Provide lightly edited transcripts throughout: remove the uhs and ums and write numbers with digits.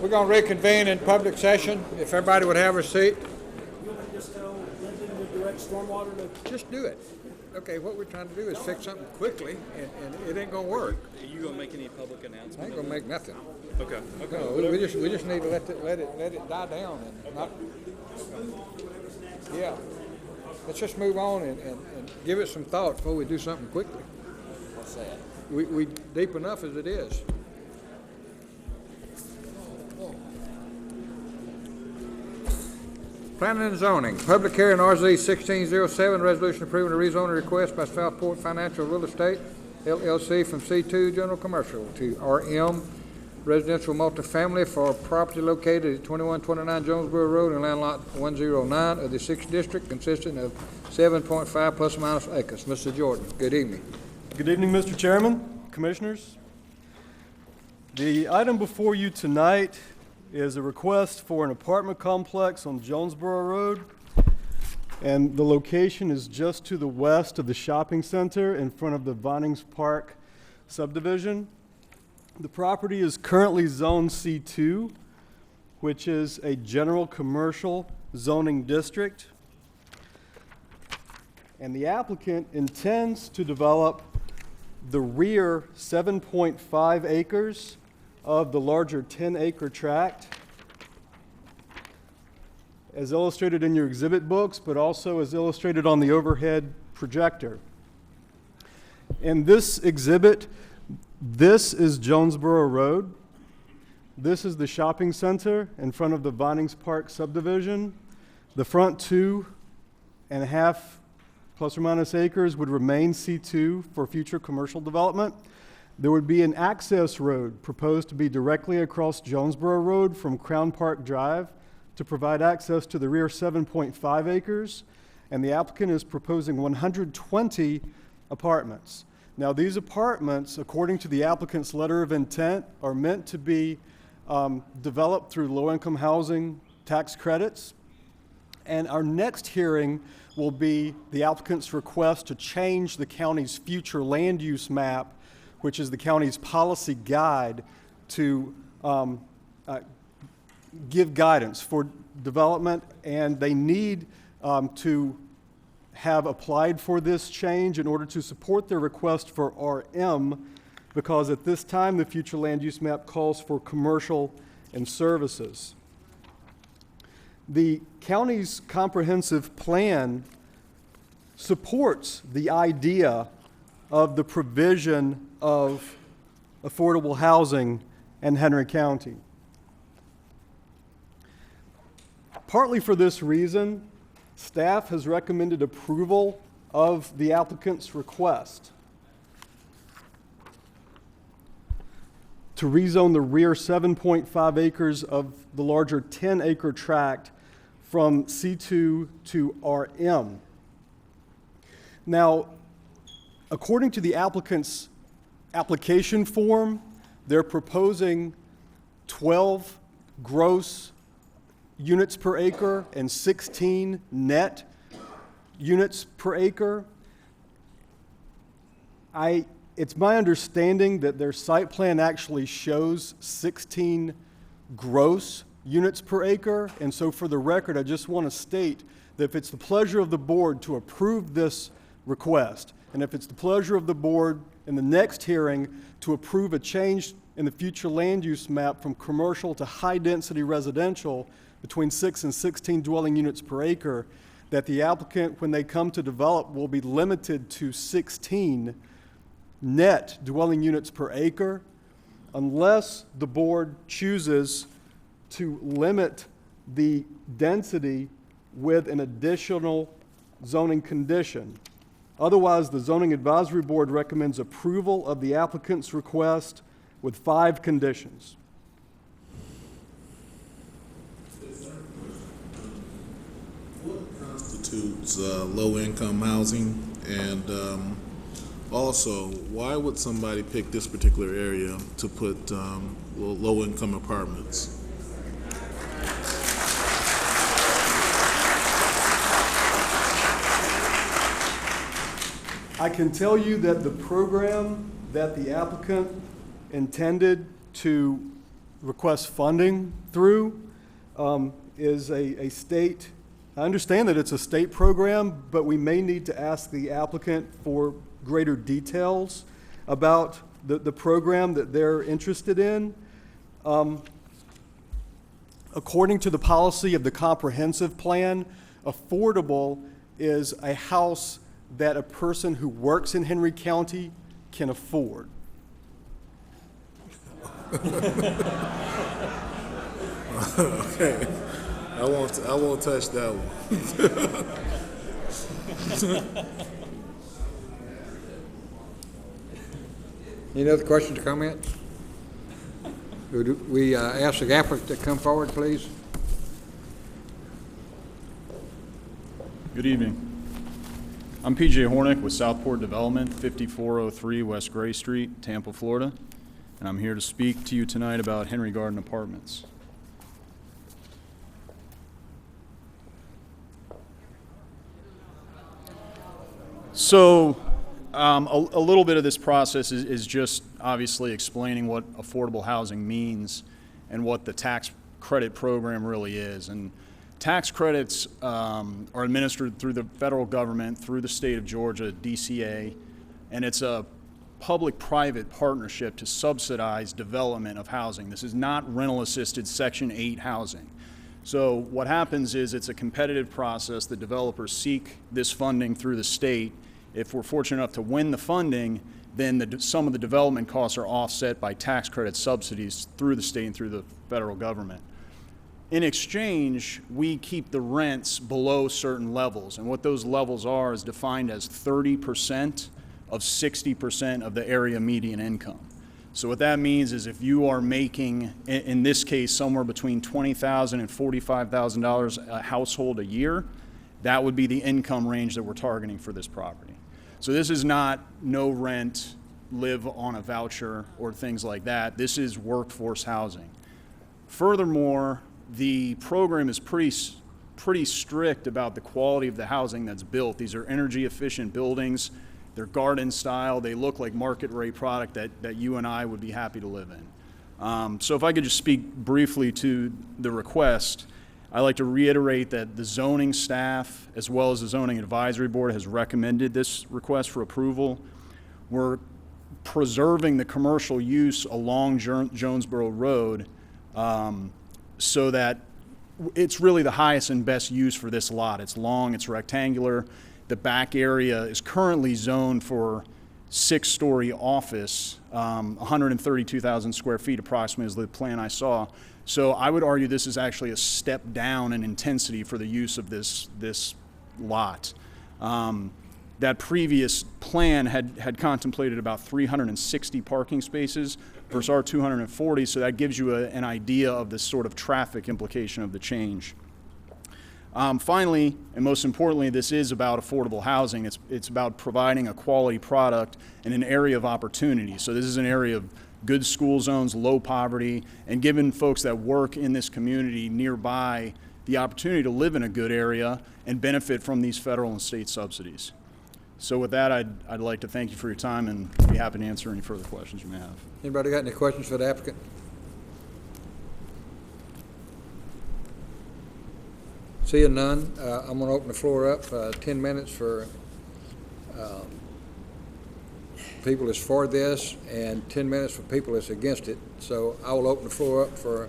We're going to reconvene in public session. If everybody would have a seat. You want to just tell Lyndon to direct stormwater to... Just do it. Okay, what we're trying to do is fix something quickly, and it ain't going to work. Are you going to make any public announcements? I ain't going to make nothing. Okay. No, we just need to let it die down and not. Yeah. Let's just move on and give it some thought before we do something quickly. What's that? We deep enough as it is. Planning and zoning, public hearing RZ 1607, resolution approving a rezoning request by Southport Financial Real Estate LLC from C2 General Commercial to RM Residential Multifamily for property located at 2129 Jonesboro Road and land lot 109 of the 6th District, consisting of 7.5 plus or minus acres. Mr. Jordan, good evening. Good evening, Mr. Chairman, Commissioners. The item before you tonight is a request for an apartment complex on Jonesboro Road, and the location is just to the west of the shopping center in front of the Vinings Park subdivision. The property is currently zoned C2, which is a general commercial zoning district, and the applicant intends to develop the rear 7.5 acres of the larger 10-acre tract, as illustrated in your exhibit books, but also as illustrated on the overhead projector. In this exhibit, this is Jonesboro Road. This is the shopping center in front of the Vinings Park subdivision. The front 2.5 plus or minus acres would remain C2 for future commercial development. There would be an access road proposed to be directly across Jonesboro Road from Crown Park Drive to provide access to the rear 7.5 acres, and the applicant is proposing 120 apartments. Now, these apartments, according to the applicant's letter of intent, are meant to be developed through low-income housing tax credits, and our next hearing will be the applicant's request to change the county's future land use map, which is the county's policy guide to give guidance for development, and they need to have applied for this change in order to support their request for RM, because at this time the future land use map calls for commercial and services. The county's comprehensive plan supports the idea of the provision of affordable housing in Henry County. Partly for this reason, staff has recommended approval of the applicant's request to rezone the rear 7.5 acres of the larger 10-acre tract from C2 to RM. Now, according to the applicant's application form, they're proposing 12 gross units per acre and 16 net units per acre. It's my understanding that their site plan actually shows 16 gross units per acre, and so for the record, I just want to state that if it's the pleasure of the board to approve this request, and if it's the pleasure of the board in the next hearing to approve a change in the future land use map from commercial to high-density residential between 6 and 16 dwelling units per acre, that the applicant, when they come to develop, will be limited to 16 net dwelling units per acre, unless the board chooses to limit the density with an additional zoning condition. Otherwise, the Zoning Advisory Board recommends approval of the applicant's request with 5 conditions. What constitutes low-income housing, and also, why would somebody pick this particular area to put low-income apartments? I can tell you that the program that the applicant intended to request funding through is a state. I understand that it's a state program, but we may need to ask the applicant for greater details about the program that they're interested in. According to the policy of the comprehensive plan, affordable is a house that a person who works in Henry County can afford. Okay, I won't touch that one. Any other questions or comments? Would we ask the applicant to come forward, please? Good evening. I'm PJ Hornick with Southport Development, 5403 West Gray Street, Tampa, Florida, and I'm here to speak to you tonight about Henry Garden Apartments. So, a little bit of this process is just obviously explaining what affordable housing means and what the tax credit program really is. And tax credits are administered through the federal government, through the state of Georgia, DCA, and it's a public-private partnership to subsidize development of housing. This is not rental-assisted Section 8 housing. So what happens is it's a competitive process. The developers seek this funding through the state. If we're fortunate enough to win the funding, then some of the development costs are offset by tax credit subsidies through the state and through the federal government. In exchange, we keep the rents below certain levels, and what those levels are is defined as 30% of 60% of the area median income. So what that means is if you are making, in this case, somewhere between $20,000 and $45,000 a household a year, that would be the income range that we're targeting for this property. So this is not no rent, live on a voucher, or things like that. This is workforce housing. Furthermore, the program is pretty strict about the quality of the housing that's built. These are energy efficient buildings. They're garden style. They look like market rate product that you and I would be happy to live in. So if I could just speak briefly to the request, I'd like to reiterate that the zoning staff, as well as the zoning advisory board, has recommended this request for approval. We're preserving the commercial use along Jonesboro Road so that it's really the highest and best use for this lot. It's long, it's rectangular. The back area is currently zoned for 6-story office, 132,000 square feet approximately is the plan I saw. So I would argue this is actually a step down in intensity for the use of this lot. That previous plan had contemplated about 360 parking spaces versus our 240, so that gives you an idea of the sort of traffic implication of the change. Finally, and most importantly, this is about affordable housing. It's about providing a quality product in an area of opportunity. So this is an area of good school zones, low poverty, and giving folks that work in this community nearby the opportunity to live in a good area and benefit from these federal and state subsidies. So with that, I'd like to thank you for your time and be happy to answer any further questions you may have. Anybody got any questions for the applicant? Seeing none, I'm going to open the floor up 10 minutes for people that's for this and 10 minutes for people that's against it. So I will open the floor up for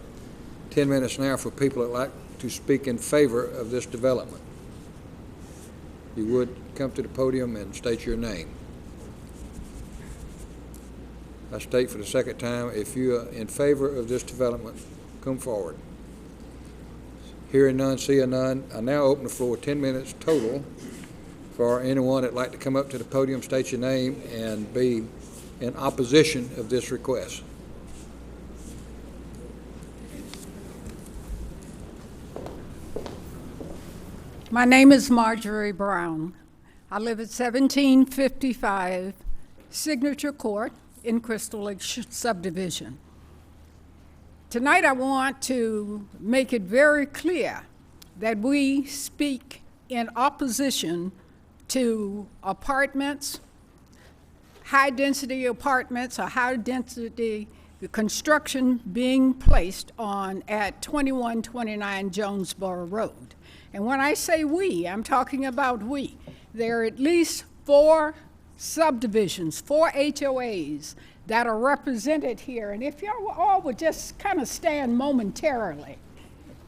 10 minutes now for people that like to speak in favor of this development. You would come to the podium and state your name. I state for the second time, if you are in favor of this development, come forward. Hearing none, seeing none, I now open the floor 10 minutes total for anyone that'd like to come up to the podium, state your name, and be in opposition of this request. My name is Marjorie Brown. I live at 1755 Signature Court in Crystal Lake subdivision. Tonight I want to make it very clear that we speak in opposition to apartments, high-density apartments or high-density the construction being placed on at 2129 Jonesboro Road. And when I say we, I'm talking about we. There are at least 4 subdivisions, 4 HOAs that are represented here. And if y'all all would just kind of stand momentarily,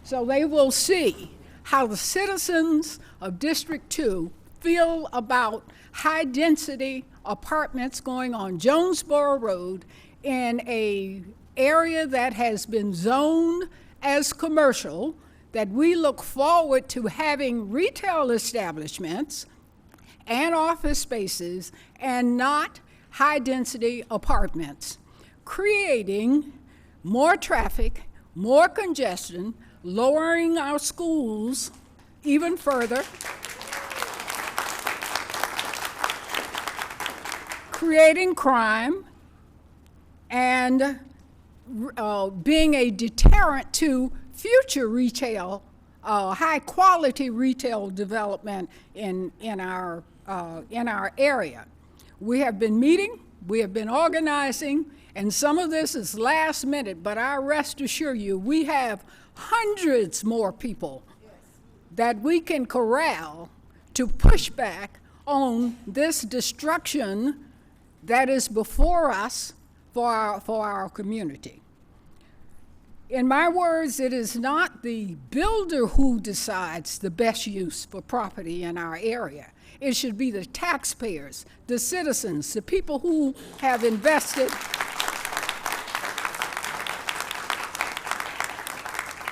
so they will see how the citizens of District 2 feel about high-density apartments going on Jonesboro Road in a area that has been zoned as commercial, that we look forward to having retail establishments and office spaces and not high-density apartments, creating more traffic, more congestion, lowering our schools even further, creating crime, and being a deterrent to future retail, high-quality retail development in our area. We have been meeting, we have been organizing, and some of this is last minute, but I rest assure you, we have hundreds more people that we can corral to push back on this destruction that is before us for our community. In my words, it is not the builder who decides the best use for property in our area. It should be the taxpayers, the citizens, the people who have invested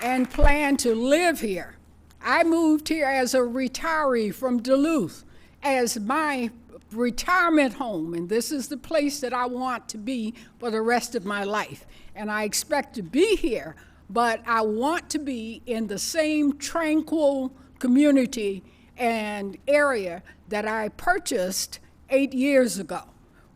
and plan to live here. I moved here as a retiree from Duluth as my retirement home, and this is the place that I want to be for the rest of my life. And I expect to be here, but I want to be in the same tranquil community and area that I purchased 8 years ago.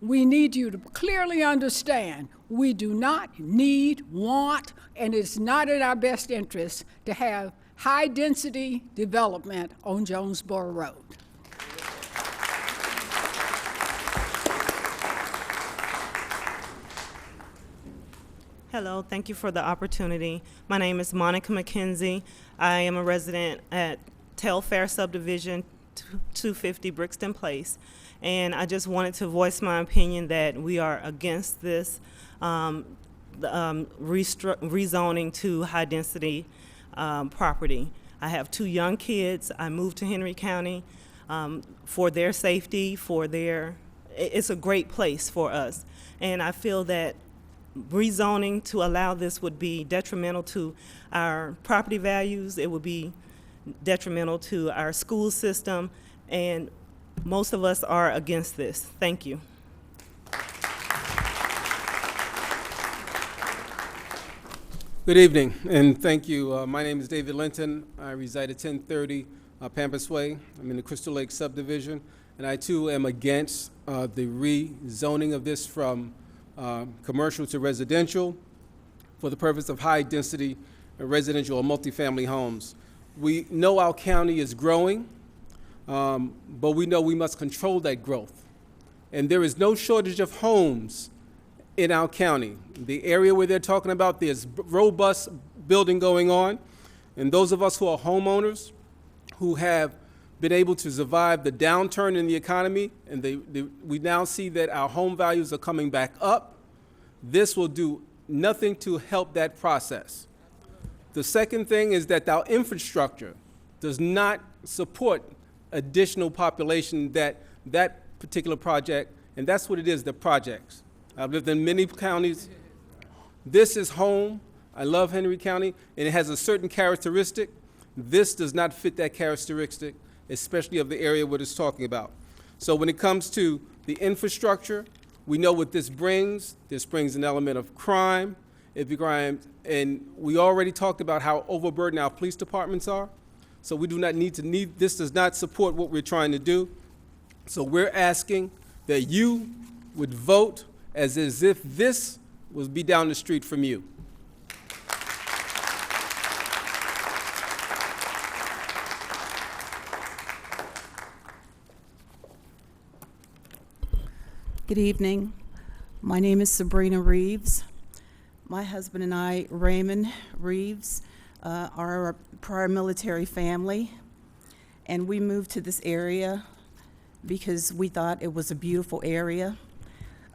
We need you to clearly understand we do not need, want, and it's not in our best interest to have high-density development on Jonesboro Road. Hello, thank you for the opportunity. My name is Monica McKenzie. I am a resident at Telfair Subdivision 250 Brixton Place, and I just wanted to voice my opinion that we are against this rezoning to high-density property. I have 2 young kids. I moved to Henry County for their safety, it's a great place for us, and I feel that rezoning to allow this would be detrimental to our property values. It would be detrimental to our school system, and most of us are against this. Thank you. Good evening, and thank you. My name is David Linton. I reside at 1030 Pampas Way. I'm in the Crystal Lake subdivision, and I too am against the rezoning of this from commercial to residential for the purpose of high-density residential or multifamily homes. We know our county is growing, but we know we must control that growth. And there is no shortage of homes in our county. The area where they're talking about, there's robust building going on, and those of us who are homeowners who have been able to survive the downturn in the economy, and we now see that our home values are coming back up. This will do nothing to help that process. The second thing is that our infrastructure does not support additional population that particular project, and that's what it is, the projects. I've lived in many counties. This is home. I love Henry County, and it has a certain characteristic. This does not fit that characteristic, especially of the area what it's talking about. So when it comes to the infrastructure, we know what this brings. This brings an element of crime, and we already talked about how overburdened our police departments are. So we do not this does not support what we're trying to do. So we're asking that you would vote as if this would be down the street from you. Good evening. My name is Sabrina Reeves. My husband and I, Raymond Reeves, are a prior military family, and we moved to this area because we thought it was a beautiful area.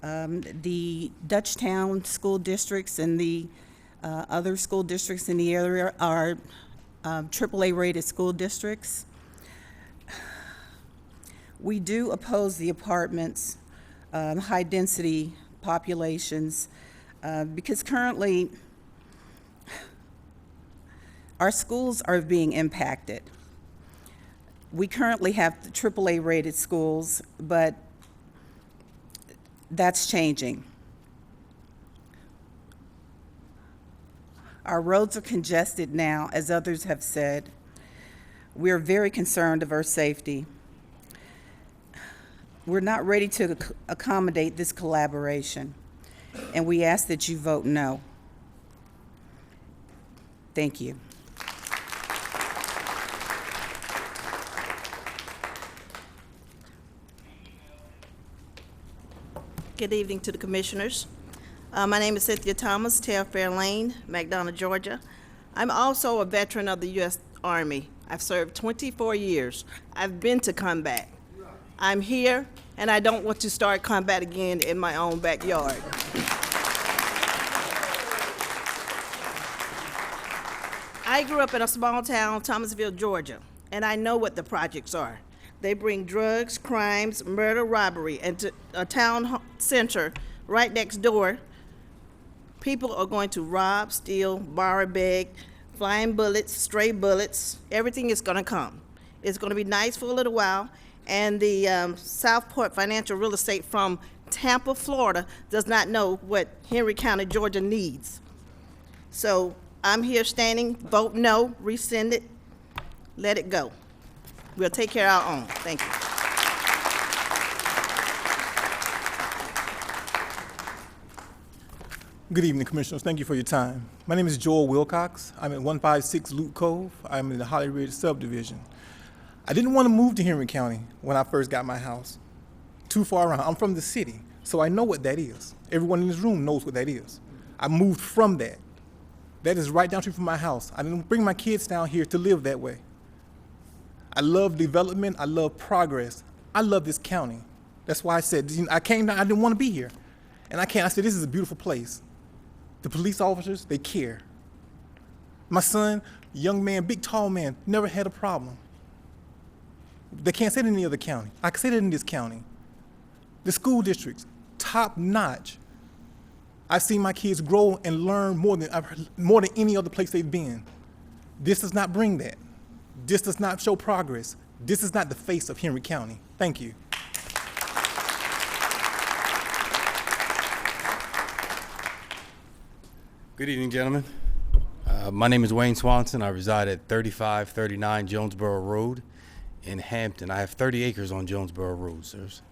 The Dutchtown school districts and the other school districts in the area are AAA rated school districts. We do oppose the apartments, high density populations, because currently our schools are being impacted. We currently have the AAA rated schools, but that's changing. Our roads are congested now, as others have said. We are very concerned of our safety. We're not ready to accommodate this collaboration, and we ask that you vote no. Thank you. Good evening to the commissioners. My name is Cynthia Thomas, Telfair Lane, McDonough, Georgia. I'm also a veteran of the U.S. Army. I've served 24 years. I've been to combat. I'm here, and I don't want to start combat again in my own backyard. I grew up in a small town, Thomasville, Georgia, and I know what the projects are. They bring drugs, crimes, murder, robbery into a town center right next door. People are going to rob, steal, borrow, beg, flying bullets, stray bullets. Everything is going to come. It's going to be nice for a little while. And the Southport Financial Real Estate from Tampa, Florida, does not know what Henry County, Georgia needs. So I'm here standing, vote no, rescind it, let it go. We'll take care of our own. Thank you. Good evening, Commissioners. Thank you for your time. My name is Joel Wilcox. I'm at 156 Luke Cove. I'm in the Holly Ridge subdivision. I didn't want to move to Henry County when I first got my house. Too far around. I'm from the city, so I know what that is. Everyone in this room knows what that is. I moved from that. That is right down the street from my house. I didn't bring my kids down here to live that way. I love development. I love progress. I love this county. That's why I said, I came down, I didn't want to be here. And I said, this is a beautiful place. The police officers, they care. My son, young man, big, tall man, never had a problem. They can't say it in any other county. I can say that in this county. The school districts, top notch. I've seen my kids grow and learn more than any other place they've been. This does not bring that. This does not show progress. This is not the face of Henry County. Thank you. Good evening, gentlemen. My name is Wayne Swanson. I reside at 3539 Jonesboro Road in Hampton. I have 30 acres on Jonesboro Road, sirs.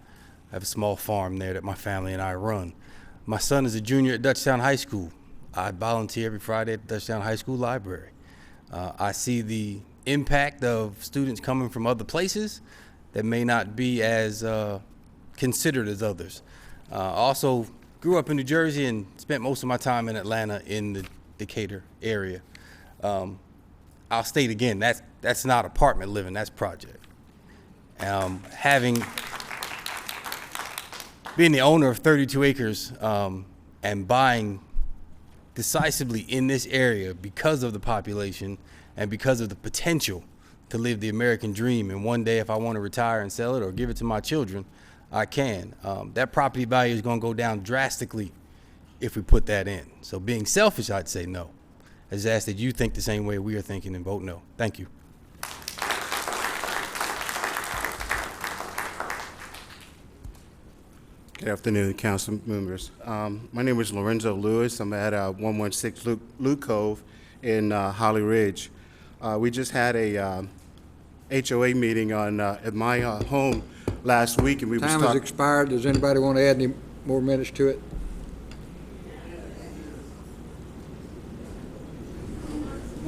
I have a small farm there that my family and I run. My son is a junior at Dutchtown High School. I volunteer every Friday at the Dutchtown High School Library. I see the impact of students coming from other places that may not be as considered as others. Also grew up in New Jersey and spent most of my time in Atlanta in the Decatur area. I'll state again, that's not apartment living, that's project. Being the owner of 32 acres and buying decisively in this area because of the population and because of the potential to live the American dream. And one day if I want to retire and sell it or give it to my children, I can. That property value is going to go down drastically if we put that in. So being selfish, I'd say no. I just ask that you think the same way we are thinking and vote no. Thank you. Good afternoon, council members. My name is Lorenzo Lewis. I'm at 116 Luke Cove in Holly Ridge. We just had a HOA meeting on at my home last week, and we Time has expired. Does anybody want to add any more minutes to it?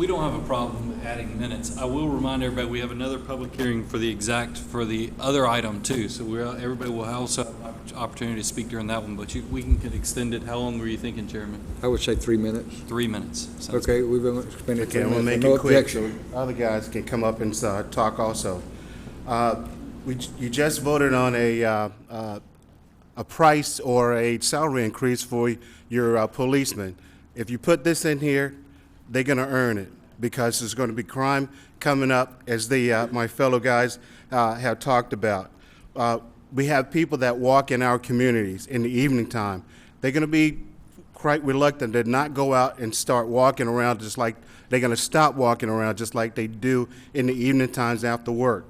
we don't have a problem adding minutes. I will remind everybody, we have another public hearing for the other item too. So everybody will also have an opportunity to speak during that one, but we can extend it. How long were you thinking, Chairman? I would say 3 minutes. 3 minutes. Sounds Okay, we've been spending 3 Okay, I'm gonna minutes. make No it quick objection. so other guys can come up and talk also. You just voted on a price or a salary increase for your policemen. If you put this in here, they're gonna earn it because there's gonna be crime coming up, as my fellow guys have talked about. We have people that walk in our communities in the evening time. They're gonna be quite reluctant to not go out and start walking around, just like they're gonna stop walking around just like they do in the evening times after work.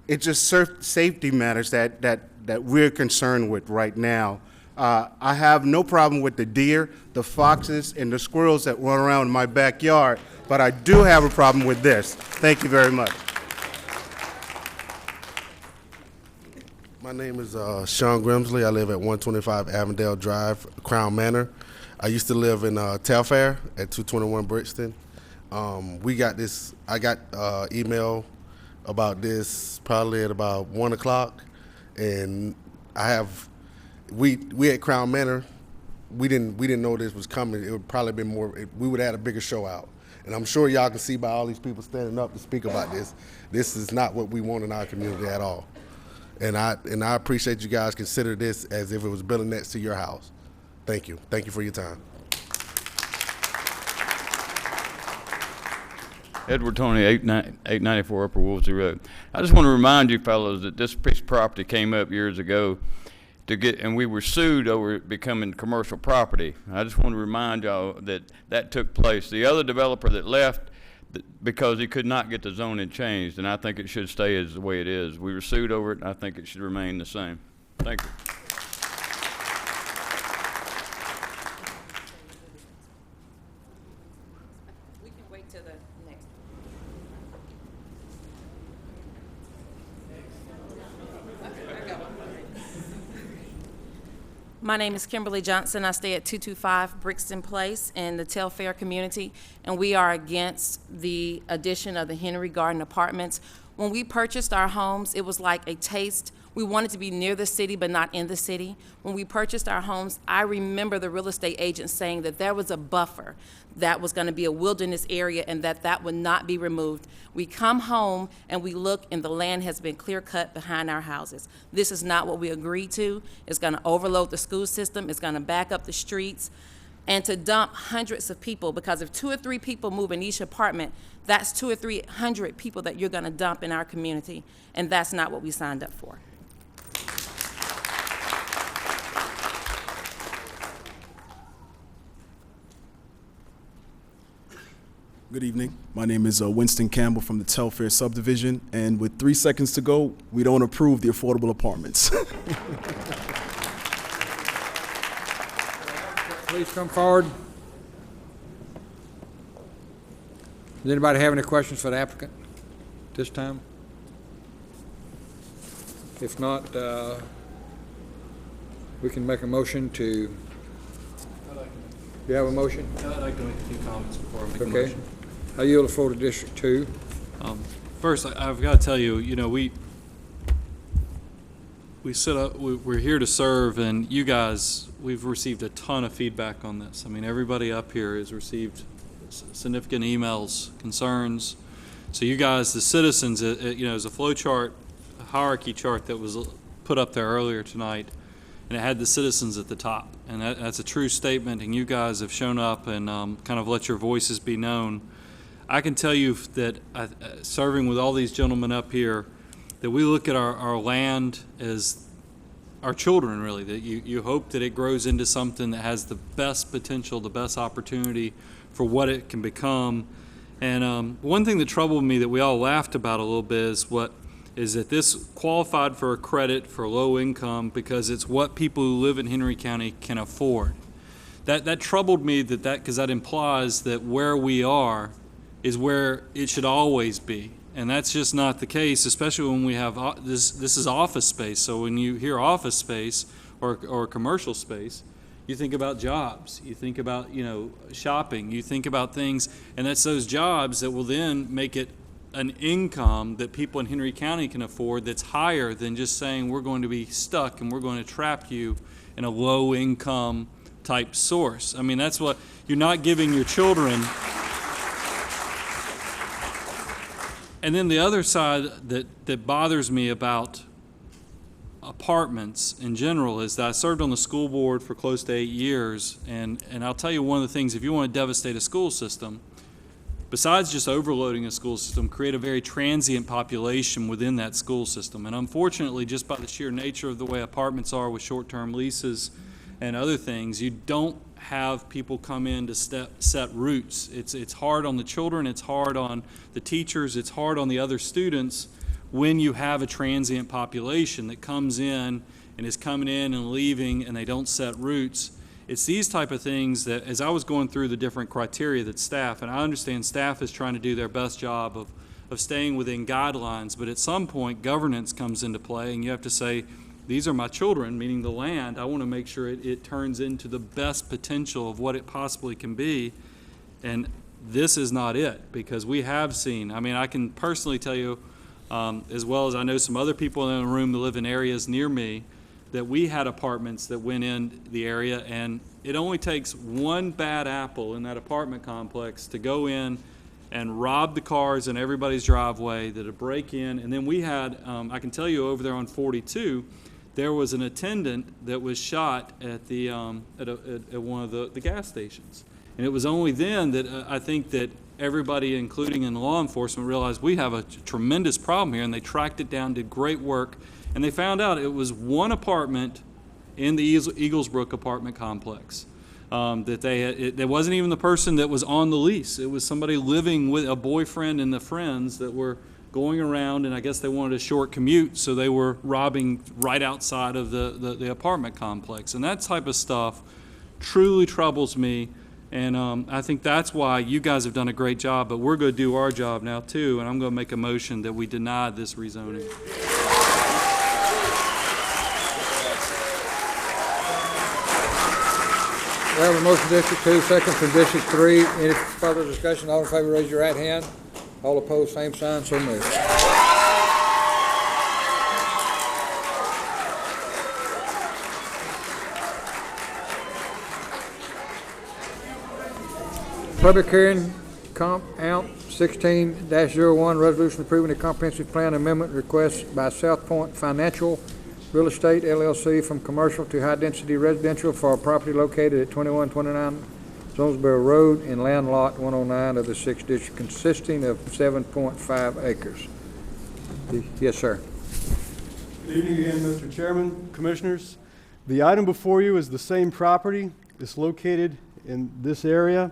It's just safety matters that we're concerned with right now. I have no problem with the deer, the foxes, and the squirrels that run around in my backyard, but I do have a problem with this. Thank you very much. My name is Sean Grimsley. I live at 125 Avondale Drive, Crown Manor. I used to live in Telfair at 221 Brixton. I got email about this probably at about 1 o'clock, and we at Crown Manor, we didn't know this was coming. It would probably been we would have had a bigger show out. And I'm sure y'all can see by all these people standing up to speak about this, this is not what we want in our community at all. And I appreciate you guys consider this as if it was building next to your house. Thank you. Thank you for your time. Edward Tony, 894 Upper Woolsey Road. I just want to remind you fellows that this piece of property came up years ago and we were sued over it becoming commercial property. I just want to remind y'all that took place. The other developer that left because he could not get the zoning changed, and I think it should stay as the way it is. We were sued over it, and I think it should remain the same. Thank you. We can wait till the next. My name is Kimberly Johnson. I stay at 225 Brixton Place in the Telfair community, and we are against the addition of the Henry Garden Apartments. When we purchased our homes, it was like a taste. We wanted to be near the city, but not in the city. When we purchased our homes, I remember the real estate agent saying that there was a buffer that was going to be a wilderness area and that would not be removed. We come home and we look and the land has been clear cut behind our houses. This is not what we agreed to. It's going to overload the school system. It's going to back up the streets. And to dump hundreds of people, because if 2 or 3 people move in each apartment, that's 200 or 300 people that you're going to dump in our community, and that's not what we signed up for. Good evening. My name is Winston Campbell from the Telfair subdivision, and with 3 seconds to go, we don't approve the affordable apartments. Please come forward. Does anybody have any questions for the applicant this time? If not, we can make a motion to. You have a motion? I'd like to make a few comments before I make a Okay. motion. I yield the floor to District 2. First, I've got to tell you, we set up, we're here to serve, and you guys, we've received a ton of feedback on this. I mean, everybody up here has received significant emails, concerns. So you guys, the citizens, there's a flow chart, a hierarchy chart that was put up there earlier tonight, and it had the citizens at the top. And that's a true statement, and you guys have shown up and kind of let your voices be known. I can tell you that serving with all these gentlemen up here, that we look at our land as our children, really, that you hope that it grows into something that has the best potential, the best opportunity for what it can become. And one thing that troubled me that we all laughed about a little bit is that this qualified for a credit for low income because it's what people who live in Henry County can afford. That troubled me because that implies that where we are is where it should always be. And that's just not the case, especially when we have, this is office space. So when you hear office space or commercial space, You think about jobs, you think about, shopping, you think about things, and that's those jobs that will then make it an income that people in Henry County can afford that's higher than just saying we're going to be stuck and we're going to trap you in a low income type source. I mean, that's what you're not giving your children. And then the other side that bothers me about apartments in general is that I served on the school board for close to 8 years, and I'll tell you one of the things, if you want to devastate a school system, besides just overloading a school system, create a very transient population within that school system. And unfortunately, just by the sheer nature of the way apartments are with short-term leases and other things, you don't have people come in to set roots. It's hard on the children, it's hard on the teachers, it's hard on the other students when you have a transient population that comes in and is coming in and leaving and they don't set roots. It's these type of things that, as I was going through the different criteria that staff, and I understand staff is trying to do their best job of staying within guidelines, but at some point governance comes into play and you have to say, these are my children, meaning the land. I want to make sure it turns into the best potential of what it possibly can be. And this is not it, because we have seen, I mean, I can personally tell you, as well as I know some other people in the room that live in areas near me, that we had apartments that went in the area, and it only takes one bad apple in that apartment complex to go in and rob the cars in everybody's driveway, that break in. And then we had, I can tell you over there on 42, there was an attendant that was shot at the at one of the gas stations. And it was only then that I think that everybody, including in law enforcement, realized we have a tremendous problem here, and they tracked it down, did great work, and they found out it was one apartment in the Eaglesbrook apartment complex. That it wasn't even the person that was on the lease. It was somebody living with a boyfriend and the friends that were going around, and I guess they wanted a short commute, so they were robbing right outside of the apartment complex. And that type of stuff truly troubles me, and I think that's why you guys have done a great job, but we're going to do our job now too, and I'm going to make a motion that we deny this rezoning. We have a motion District 2, second from District 3. Any further discussion? All in favor, raise your right hand. All opposed, same sign, so moved. Public hearing, Comp. Amp 16-01, resolution approving a comprehensive plan amendment request by South Point Financial Real Estate LLC from commercial to high-density residential for a property located at 2129 Jonesboro Road in land lot 109 of the 6th District, consisting of 7.5 acres. Yes, sir. Good evening again, Mr. Chairman, Commissioners. The item before you is the same property. It's located in this area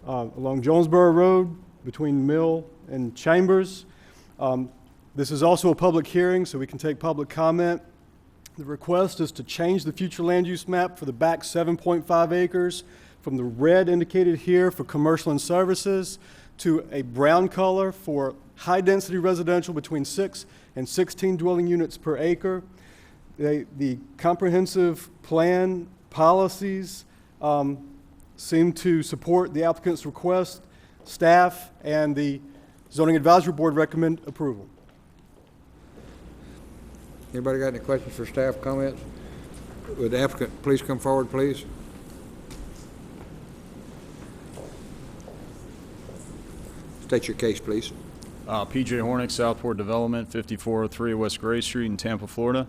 along Jonesboro Road between Mill and Chambers. This is also a public hearing, so we can take public comment. The request is to change the future land use map for the back 7.5 acres from the red indicated here for commercial and services to a brown color for high-density residential between 6 and 16 dwelling units per acre. The comprehensive plan policies seem to support the applicant's request. Staff and the Zoning Advisory Board recommend approval. Anybody got any questions for staff comments? Would the applicant please come forward, please? State your case, please. PJ Hornick, Southport Development, 5403 West Gray Street in Tampa, Florida.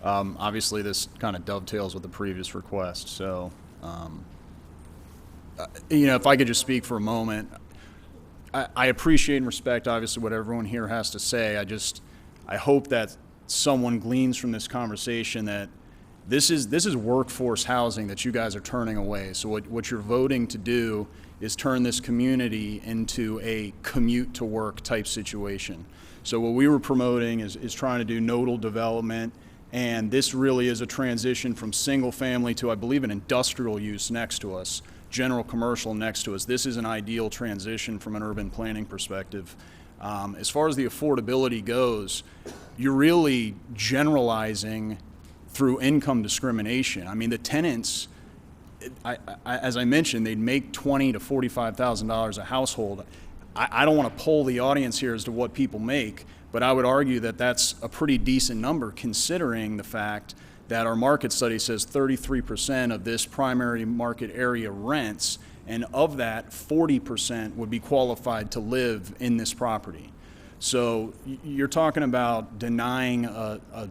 Obviously, this kind of dovetails with the previous request. So, if I could just speak for a moment, I appreciate and respect, obviously, what everyone here has to say. I hope that someone gleans from this conversation that this is workforce housing that you guys are turning away. So what you're voting to do is turn this community into a commute to work type situation. So what we were promoting is trying to do nodal development, and this really is a transition from single family to, I believe, an industrial use next to us, general commercial next to us. This is an ideal transition from an urban planning perspective. As far as the affordability goes, you're really generalizing through income discrimination. I mean, the tenants as I mentioned, they'd make $20,000 to $45,000 a household. I don't want to poll the audience here as to what people make, but I would argue that that's a pretty decent number considering the fact that our market study says 33% of this primary market area rents, and of that, 40% would be qualified to live in this property. So you're talking about denying a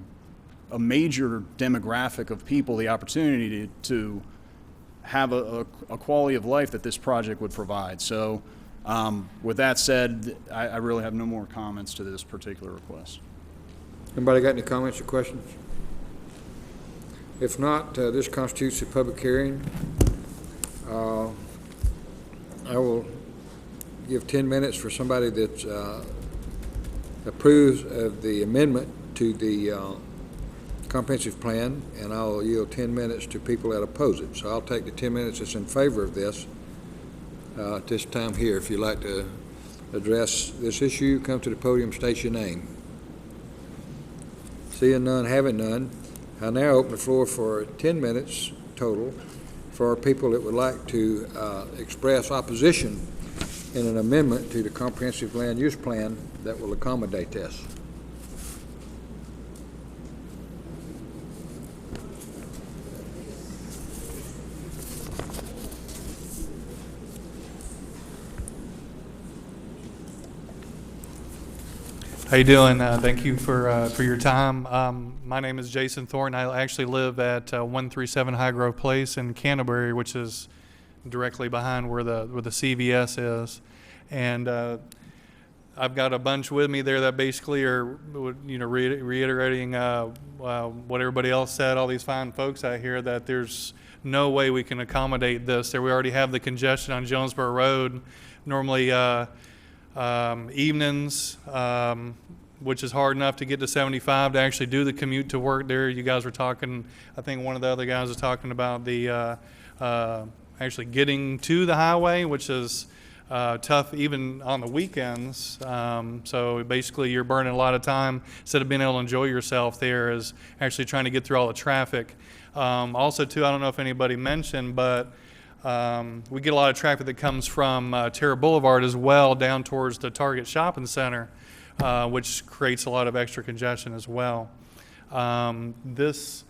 major demographic of people the opportunity to have a quality of life that this project would provide. So with that said, I really have no more comments to this particular request. Anybody got any comments or questions? If not, this constitutes a public hearing. I will give 10 minutes for somebody that approves of the amendment to the comprehensive plan, and I'll yield 10 minutes to people that oppose it. So I'll take the 10 minutes that's in favor of this at this time here. If you'd like to address this issue, come to the podium, state your name. Seeing none, having none, I now open the floor for 10 minutes total for people that would like to express opposition in an amendment to the comprehensive land use plan that will accommodate this. How you doing? Thank you for your time. My name is Jason Thornton. I actually live at 137 High Grove Place in Canterbury, which is directly behind where the CVS is. And I've got a bunch with me there that basically are, reiterating what everybody else said. All these fine folks out here, that there's no way we can accommodate this. There, we already have the congestion on Jonesboro Road. Normally. Evenings, which is hard enough to get to 75 to actually do the commute to work there. You guys were talking, I think one of the other guys was talking about the actually getting to the highway, which is tough even on the weekends. So basically you're burning a lot of time instead of being able to enjoy yourself there, is actually trying to get through all the traffic. Also too, I don't know if anybody mentioned, but we get a lot of traffic that comes from Terra Boulevard as well down towards the Target Shopping Center, which creates a lot of extra congestion as well. This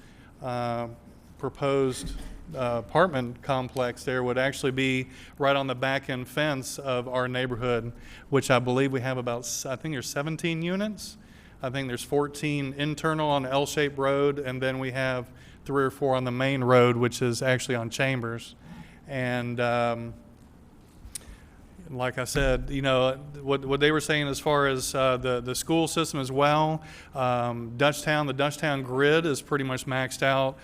proposed apartment complex there would actually be right on the back end fence of our neighborhood, which I believe we have about, I think there's 17 units. I think there's 14 internal on the L-shaped road, and then we have 3 or 4 on the main road, which is actually on Chambers. And like I said, what they were saying as far as the school system as well, the Dutchtown grid is pretty much maxed out.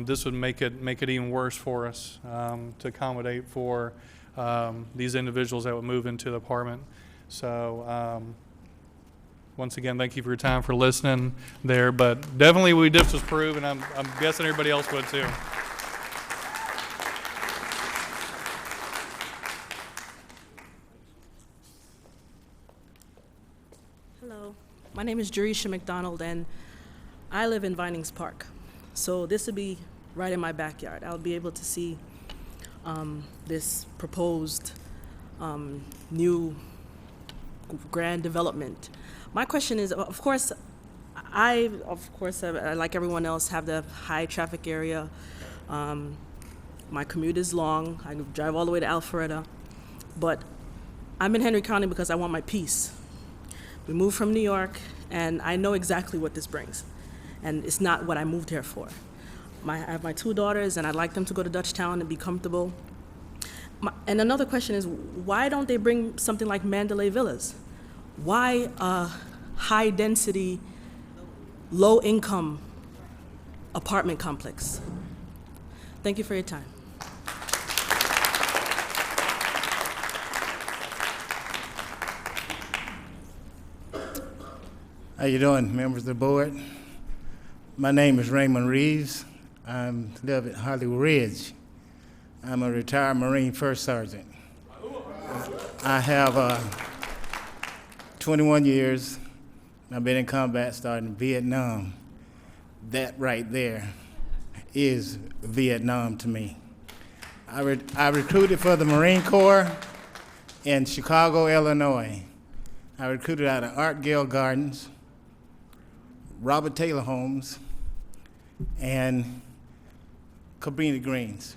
This would make it even worse for us to accommodate for these individuals that would move into the apartment. So once again, thank you for your time, for listening there. But definitely we disapprove, and I'm guessing everybody else would too. My name is Jerisha McDonald, and I live in Vinings Park. So this would be right in my backyard. I'll be able to see this proposed new grand development. My question is, of course, I like everyone else, have the high traffic area. My commute is long. I drive all the way to Alpharetta. But I'm in Henry County because I want my peace. We moved from New York, and I know exactly what this brings. And it's not what I moved here for. I have my 2 daughters, and I'd like them to go to Dutchtown and be comfortable. And another question is, why don't they bring something like Mandalay Villas? Why a high-density, low-income apartment complex? Thank you for your time. How you doing, members of the board? My name is Raymond Reeves. I live at Hollywood Ridge. I'm a retired Marine First Sergeant. I have 21 years. I've been in combat starting in Vietnam. That right there is Vietnam to me. I recruited for the Marine Corps in Chicago, Illinois. I recruited out of Art Gale Gardens, Robert Taylor Homes, and Cabrini Greens.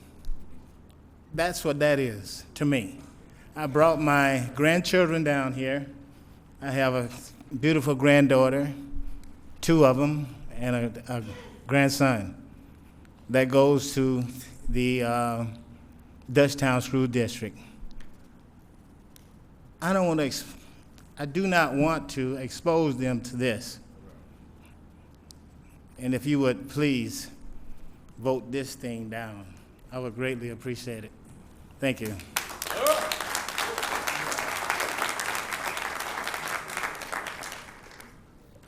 That's what that is to me. I brought my grandchildren down here. I have a beautiful granddaughter, 2 of them, and a grandson that goes to the Dutchtown School District. I do not want to expose them to this. And if you would please vote this thing down, I would greatly appreciate it. Thank you.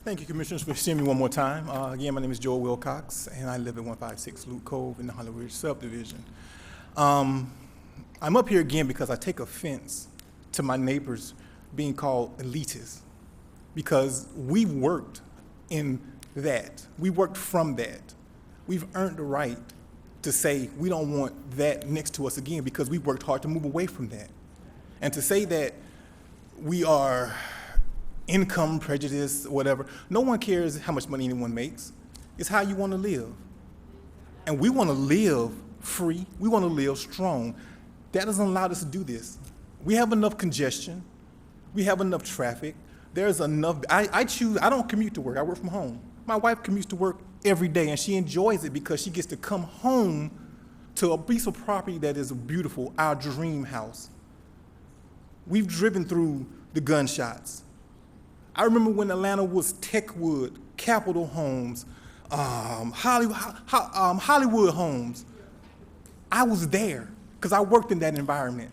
Thank you, Commissioners, for seeing me one more time. Again, my name is Joel Wilcox, and I live at 156 Luke Cove in the Holly Ridge subdivision. I'm up here again because I take offense to my neighbors being called elitists, because we've worked in that. We worked from that. We've earned the right to say we don't want that next to us again because we worked hard to move away from that. And to say that we are income prejudice, whatever. No one cares how much money anyone makes. It's how you want to live. And we want to live free. We want to live strong. That doesn't allow us to do this. We have enough congestion. We have enough traffic. There's enough. I don't commute to work. I work from home. My wife commutes to work every day, and she enjoys it because she gets to come home to a piece of property that is beautiful, our dream house. We've driven through the gunshots. I remember when Atlanta was Techwood, Capitol Homes, Hollywood Homes. I was there because I worked in that environment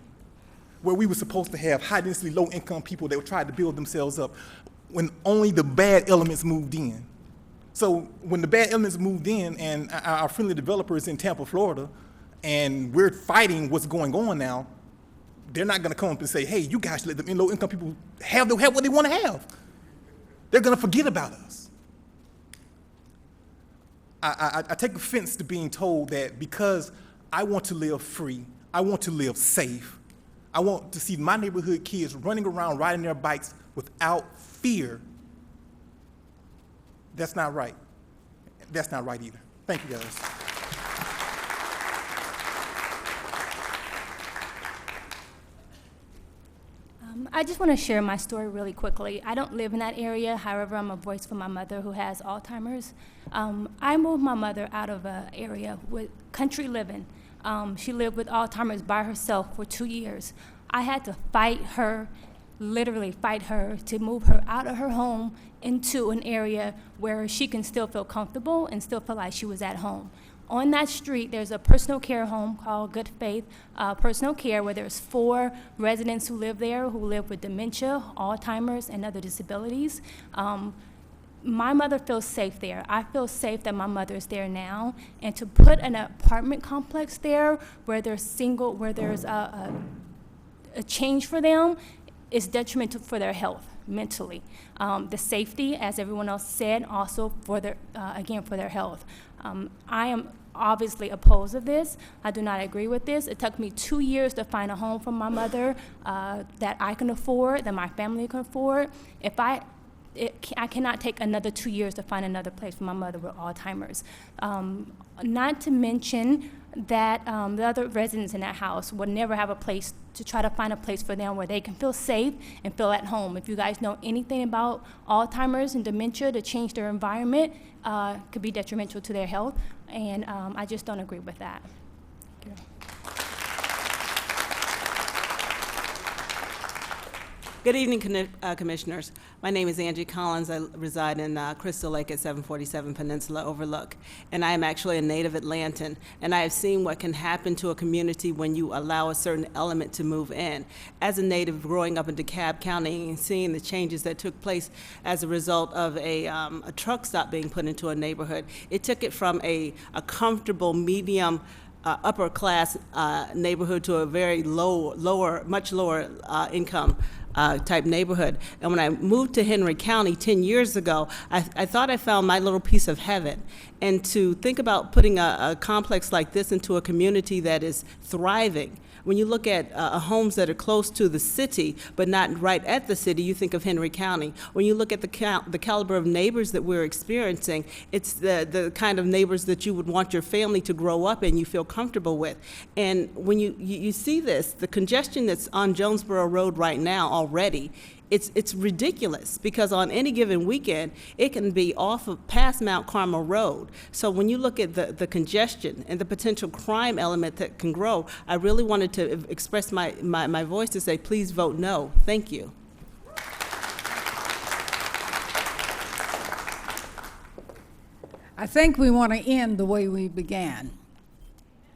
where we were supposed to have high-density, low-income people that tried to build themselves up when only the bad elements moved in. So when the bad elements moved in and our friendly developers in Tampa, Florida, and we're fighting what's going on now, they're not going to come up and say, hey, you guys let them low-income people have what they want to have. They're going to forget about us. I take offense to being told that because I want to live free, I want to live safe, I want to see my neighborhood kids running around riding their bikes without fear. That's not right. That's not right either. Thank you, guys. I just want to share my story really quickly. I don't live in that area. However, I'm a voice for my mother who has Alzheimer's. I moved my mother out of an area with country living. She lived with Alzheimer's by herself for 2 years. I had to fight her, literally fight her, to move her out of her home into an area where she can still feel comfortable and still feel like she was at home. On that street, there's a personal care home called Good Faith Personal Care, where there's 4 residents who live there who live with dementia, Alzheimer's, and other disabilities. My mother feels safe there. I feel safe that my mother is there now. And to put an apartment complex there where there's a change for them is detrimental for their health mentally. The safety, as everyone else said, also for their health. I am obviously opposed to this. I do not agree with this. It took me 2 years to find a home for my mother that I can afford, that my family can afford. I cannot take another 2 years to find another place for my mother with Alzheimer's. Not to mention that the other residents in that house would never have a place to try to find a place for them where they can feel safe and feel at home. If you guys know anything about Alzheimer's and dementia, to change their environment could be detrimental to their health, and I just don't agree with that. Thank you. Good evening, Commissioners. My name is Angie Collins. I reside in Crystal Lake at 747 Peninsula Overlook, and I am actually a native Atlantan, and I have seen what can happen to a community when you allow a certain element to move in. As a native growing up in DeKalb County and seeing the changes that took place as a result of a truck stop being put into a neighborhood, it took it from a comfortable medium upper class neighborhood to a very much lower income type neighborhood. And when I moved to Henry County 10 years ago, I thought I found my little piece of heaven. And to think about putting a complex like this into a community that is thriving. When you look at homes that are close to the city, but not right at the city, you think of Henry County. When you look at the caliber of neighbors that we're experiencing, it's the kind of neighbors that you would want your family to grow up in, you feel comfortable with. And when you see this, the congestion that's on Jonesboro Road right now already, it's ridiculous, because on any given weekend, it can be off of past Mount Carmel Road. So when you look at the congestion and the potential crime element that can grow, I really wanted to express my voice to say, please vote no. Thank you. I think we want to end the way we began.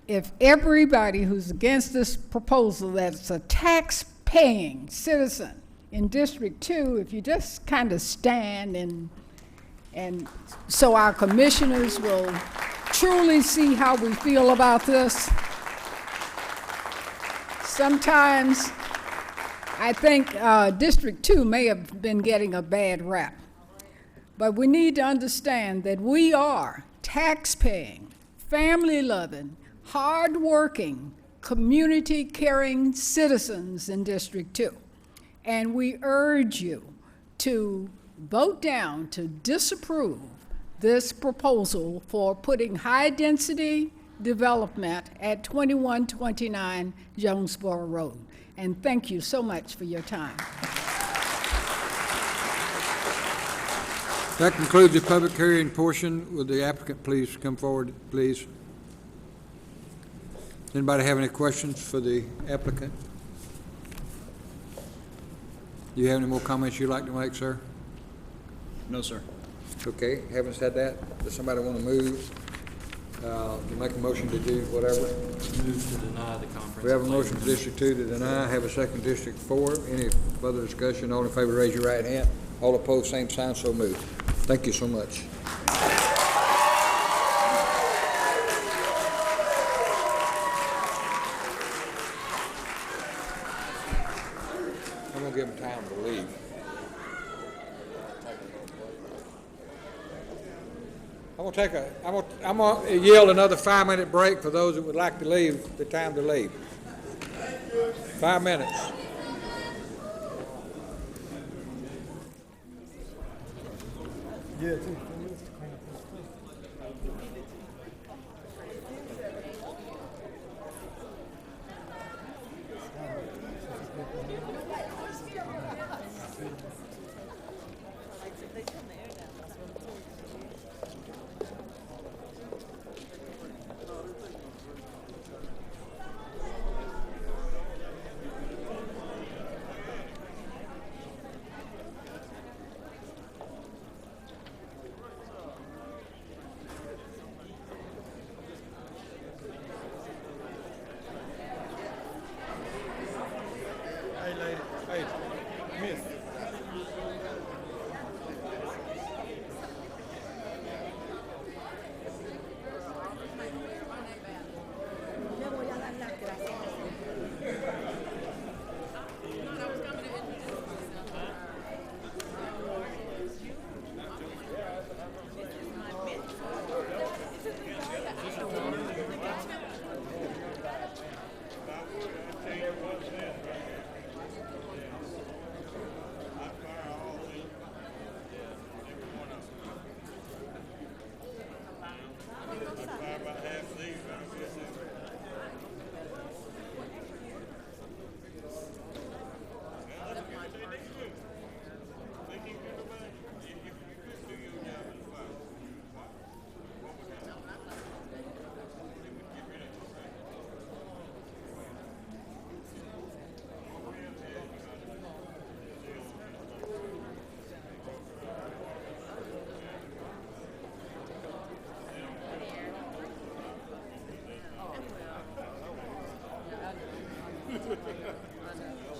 If everybody who's against this proposal that's a tax-paying citizen in District 2, if you just kind of stand and so our commissioners will truly see how we feel about this. Sometimes I think District 2 may have been getting a bad rap, but we need to understand that we are tax-paying, family-loving, hard-working, community-caring citizens in District 2. And we urge you to vote down, to disapprove this proposal for putting high-density development at 2129 Jonesboro Road. And thank you so much for your time. That concludes the public hearing portion. Will the applicant please come forward, please? Anybody have any questions for the applicant? Do you have any more comments you'd like to make, sir? No, sir. Okay, having said that, does somebody want to move, to make a motion to do whatever? Move to deny the conference. We have a motion for District 2 to deny, have a second District 4. Any further discussion? All in favor, raise your right hand. All opposed, same sign, so moved. Thank you so much. I'm gonna give them time to leave. I'm gonna yield another 5-minute break for those that would like to leave, the time to leave. 5 minutes. Yeah,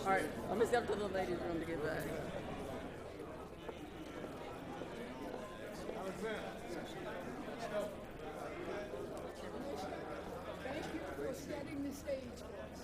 All right, I'm gonna step to the ladies' room to get back. Thank you for setting the stage for us.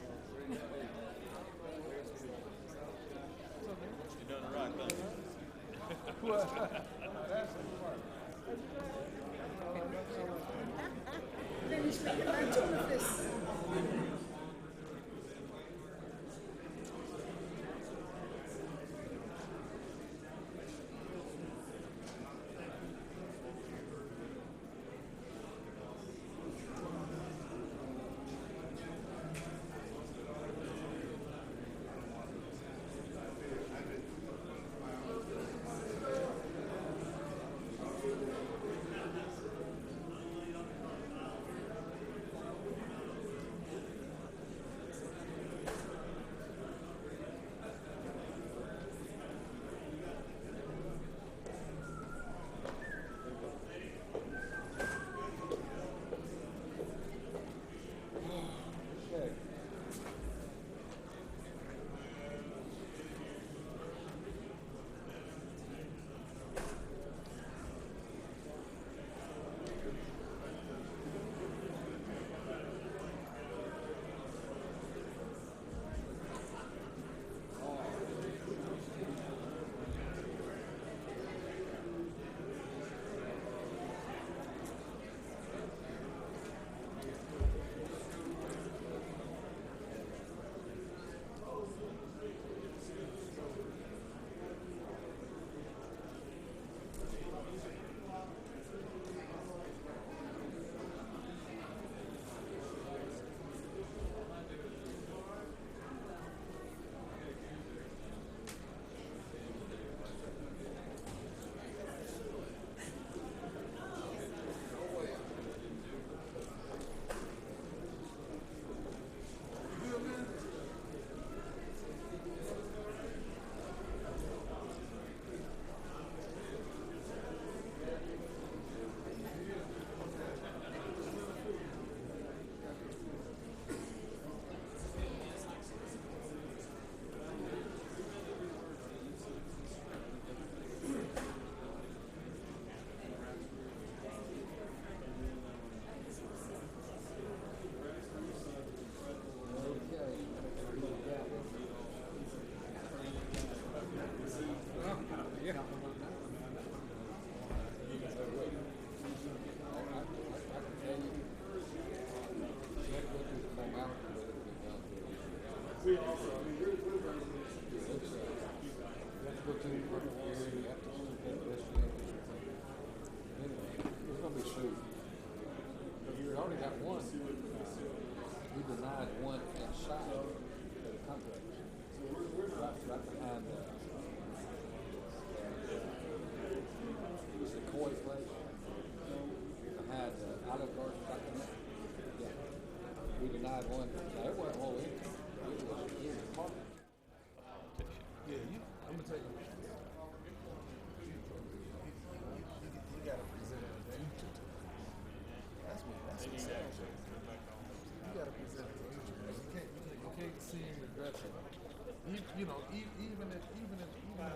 You know, even if you're doing, you gotta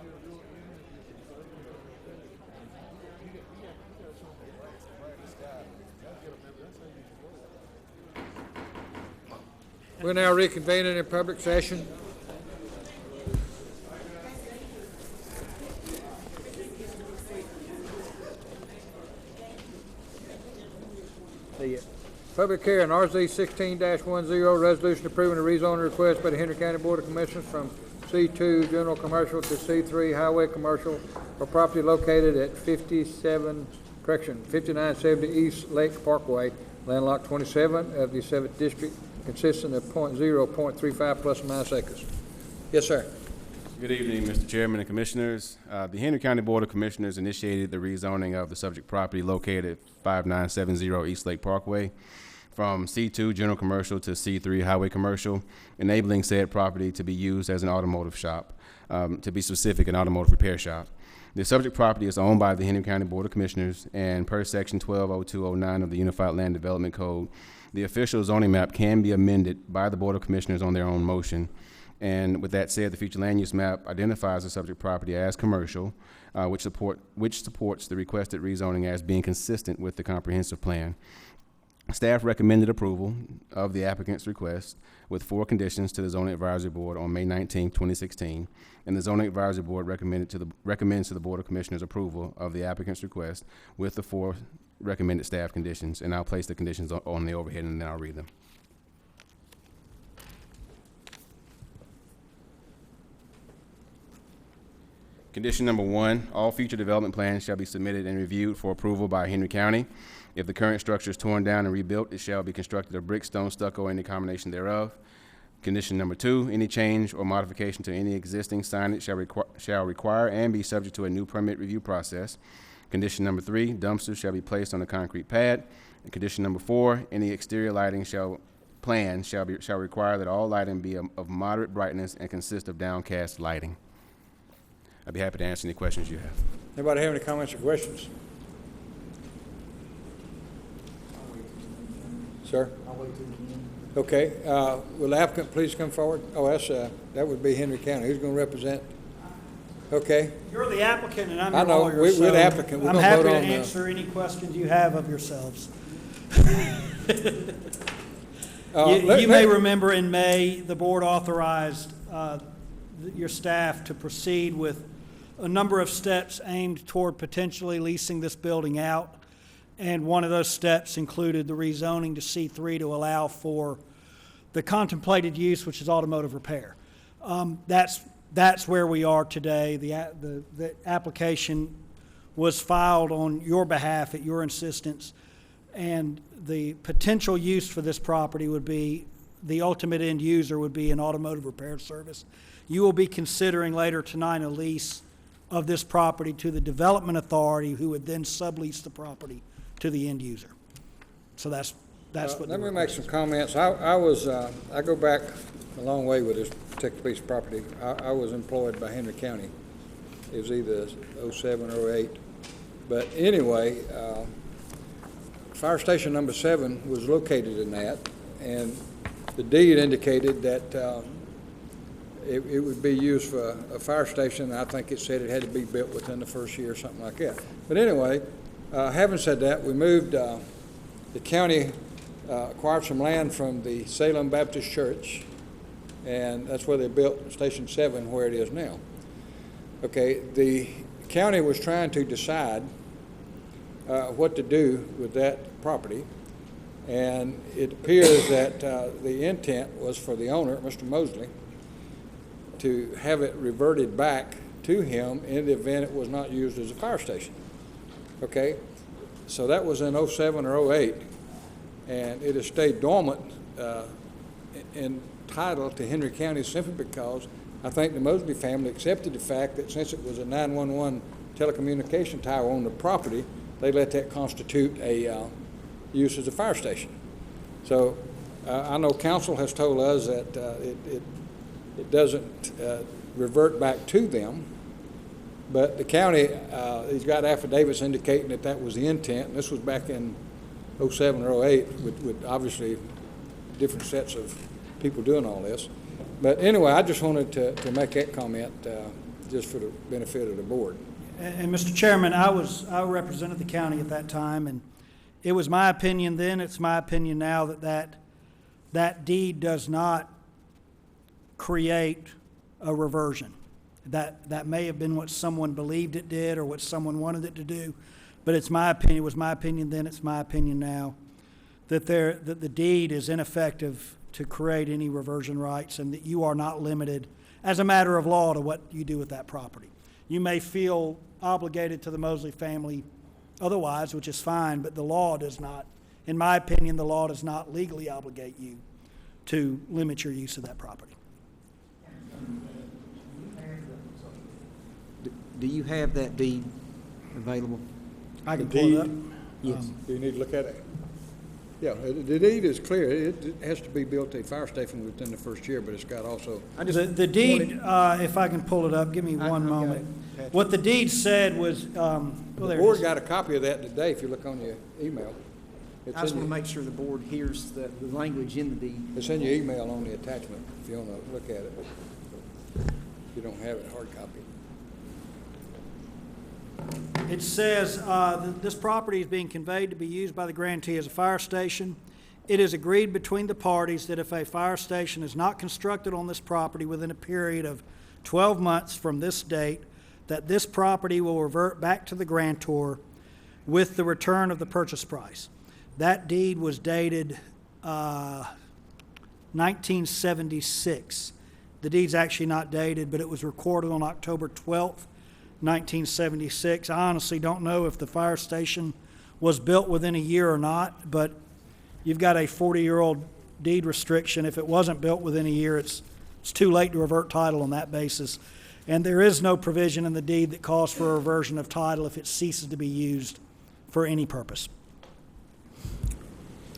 show them the bright sky. That's how you We're now reconvening in public session. The public hearing, RZ 16-10, resolution approving a rezoning request by the Henry County Board of Commissioners from C2 General Commercial to C3 Highway Commercial for property located at 5970 East Lake Parkway, landlocked 27 of the 7th District, consisting of .0.35 plus or minus acres. Yes, sir. Good evening, Mr. Chairman and Commissioners. The Henry County Board of Commissioners initiated the rezoning of the subject property located at 5970 East Lake Parkway from C2 General Commercial to C3 Highway Commercial, enabling said property to be used as an automotive shop, to be specific, an automotive repair shop. The subject property is owned by the Henry County Board of Commissioners, and per Section 120209 of the Unified Land Development Code, the official zoning map can be amended by the Board of Commissioners on their own motion. And with that said, the future land use map identifies the subject property as commercial, which supports the requested rezoning as being consistent with the comprehensive plan. Staff recommended approval of the applicant's request with 4 conditions to the Zoning Advisory Board on May 19, 2016, and the Zoning Advisory Board recommends to the Board of Commissioners approval of the applicant's request with the 4 recommended staff conditions. And I'll place the conditions on the overhead and then I'll read them. Condition number 1, all future development plans shall be submitted and reviewed for approval by Henry County. If the current structure is torn down and rebuilt, it shall be constructed of brick, stone, stucco, or any combination thereof. Condition number 2, any change or modification to any existing signage shall require and be subject to a new permit review process. Condition number 3, dumpsters shall be placed on a concrete pad. And condition number 4, any exterior lighting shall require that all lighting be of moderate brightness and consist of downcast lighting. I'd be happy to answer any questions you have. Anybody have any comments or questions? Sir? I'll wait till the end. Okay, will the applicant please come forward? Oh, that would be Henry County. Who's going to represent? Okay. You're the applicant and I'm I your know, lawyer. we're the applicant. We're I'm gonna happy vote to on the- answer any questions you have of yourselves. You may remember in May, the board authorized your staff to proceed with a number of steps aimed toward potentially leasing this building out. And one of those steps included the rezoning to C3 to allow for the contemplated use, which is automotive repair. That's where we are today. The application was filed on your behalf at your insistence, and the potential use for this property would be, the ultimate end user would be an automotive repair service. You will be considering later tonight a lease of this property to the development authority, who would then sublease the property to the end user. So that's what. Let me make some comments. I go back a long way with this particular piece of property. I was employed by Henry County. It was either 07 or 08. But anyway, fire station number 7 was located in that, and the deed indicated that it would be used for a fire station. I think it said it had to be built within the first year or something like that. But anyway, having said that, we moved, the county acquired some land from the Salem Baptist Church, and that's where they built Station 7, where it is now. Okay, the county was trying to decide what to do with that property, and it appears that the intent was for the owner, Mr. Mosley, to have it reverted back to him in the event it was not used as a fire station. Okay, so that was in 07 or 08, and it has stayed dormant in title to Henry County simply because I think the Mosley family accepted the fact that since it was a 911 telecommunication tower on the property, they let that constitute a use as a fire station. So I know council has told us that it doesn't revert back to them, but the county, he's got affidavits indicating that that was the intent. And this was back in 07 or 08 with obviously different sets of people doing all this. But anyway, I just wanted to make that comment just for the benefit of the board. And Mr. Chairman, I represented the county at that time, and it was my opinion then, it's my opinion now that deed does not create a reversion. That may have been what someone believed it did or what someone wanted it to do, but it's my opinion, it was my opinion then, it's my opinion now, that the deed is ineffective to create any reversion rights, and that you are not limited as a matter of law to what you do with that property. You may feel obligated to the Mosley family otherwise, which is fine, but the law does not, in my opinion, the law does not legally obligate you to limit your use of that property. Do you have that deed available? I can pull it up. Yes. Do you need to look at it? Yeah, the deed is clear. It has to be built a fire station within the first year, but it's got also. The deed, if I can pull it up, give me one moment. What the deed said was, well, The there it board is. got a copy of that today if you look on your email. I just want to make sure the board hears the language in the deed. It's in your email on the attachment if you want to look at it. If you don't have it, hard copy. It says, this property is being conveyed to be used by the grantee as a fire station. It is agreed between the parties that if a fire station is not constructed on this property within a period of 12 months from this date, that this property will revert back to the grantor with the return of the purchase price. That deed was dated 1976. The deed's actually not dated, but it was recorded on October 12th, 1976. I honestly don't know if the fire station was built within a year or not, but you've got a 40-year-old deed restriction. If it wasn't built within a year, it's too late to revert title on that basis. And there is no provision in the deed that calls for a reversion of title if it ceases to be used for any purpose.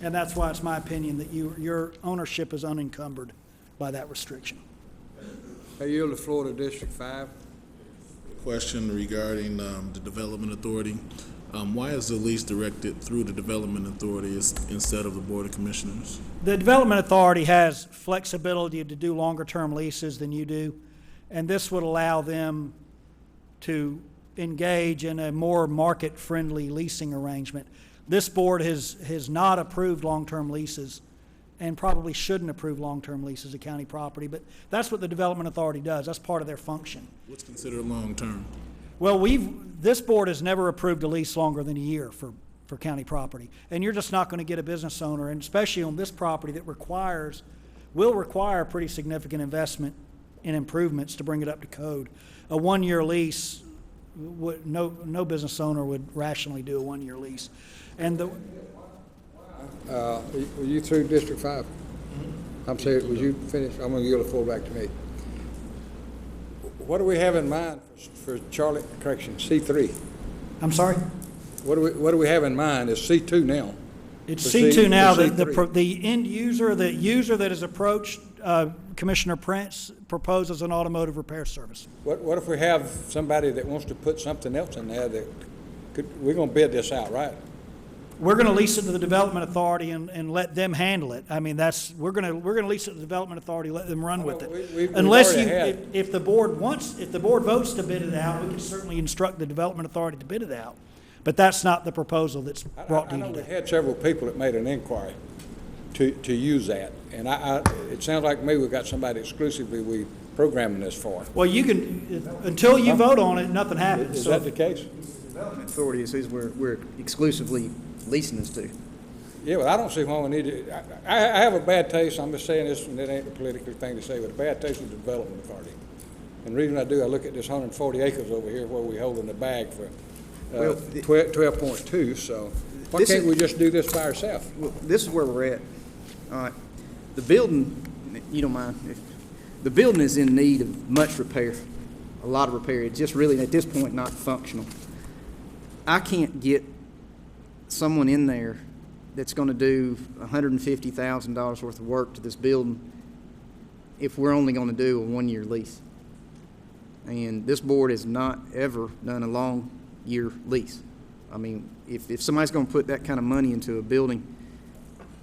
And that's why it's my opinion that your ownership is unencumbered by that restriction. I yield the floor to District 5. Question regarding the Development Authority. Why is the lease directed through the Development Authority instead of the Board of Commissioners? The Development Authority has flexibility to do longer-term leases than you do, and this would allow them to engage in a more market-friendly leasing arrangement. This board has not approved long-term leases and probably shouldn't approve long-term leases of county property, but that's what the Development Authority does. That's part of their function. What's considered long-term? Well, this board has never approved a lease longer than a year for county property. And you're just not going to get a business owner, and especially on this property that will require pretty significant investment in improvements to bring it up to code. A one-year lease, no business owner would rationally do a one-year lease. And were you through District 5? I'm sorry, was you finished? I'm going to yield the floor back to me. What do we have in mind for Charlotte, C3? I'm sorry? What do we have in mind? It's C2 now. It's C2 now. The end user, the user that has approached Commissioner Prince proposes an automotive repair service. What if we have somebody that wants to put something else in there that we're going to bid this out, right? We're going to lease it to the Development Authority and let them handle it. I mean, we're going to lease it to the Development Authority, let them run with it. Unless if the board votes to bid it out, we can certainly instruct the Development Authority to bid it out. But that's not the proposal that's brought to you today. I know we had several people that made an inquiry to use that, and it sounds like maybe we've got somebody exclusively we programming this for. Well, you can until you vote on it, nothing happens. Is that the case? Development Authority is who we're exclusively leasing this to. Yeah, well, I don't see why we need to. I have a bad taste. I'm just saying this, and it ain't a political thing to say, but a bad taste with the Development Authority. And the reason I do, I look at this 140 acres over here where we hold in the bag for 12.2. So why can't we just do this by ourselves? Well, this is where we're at. All right. The building, you don't mind, the building is in need of much repair, a lot of repair. It's just really, at this point, not functional. I can't get someone in there that's going to do $150,000 worth of work to this building if we're only going to do a one-year lease. And this board has not ever done a long-year lease. I mean, if somebody's going to put that kind of money into a building,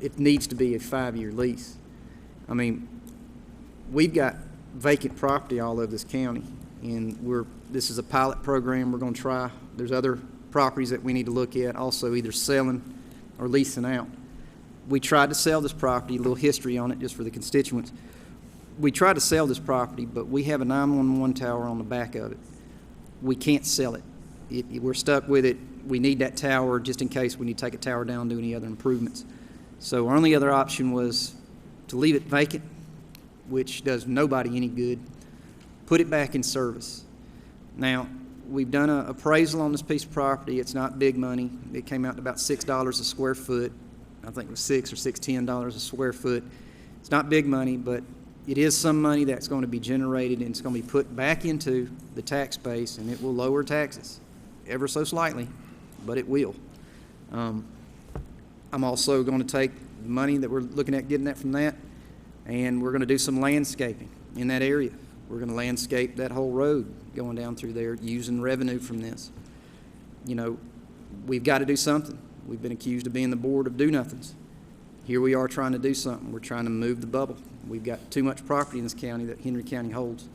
it needs to be a 5-year lease. I mean, we've got vacant property all over this county, and this is a pilot program we're going to try. There's other properties that we need to look at, also either selling or leasing out. We tried to sell this property, a little history on it just for the constituents. We tried to sell this property, but we have a 911 tower on the back of it. We can't sell it. We're stuck with it. We need that tower just in case we need to take a tower down and do any other improvements. So our only other option was to leave it vacant, which does nobody any good, put it back in service. Now, we've done an appraisal on this piece of property. It's not big money. It came out to about $6 a square foot. I think it was $6 or $6.10 a square foot. It's not big money, but it is some money that's going to be generated and it's going to be put back into the tax base, and it will lower taxes ever so slightly, but it will. I'm also going to take the money that we're looking at getting that from that, and we're going to do some landscaping in that area. We're going to landscape that whole road going down through there using revenue from this. You know, we've got to do something. We've been accused of being the board of do-nothings. Here we are trying to do something. We're trying to move the bubble. We've got too much property in this county that Henry County holds.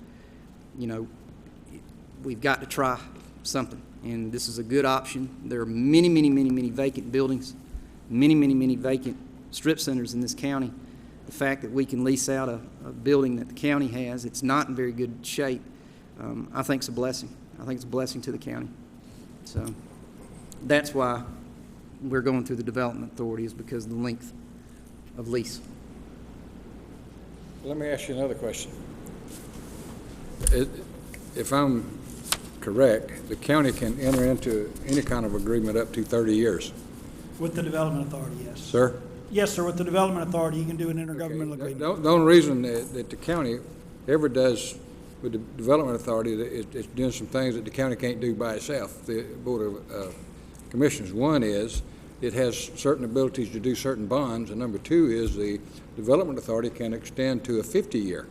You know, we've got to try something. and this is a good option. There are many, many, many, many vacant buildings, many, many, many vacant strip centers in this county. The fact that we can lease out a building that the county has, it's not in very good shape, I think it's a blessing. I think it's a blessing to the county. So that's why we're going through the development authority, is because of the length of lease. Let me ask you another question. If I'm correct, the county can enter into any kind of agreement up to 30 years. With the Development Authority, yes. Sir? Yes, sir, with the Development Authority, you can do an intergovernmental agreement. The only reason that the county ever does with the Development Authority, it's doing some things that the county can't do by itself, the Board of Commissioners. One is it has certain abilities to do certain bonds, and number two is the Development Authority can extend to a 50-year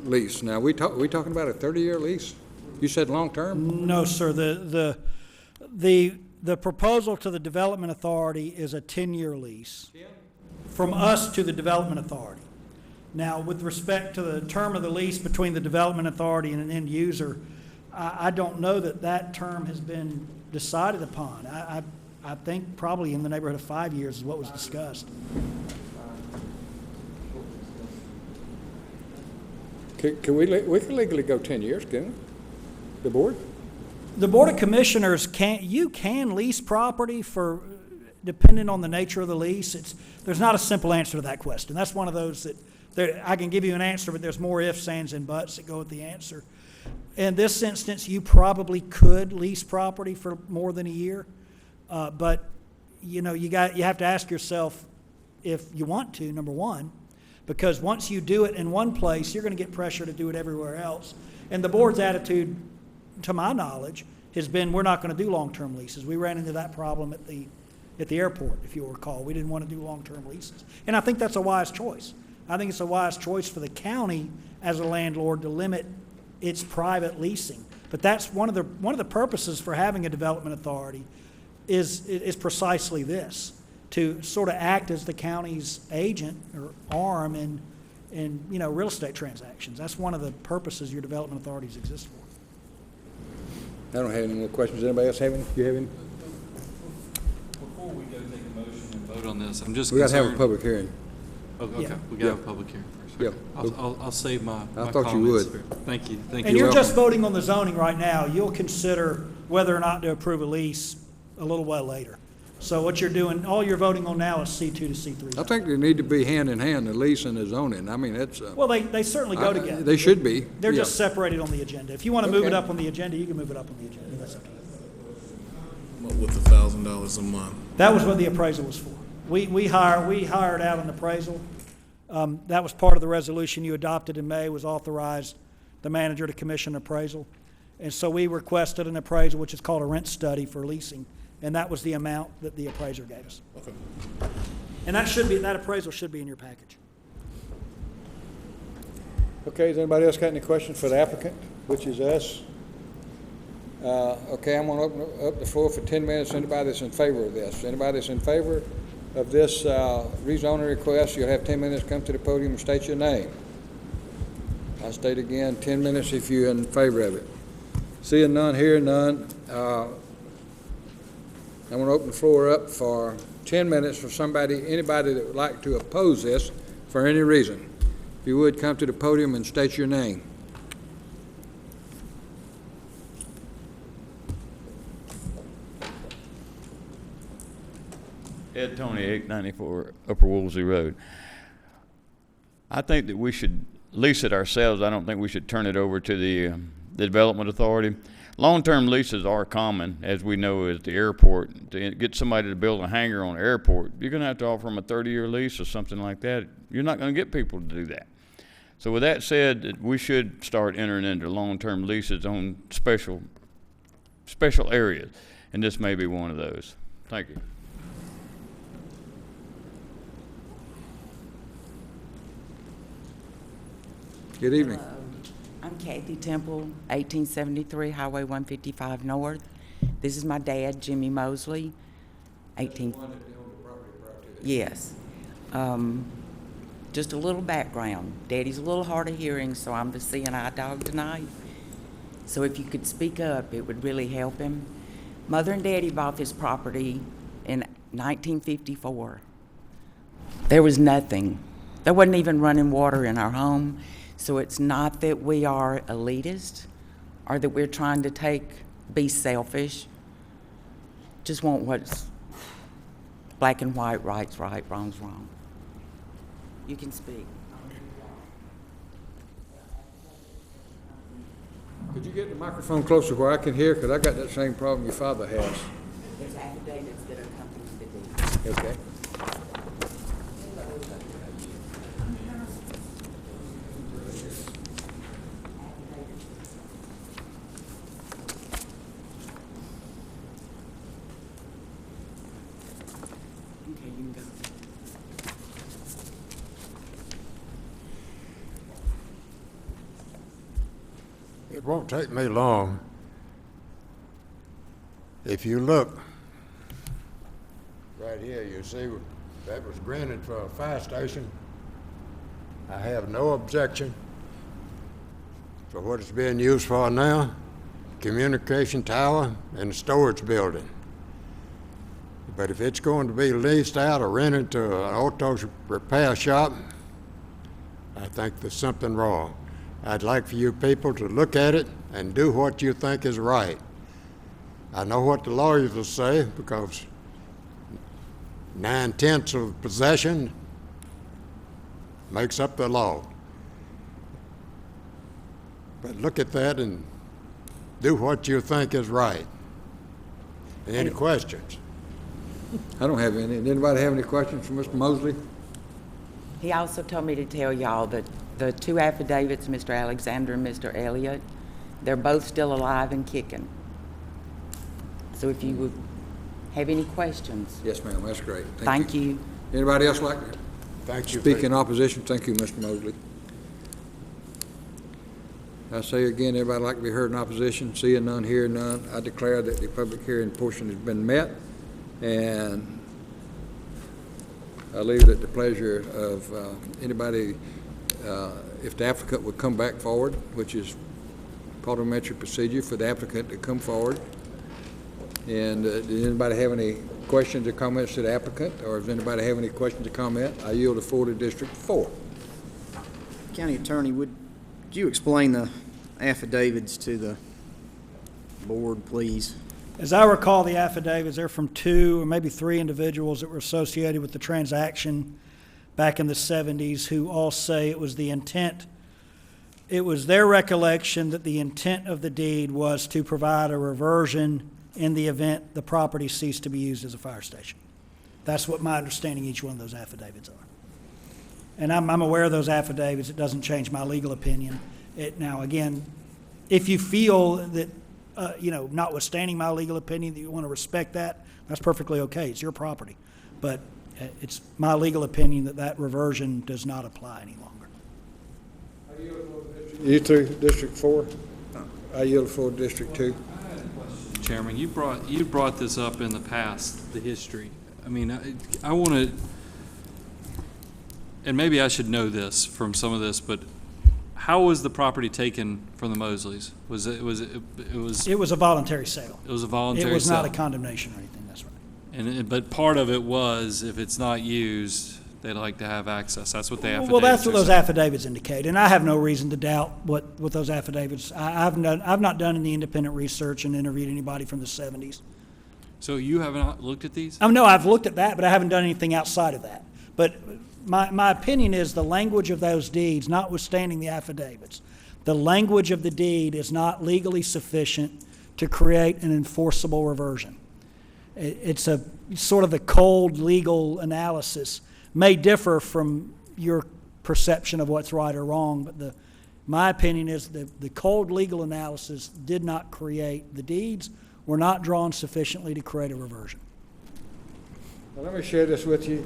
lease. Now, we talking about a 30-year lease? You said long-term? No, sir. The proposal to the Development Authority is a 10-year lease from us to the Development Authority. Now, with respect to the term of the lease between the Development Authority and an end user, I don't know that term has been decided upon. I think probably in the neighborhood of 5 years is what was discussed. We can legally go 10 years, can't we? The board? The Board of Commissioners can lease property for, depending on the nature of the lease. There's not a simple answer to that question. That's one of those that I can give you an answer, but there's more ifs, ands, and buts that go with the answer. In this instance, you probably could lease property for more than a year, but you have to ask yourself if you want to, number one, because once you do it in one place, you're going to get pressure to do it everywhere else. And the board's attitude, to my knowledge, has been we're not going to do long-term leases. We ran into that problem at the airport, if you'll recall. We didn't want to do long-term leases. And I think that's a wise choice. I think it's a wise choice for the county as a landlord to limit its private leasing. But that's one of the purposes for having a development authority is precisely this, to sort of act as the county's agent or arm in real estate transactions. That's one of the purposes your development authorities exist for. I don't have any more questions. Anybody else have any? You have any? Before we go take a motion and vote on this, I'm just We got concerned. to have a public hearing. Oh, okay, Yeah. we got to have a public hearing first. Yeah. I'll save my I thought you comments. would. Thank you. Thank And you. you're just voting on the zoning right now. You'll consider whether or not to approve a lease a little while later. So what you're doing, all you're voting on now is C2 to C3. I think they need to be hand in hand, the lease and the zoning. I mean, that's. Well, they certainly go together. They should be. They're Yeah. just separated on the agenda. If you want to move it Okay. up on the agenda, you can move it up on the agenda. That's up to you. With $1,000 a month. That was what the appraisal was for. We hired out an appraisal. That was part of the resolution you adopted in May, was authorized the manager to commission appraisal. And so we requested an appraisal, which is called a rent study for leasing, and that was the amount that the appraiser gave us. Okay. And that appraisal should be in your package. Okay, has anybody else got any questions for the applicant, which is us? Okay, I'm going to open up the floor for 10 minutes. Anybody that's in favor of this? Anybody that's in favor of this rezoning request, you'll have 10 minutes, come to the podium and state your name. I'll state again, 10 minutes if you're in favor of it. Seeing none, hearing none, I'm going to open the floor up for 10 minutes for anybody that would like to oppose this for any reason. If you would, come to the podium and state your name. Ed Tony, 894 Upper Woolsey Road. I think that we should lease it ourselves. I don't think we should turn it over to the Development Authority. Long-term leases are common, as we know, at the airport. To get somebody to build a hangar on the airport, you're going to have to offer them a 30-year lease or something like that. You're not going to get people to do that. So with that said, we should start entering into long-term leases on special areas, and this may be one of those. Thank you. Good evening. Hello. I'm Kathy Temple, 1873 Highway 155 North. This is my dad, Jimmy Mosley. Yes. Just a little background. Daddy's a little hard of hearing, so I'm the CNI dog tonight. So if you could speak up, it would really help him. Mother and Daddy bought this property in 1954. There was nothing. There wasn't even running water in our home. So it's not that we are elitist or that we're trying to be selfish. Just want what's black and white, right's right, wrong's wrong. You can speak. Could you get the microphone closer where I can hear? Because I got that same problem your father has. There's affidavits that accompany the deed. Okay. Okay, you can go. It won't take me long. If you look right here, you see that was granted for a fire station. I have no objection for what it's being used for now, communication tower and a storage building. But if it's going to be leased out or rented to an auto repair shop, I think there's something wrong. I'd like for you people to look at it and do what you think is right. I know what the lawyers will say, because 9/10 of possession makes up the law. But look at that and do what you think is right. Any questions? I don't have any. Anybody have any questions for Mr. Mosley? He also told me to tell y'all that the two affidavits, Mr. Alexander and Mr. Elliott, they're both still alive and kicking. So if you would have any questions. Yes, ma'am. That's great. Thank you. Anybody else like to Thank you. speak in opposition? Thank you, Mr. Mosley. I say again, everybody like to be heard in opposition. Seeing none, hearing none, I declare that the public hearing portion has been met, and I leave it at the pleasure of anybody, if the applicant would come back forward, which is parliamentary procedure for the applicant to come forward. And does anybody have any questions or comments to the applicant, or does anybody have any questions or comment? I yield the floor to District 4. County Attorney, would you explain the affidavits to the board, please? As I recall, the affidavits, they're from 2 or maybe 3 individuals that were associated with the transaction back in the 70s who all say it was the intent. It was their recollection that the intent of the deed was to provide a reversion in the event the property ceased to be used as a fire station. That's what my understanding each one of those affidavits are. And I'm aware of those affidavits. It doesn't change my legal opinion. Now, again, if you feel that, notwithstanding my legal opinion, that you want to respect that, that's perfectly okay. It's your property. But it's my legal opinion that that reversion does not apply any longer. You through District 4? I yield for District 2. Chairman, you brought this up in the past, the history. I mean, I want to, and maybe I should know this from some of this, but how was the property taken from the Mosleys? It was a voluntary sale. It was a voluntary sale. It was not a condemnation or anything. That's right. But part of it was, if it's not used, they'd like to have access. That's what the affidavits. Well, that's what those affidavits indicate, and I have no reason to doubt what those affidavits. I've not done any independent research and interviewed anybody from the 70s. So you haven't looked at these? No, I've looked at that, but I haven't done anything outside of that. But my opinion is the language of those deeds, notwithstanding the affidavits, the language of the deed is not legally sufficient to create an enforceable reversion. It's a sort of the cold legal analysis may differ from your perception of what's right or wrong, but my opinion is that the cold legal analysis did not create the deeds, were not drawn sufficiently to create a reversion. Well, let me share this with you.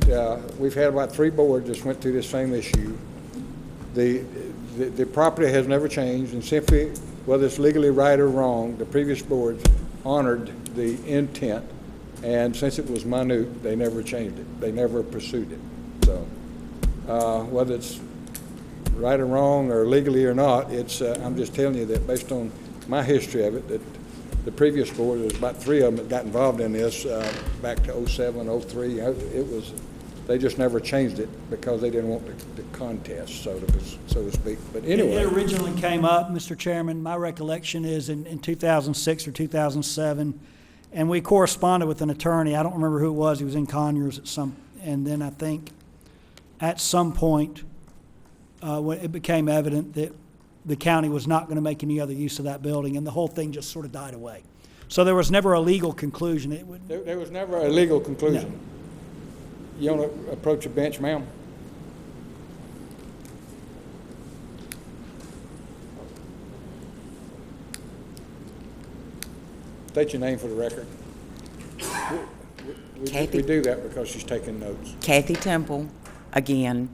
We've had about 3 boards that went through this same issue. The property has never changed, and simply, whether it's legally right or wrong, the previous boards honored the intent, and since it was minute, they never changed it. They never pursued it. So whether it's right or wrong or legally or not, I'm just telling you that based on my history of it, that the previous board, there was about 3 of them that got involved in this back to 07, 03. It was, they just never changed it because they didn't want the contest, so to speak. But anyway. It originally came up, Mr. Chairman, my recollection is in 2006 or 2007, and we corresponded with an attorney. I don't remember who it was. He was in Conyers and then I think at some point when it became evident that the county was not going to make any other use of that building, and the whole thing just sort of died away. So there was never a legal conclusion. There was never a legal conclusion. No. You want to approach a bench, ma'am? State your name for the record. We do that because she's taking notes. Kathy Temple, again.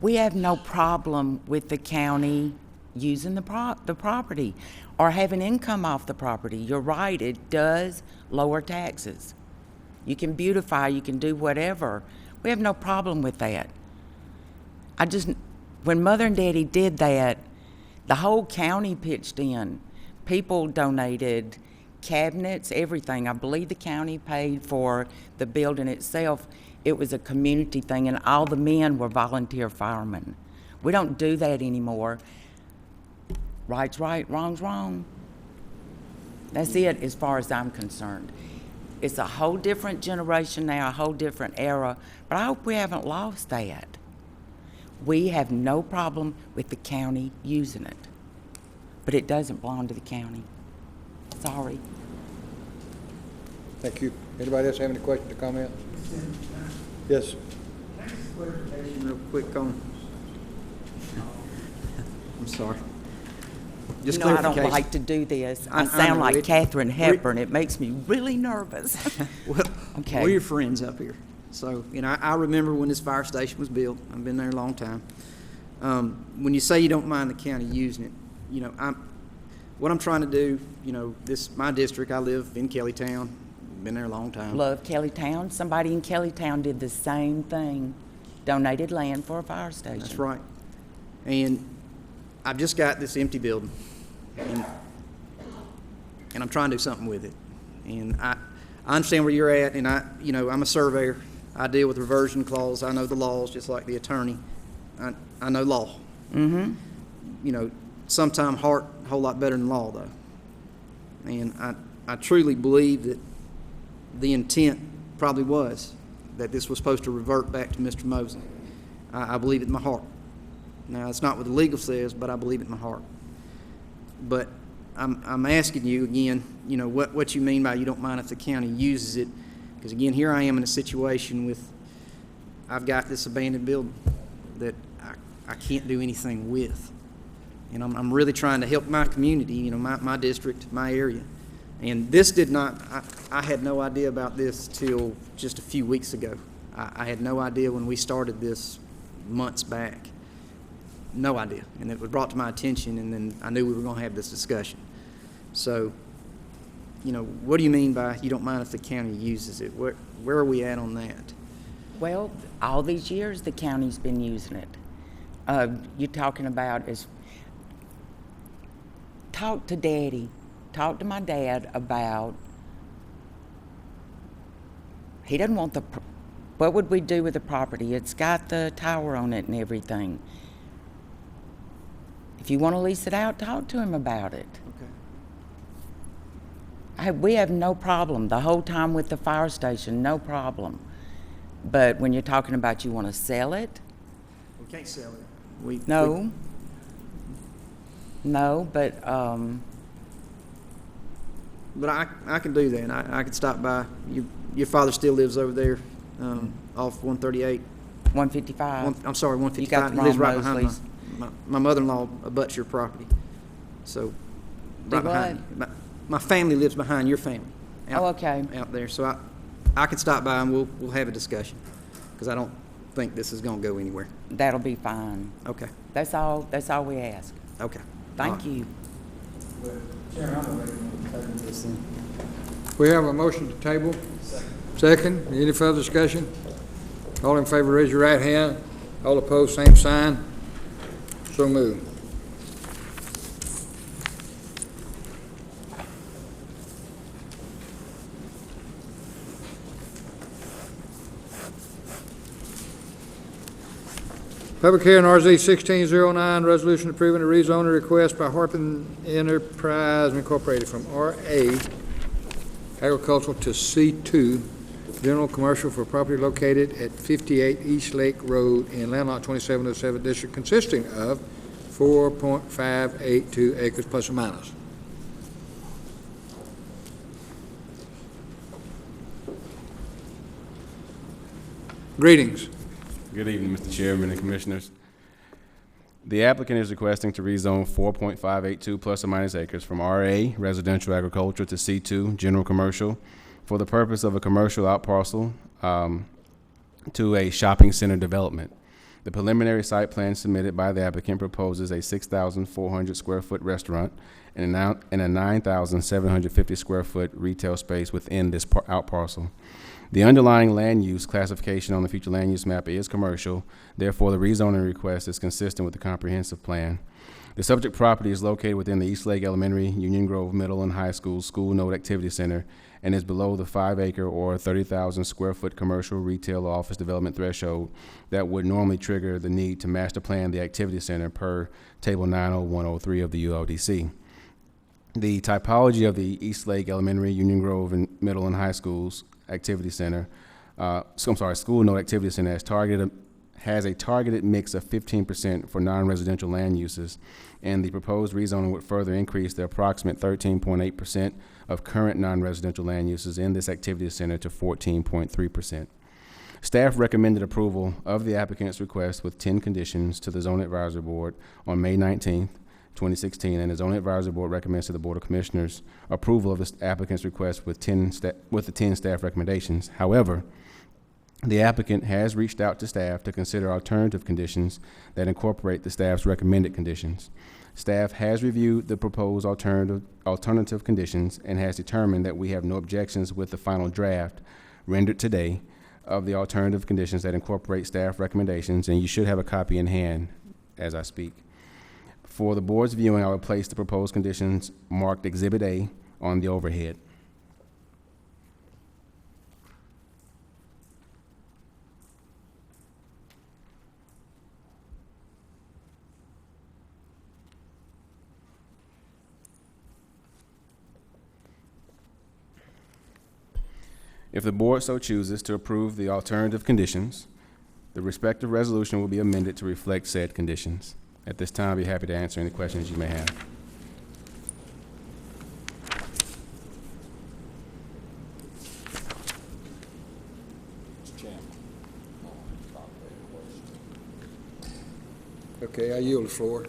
We have no problem with the county using the property or having income off the property. You're right, it does lower taxes. You can beautify, you can do whatever. We have no problem with that. When Mother and Daddy did that, the whole county pitched in. People donated cabinets, everything. I believe the county paid for the building itself. It was a community thing, and all the men were volunteer firemen. We don't do that anymore. Right's right, wrong's wrong. That's it as far as I'm concerned. It's a whole different generation now, a whole different era, but I hope we haven't lost that. We have no problem with the county using it, but it doesn't belong to the county. Sorry. Thank you. Anybody else have any questions or comments? Yes. Clarification real quick on, I'm sorry. Just I don't like to do this. I sound like Katharine Hepburn. It makes me really nervous. Well, okay. We're your friends up here. So, I remember when this fire station was built. I've been there a long time. When you say you don't mind the county using it, what I'm trying to do, my district, I live in Kellytown. Been there a long time. Love Kellytown. Somebody in Kellytown did the same thing. Donated land for a fire station. That's right. And I've just got this empty building. And I'm trying to do something with it. And I understand where you're at, and I'm a surveyor. I deal with reversion clause. I know the laws just like the attorney. I know law. Mm-hmm. Sometimes heart a whole lot better than law, though. And I truly believe that the intent probably was that this was supposed to revert back to Mr. Mosley. I believe it in my heart. Now, it's not what the legal says, but I believe it in my heart. But I'm asking you again, what you mean by you don't mind if the county uses it? Because again, here I am in a situation with, I've got this abandoned building that I can't do anything with. And I'm really trying to help my community, my district, my area. And this did not, I had no idea about this till just a few weeks ago. I had no idea when we started this months back. No idea. And it was brought to my attention, and then I knew we were going to have this discussion. So, what do you mean by you don't mind if the county uses it? Where are we at on that? Well, all these years the county's been using it. You're talking about is talk to Daddy. Talk to my dad about, he doesn't want what would we do with the property? It's got the tower on it and everything. If you want to lease it out, talk to him about it. Okay. We have no problem the whole time with the fire station, no problem. But when you're talking about you want to sell it? We can't sell it. No, but I can do that. I can stop by. Your father still lives over there off 138? 155. I'm sorry, 155. You got the He lives wrong right behind Mosleys. my mother-in-law abuts your property. So, Do right behind you. My family lives behind your family. Okay. Out there. So I can stop by and we'll have a discussion because I don't think this is going to go anywhere. That'll be fine. Okay. That's all we ask. Okay. Thank you. We have a motion to table. Second. Any further discussion? All in favor, raise your right hand. All opposed, same sign. So moved. Public hearing RZ 1609, resolution approving a rezoning request by Harpen Enterprise Incorporated from RA agricultural to C2 general commercial for property located at 58 East Lake Road in landlocked 2707 district consisting of 4.582 acres plus or minus. Greetings. Good evening, Mr. Chairman and Commissioners. The applicant is requesting to rezone 4.582 plus or minus acres from RA residential agriculture to C2 general commercial for the purpose of a commercial outparcel to a shopping center development. The preliminary site plan submitted by the applicant proposes a 6,400 square foot restaurant and a 9,750 square foot retail space within this outparcel. The underlying land use classification on the future land use map is commercial. Therefore, the rezoning request is consistent with the comprehensive plan. The subject property is located within the East Lake Elementary, Union Grove Middle and High School School Node Activity Center and is below the 5-acre or 30,000 square foot commercial retail office development threshold that would normally trigger the need to master plan the activity center per Table 90103 of the ULDC. The typology of the East Lake Elementary, Union Grove and Middle and High Schools Activity Center, School Node Activity Center has a targeted mix of 15% for non-residential land uses, and the proposed rezoning would further increase the approximate 13.8% of current non-residential land uses in this activity center to 14.3%. Staff recommended approval of the applicant's request with 10 conditions to the Zoning Advisory Board on May 19th, 2016, and the Zoning Advisory Board recommends to the Board of Commissioners approval of the applicant's request with the 10 staff recommendations. However, the applicant has reached out to staff to consider alternative conditions that incorporate the staff's recommended conditions. Staff has reviewed the proposed alternative conditions and has determined that we have no objections with the final draft rendered today of the alternative conditions that incorporate staff recommendations, and you should have a copy in hand as I speak. For the board's viewing, I will place the proposed conditions marked Exhibit A on the overhead. If the board so chooses to approve the alternative conditions, the respective resolution will be amended to reflect said conditions. At this time, I'll be happy to answer any questions you may have. Okay, I yield the floor.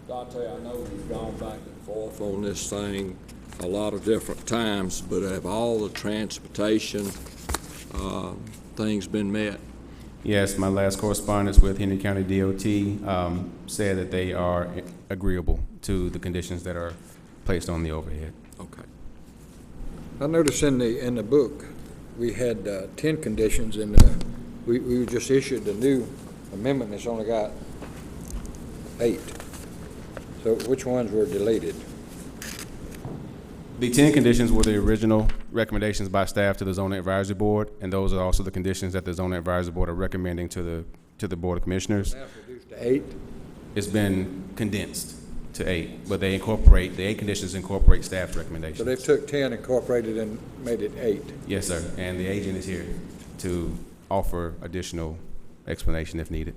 Dante, I know we've gone back and forth on this thing a lot of different times, but have all the transportation things been met? Yes, my last correspondence with Henry County DOT said that they are agreeable to the conditions that are placed on the overhead. Okay. I noticed in the book we had 10 conditions, and we just issued a new amendment that's only got 8. So which ones were deleted? The 10 conditions were the original recommendations by staff to the Zoning Advisory Board, and those are also the conditions that the Zoning Advisory Board are recommending to the Board of Commissioners. Now reduced to 8? It's been condensed to 8, but they incorporate, the 8 conditions incorporate staff's recommendations. So they took 10, incorporated, and made it 8? Yes, sir, and the agent is here to offer additional explanation if needed.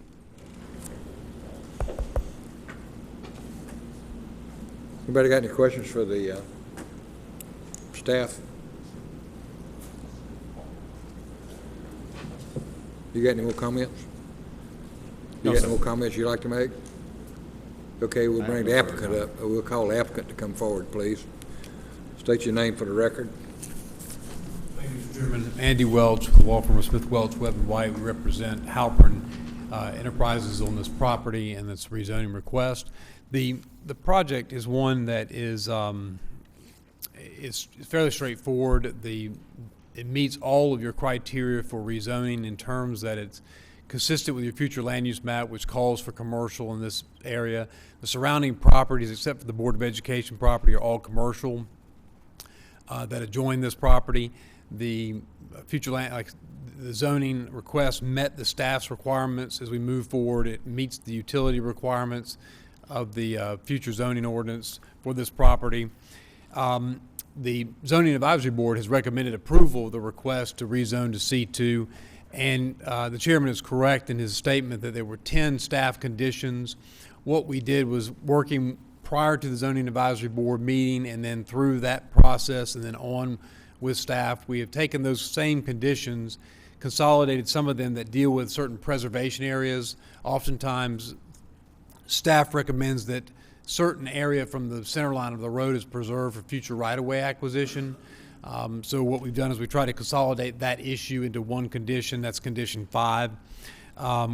Anybody got any questions for the staff? You got any more comments? You No, got sir. any more comments you'd like to make? Okay, we'll bring the applicant up. We'll call the applicant to come forward, please. State your name for the record. Thank you, Mr. Chairman. Andy Welch, with the law firm of Smith, Welch, Webb & White. We represent Halpern Enterprises on this property and this rezoning request. The project is one that is it's fairly straightforward. It meets all of your criteria for rezoning in terms that it's consistent with your future land use map, which calls for commercial in this area. The surrounding properties, except for the Board of Education property, are all commercial that adjoin this property. The future land, like the zoning request met the staff's requirements as we move forward. It meets the utility requirements of the future zoning ordinance for this property. The Zoning Advisory Board has recommended approval of the request to rezone to C2, and the chairman is correct in his statement that there were 10 staff conditions. What we did was working prior to the Zoning Advisory Board meeting and then through that process and then on with staff, we have taken those same conditions, consolidated some of them that deal with certain preservation areas. Oftentimes, staff recommends that certain area from the center line of the road is preserved for future right-of-way acquisition. So what we've done is we try to consolidate that issue into one condition. That's condition 5.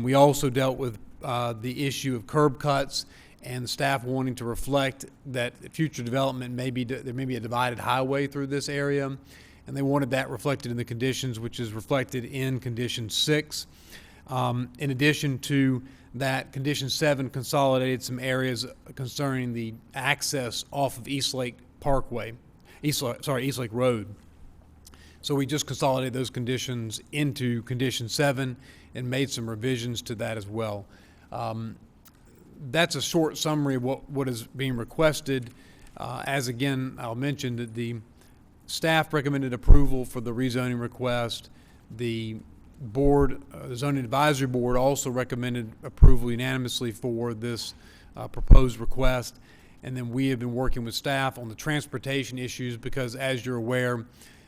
We also dealt with the issue of curb cuts and staff wanting to reflect that future development there may be a divided highway through this area, and they wanted that reflected in the conditions, which is reflected in condition 6. In addition to that, condition 7 consolidated some areas concerning the access off of Eastlake Road. So we just consolidated those conditions into condition 7 and made some revisions to that as well. That's a short summary of what is being requested. As again, I'll mention that the staff recommended approval for the rezoning request. The board, the Zoning Advisory Board also recommended approval unanimously for this proposed request. And then we have been working with staff on the transportation issues because, as you're aware,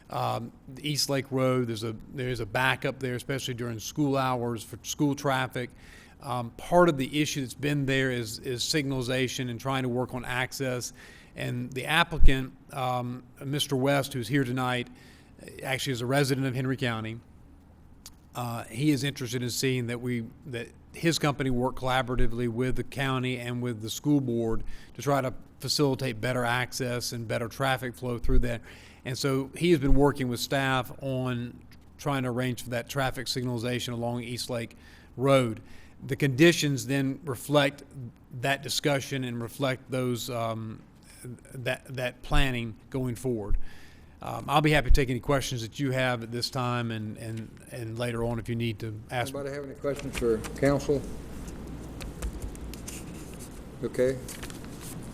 the Eastlake Road, there's a backup there, especially during school hours for school traffic. Part of the issue that's been there is signalization and trying to work on access. And the applicant, Mr. West, who's here tonight, actually is a resident of Henry County. He is interested in seeing that his company work collaboratively with the county and with the school board to try to facilitate better access and better traffic flow through that. And so he has been working with staff on trying to arrange for that traffic signalization along Eastlake Road. The conditions then reflect that discussion and reflect those that planning going forward. I'll be happy to take any questions that you have at this time and later on if you need to ask. Anybody have any questions for council? Okay.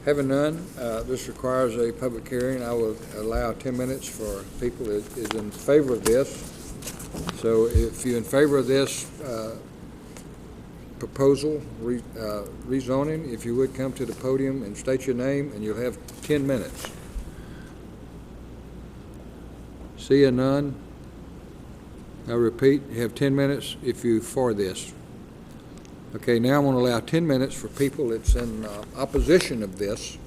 Having none, this requires a public hearing. I will allow 10 minutes for people that is in favor of this. So if you're in favor of this proposal, rezoning, if you would come to the podium and state your name, and you'll have 10 minutes. Seeing none, I repeat, you have 10 minutes if you're for this. Okay, now I want to allow 10 minutes for people that's in opposition of this,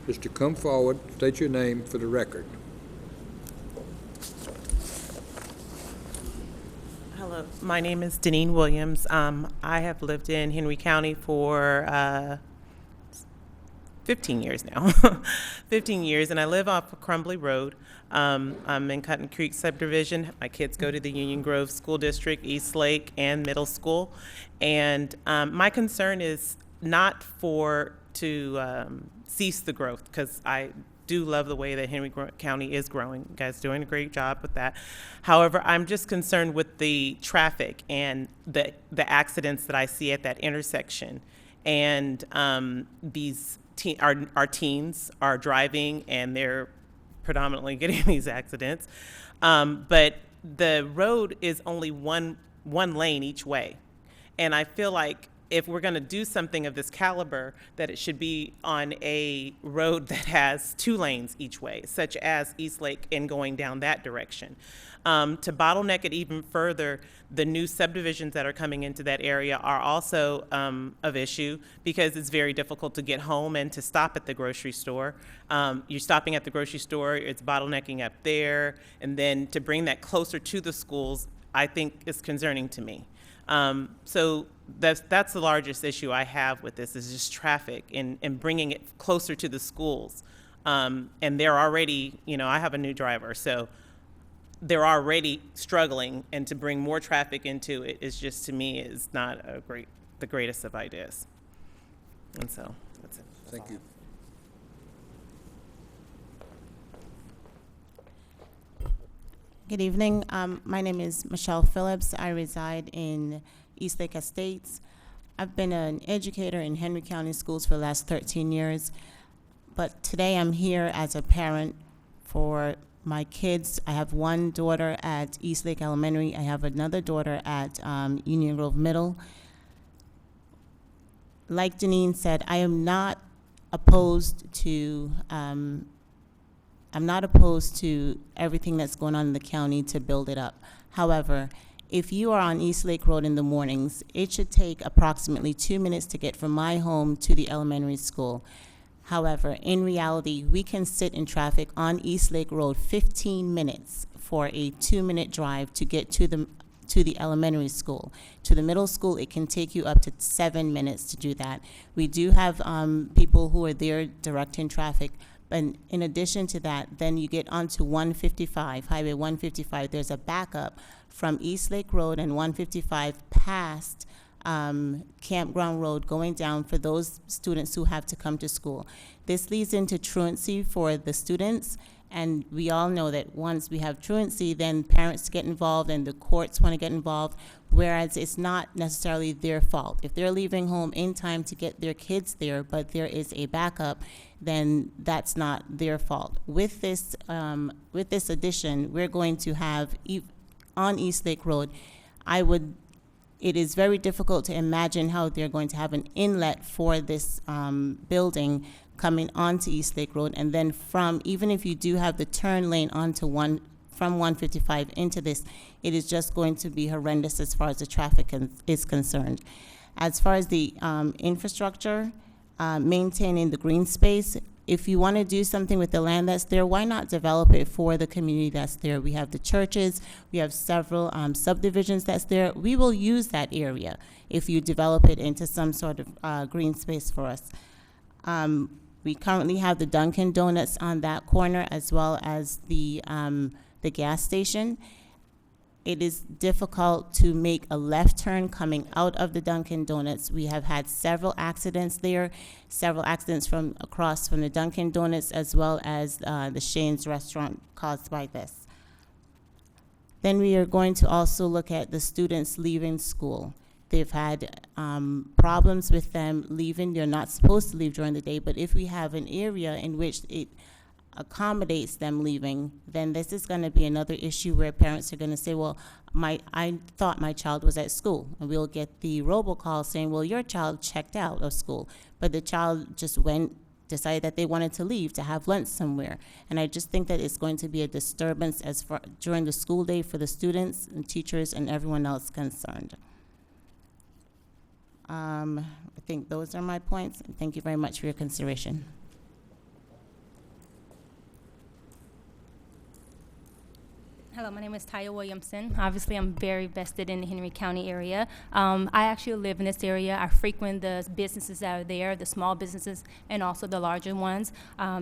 just to come forward, state your name for the record. Hello, my name is Deneen Williams. I have lived in Henry County for 15 years now, 15 years, and I live off of Crumbly Road. I'm in Cotton Creek subdivision. My kids go to the Union Grove School District, Eastlake, and middle school. And my concern is not to cease the growth, because I do love the way that Henry County is growing. You guys are doing a great job with that. However, I'm just concerned with the traffic and the accidents that I see at that intersection. And our teens are driving, and they're predominantly getting these accidents. But the road is only one lane each way. And I feel like if we're going to do something of this caliber, that it should be on a road that has 2 lanes each way, such as Eastlake and going down that direction. To bottleneck it even further, the new subdivisions that are coming into that area are also of issue, because it's very difficult to get home and to stop at the grocery store. You're stopping at the grocery store, it's bottlenecking up there, and then to bring that closer to the schools, I think is concerning to me. So that's the largest issue I have with this, is just traffic and bringing it closer to the schools. And they're already, I have a new driver, so they're already struggling, and to bring more traffic into it is just, to me, is not the greatest of ideas. And so that's it. Thank you. Good evening. My name is Michelle Phillips. I reside in Eastlake Estates. I've been an educator in Henry County schools for the last 13 years, but today I'm here as a parent for my kids. I have one daughter at Eastlake Elementary. I have another daughter at Union Grove Middle. Like Janine said, I am not opposed to everything that's going on in the county to build it up. However, if you are on Eastlake Road in the mornings, it should take approximately 2 minutes to get from my home to the elementary school. However, in reality, we can sit in traffic on Eastlake Road 15 minutes for a 2-minute drive to get to the elementary school. To the middle school, it can take you up to 7 minutes to do that. We do have people who are there directing traffic, but in addition to that, then you get onto 155, Highway 155. There's a backup from Eastlake Road and 155 past Campground Road going down for those students who have to come to school. This leads into truancy for the students, and we all know that once we have truancy, then parents get involved and the courts want to get involved, whereas it's not necessarily their fault. If they're leaving home in time to get their kids there, but there is a backup, then that's not their fault. With this addition, we're going to have on Eastlake Road, it is very difficult to imagine how they're going to have an inlet for this building coming onto Eastlake Road, and then even if you do have the turn lane onto from 155 into this, it is just going to be horrendous as far as the traffic is concerned. As far as the infrastructure, maintaining the green space, if you want to do something with the land that's there, why not develop it for the community that's there? We have the churches, we have several subdivisions that's there. We will use that area if you develop it into some sort of green space for us. We currently have the Dunkin' Donuts on that corner as well as the gas station. It is difficult to make a left turn coming out of the Dunkin' Donuts. We have had several accidents there, several accidents across from the Dunkin' Donuts as well as the Shane's restaurant caused by this. Then we are going to also look at the students leaving school. They've had problems with them leaving. They're not supposed to leave during the day, but if we have an area in which it accommodates them leaving, then this is going to be another issue where parents are going to say, well, I thought my child was at school. And we'll get the robocall saying, well, your child checked out of school, but the child just decided that they wanted to leave to have lunch somewhere. And I just think that it's going to be a disturbance during the school day for the students and teachers and everyone else concerned. I think those are my points. Thank you very much for your consideration. Hello, my name is Taya Williamson. Obviously, I'm very vested in the Henry County area. I actually live in this area. I frequent the businesses that are there, the small businesses and also the larger ones.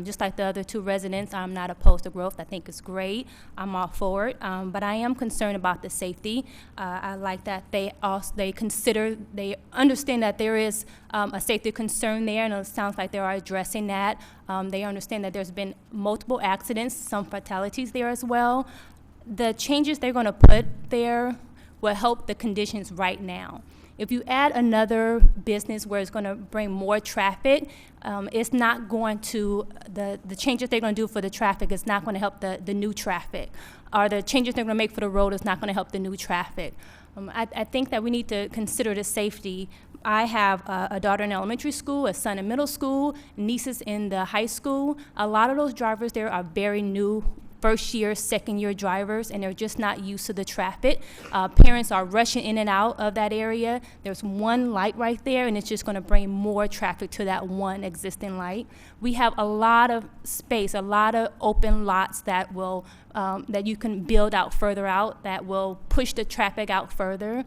Just like the other two residents, I'm not opposed to growth. I think it's great. I'm all for it. But I am concerned about the safety. I like that they understand that there is a safety concern there, and it sounds like they are addressing that. They understand that there's been multiple accidents, some fatalities there as well. The changes they're going to put there will help the conditions right now. If you add another business where it's going to bring more traffic, it's not going to, the changes they're going to do for the traffic is not going to help the new traffic. Or the changes they're going to make for the road is not going to help the new traffic. I think that we need to consider the safety. I have a daughter in elementary school, a son in middle school, nieces in the high school. A lot of those drivers there are very new, first-year, second-year drivers, and they're just not used to the traffic. Parents are rushing in and out of that area. There's one light right there, and it's just going to bring more traffic to that one existing light. We have a lot of space, a lot of open lots that will that you can build out further out that will push the traffic out further.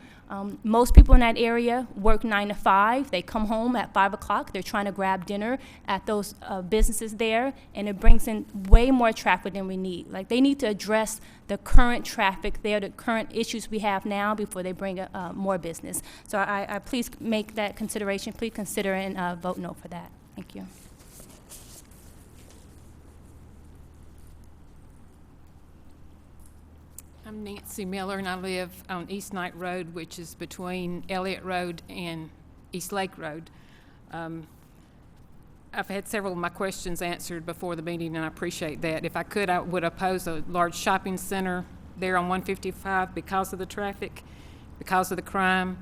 Most people in that area work 9 to 5. They come home at 5 o'clock. They're trying to grab dinner at those businesses there, and it brings in way more traffic than we need. Like, they need to address the current traffic there, the current issues we have now before they bring more business. So I please make that consideration. Please consider and vote no for that. Thank you. I'm Nancy Miller, and I live on East Knight Road, which is between Elliott Road and East Lake Road. I've had several of my questions answered before the meeting, and I appreciate that. If I could, I would oppose a large shopping center there on 155 because of the traffic, because of the crime.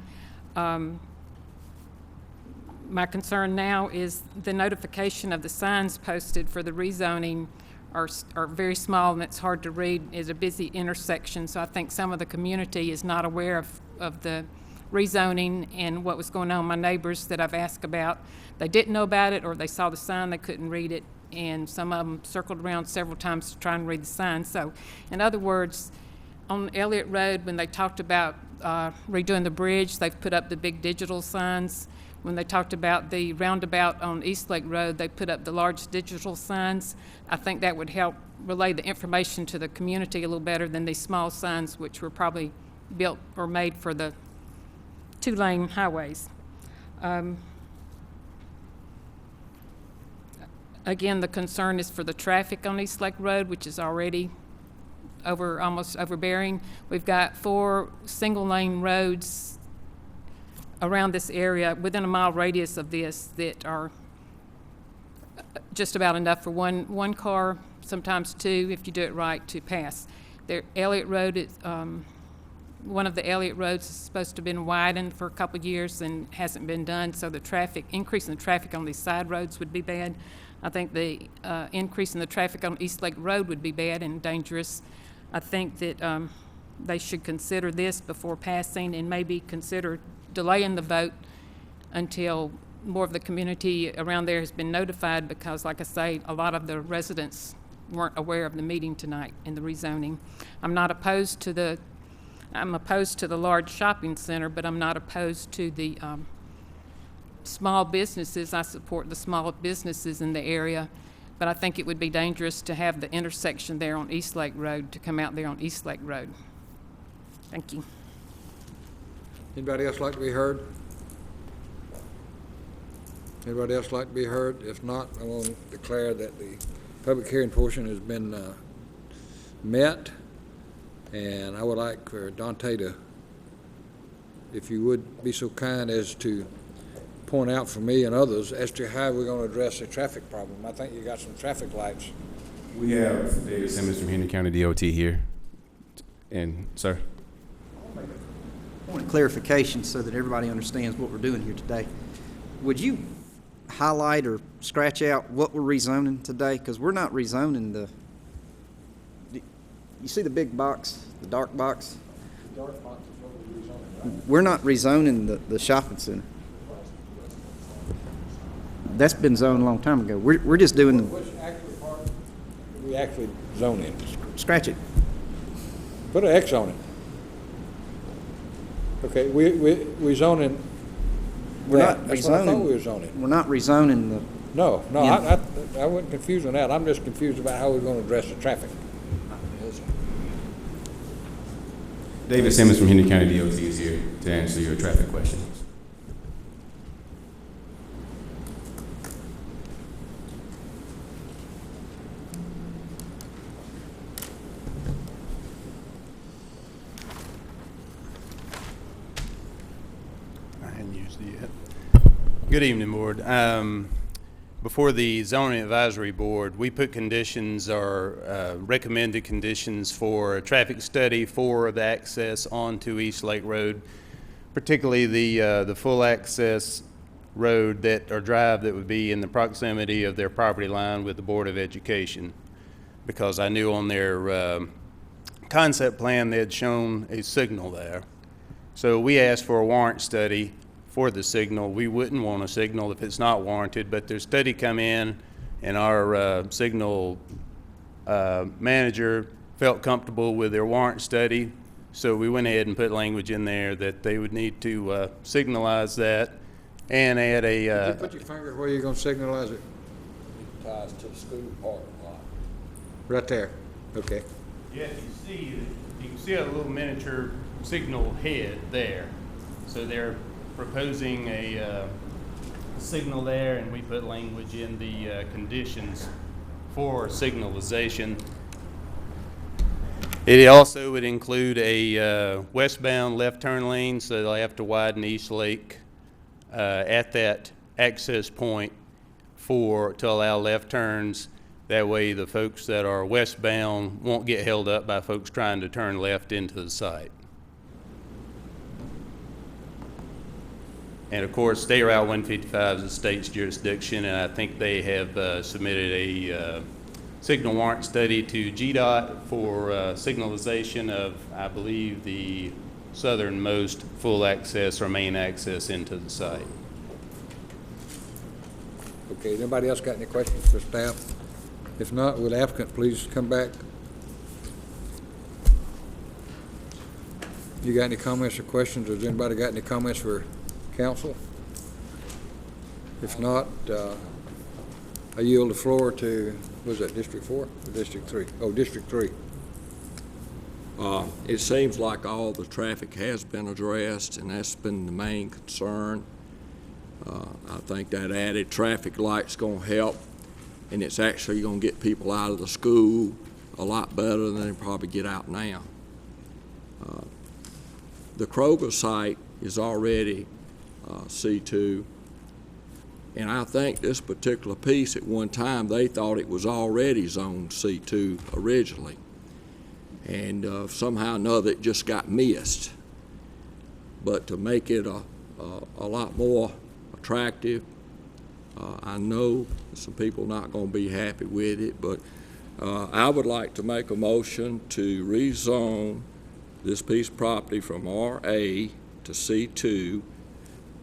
My concern now is the notification of the signs posted for the rezoning are very small, and it's hard to read. It's a busy intersection, so I think some of the community is not aware of the rezoning and what was going on. My neighbors that I've asked about, they didn't know about it, or they saw the sign, they couldn't read it, and some of them circled around several times to try and read the sign. So, in other words, on Elliott Road, when they talked about redoing the bridge, they've put up the big digital signs. When they talked about the roundabout on East Lake Road, they put up the large digital signs. I think that would help relay the information to the community a little better than these small signs, which were probably built or made for the two-lane highways. Again, the concern is for the traffic on East Lake Road, which is already almost overbearing. We've got 4 single-lane roads around this area within a mile radius of this that are just about enough for one car, sometimes 2 if you do it right, to pass. Elliott Road is one of the Elliott roads is supposed to have been widened for a couple of years and hasn't been done, so the increase in the traffic on these side roads would be bad. I think the increase in the traffic on East Lake Road would be bad and dangerous. I think that they should consider this before passing, and maybe consider delaying the vote until more of the community around there has been notified, because, like I say, a lot of the residents weren't aware of the meeting tonight and the rezoning. I'm opposed to the large shopping center, but I'm not opposed to the small businesses. I support the small businesses in the area, but I think it would be dangerous to have the intersection there on East Lake Road, to come out there on East Lake Road. Thank you. Anybody else like to be heard? Anybody else like to be heard? If not, I want to declare that the public hearing portion has been met, and I would like for Dante to, if you would be so kind as to point out for me and others as to how we're going to address the traffic problem. I think you got some traffic lights. We have David Simmons from Henry County DOT here. And, sir? I want clarification so that everybody understands what we're doing here today. Would you highlight or scratch out what we're rezoning today? Because we're not rezoning you see the big box, the dark box? The dark box is what we're rezoning, right? We're not rezoning the shopping center. That's been zoned a long time ago. We're just doing Which actual part are we actually zoning? Scratch it. Put an X on it. Okay, we zoning. We're not That's rezoning. what I thought we were zoning. We're not rezoning the. No, Yeah. I wasn't confused on that. I'm just confused about how we're going to address the traffic. David Simmons from Henry County DOT is here to answer your traffic questions. I hadn't used it yet. Good evening, Board. Before the Zoning Advisory Board, we put conditions or recommended conditions for a traffic study for the access onto East Lake Road, particularly the full access road or drive that would be in the proximity of their property line with the Board of Education, because I knew on their concept plan they had shown a signal there. So we asked for a warrant study for the signal. We wouldn't want a signal if it's not warranted, but their study come in, and our signal manager felt comfortable with their warrant study, so we went ahead and put language in there that they would need to signalize that and add a... Did you put your finger where you're going to signalize it? It ties to the school parking lot. Right there. Okay. Yeah, you can see a little miniature signal head there. So they're proposing a signal there, and we put language in the conditions for signalization. It also would include a westbound left turn lane, so they'll have to widen East Lake at that access point to allow left turns. That way the folks that are westbound won't get held up by folks trying to turn left into the site. And of course, State Route 155 is the state's jurisdiction, and I think they have submitted a signal warrant study to GDOT for signalization of, I believe, the southernmost full access or main access into the site. Okay, anybody else got any questions for staff? If not, will the applicant please come back? You got any comments or questions? Has anybody got any comments for council? If not, I yield the floor to, was that District 4 or District 3? Oh, District 3. It seems like all the traffic has been addressed, and that's been the main concern. I think that added traffic light's going to help, and it's actually going to get people out of the school a lot better than they probably get out now. The Kroger site is already C2, and I think this particular piece at one time they thought it was already zoned C2 originally, and somehow or another it just got missed. But to make it a lot more attractive, I know some people not going to be happy with it, but I would like to make a motion to rezone this piece of property from RA to C2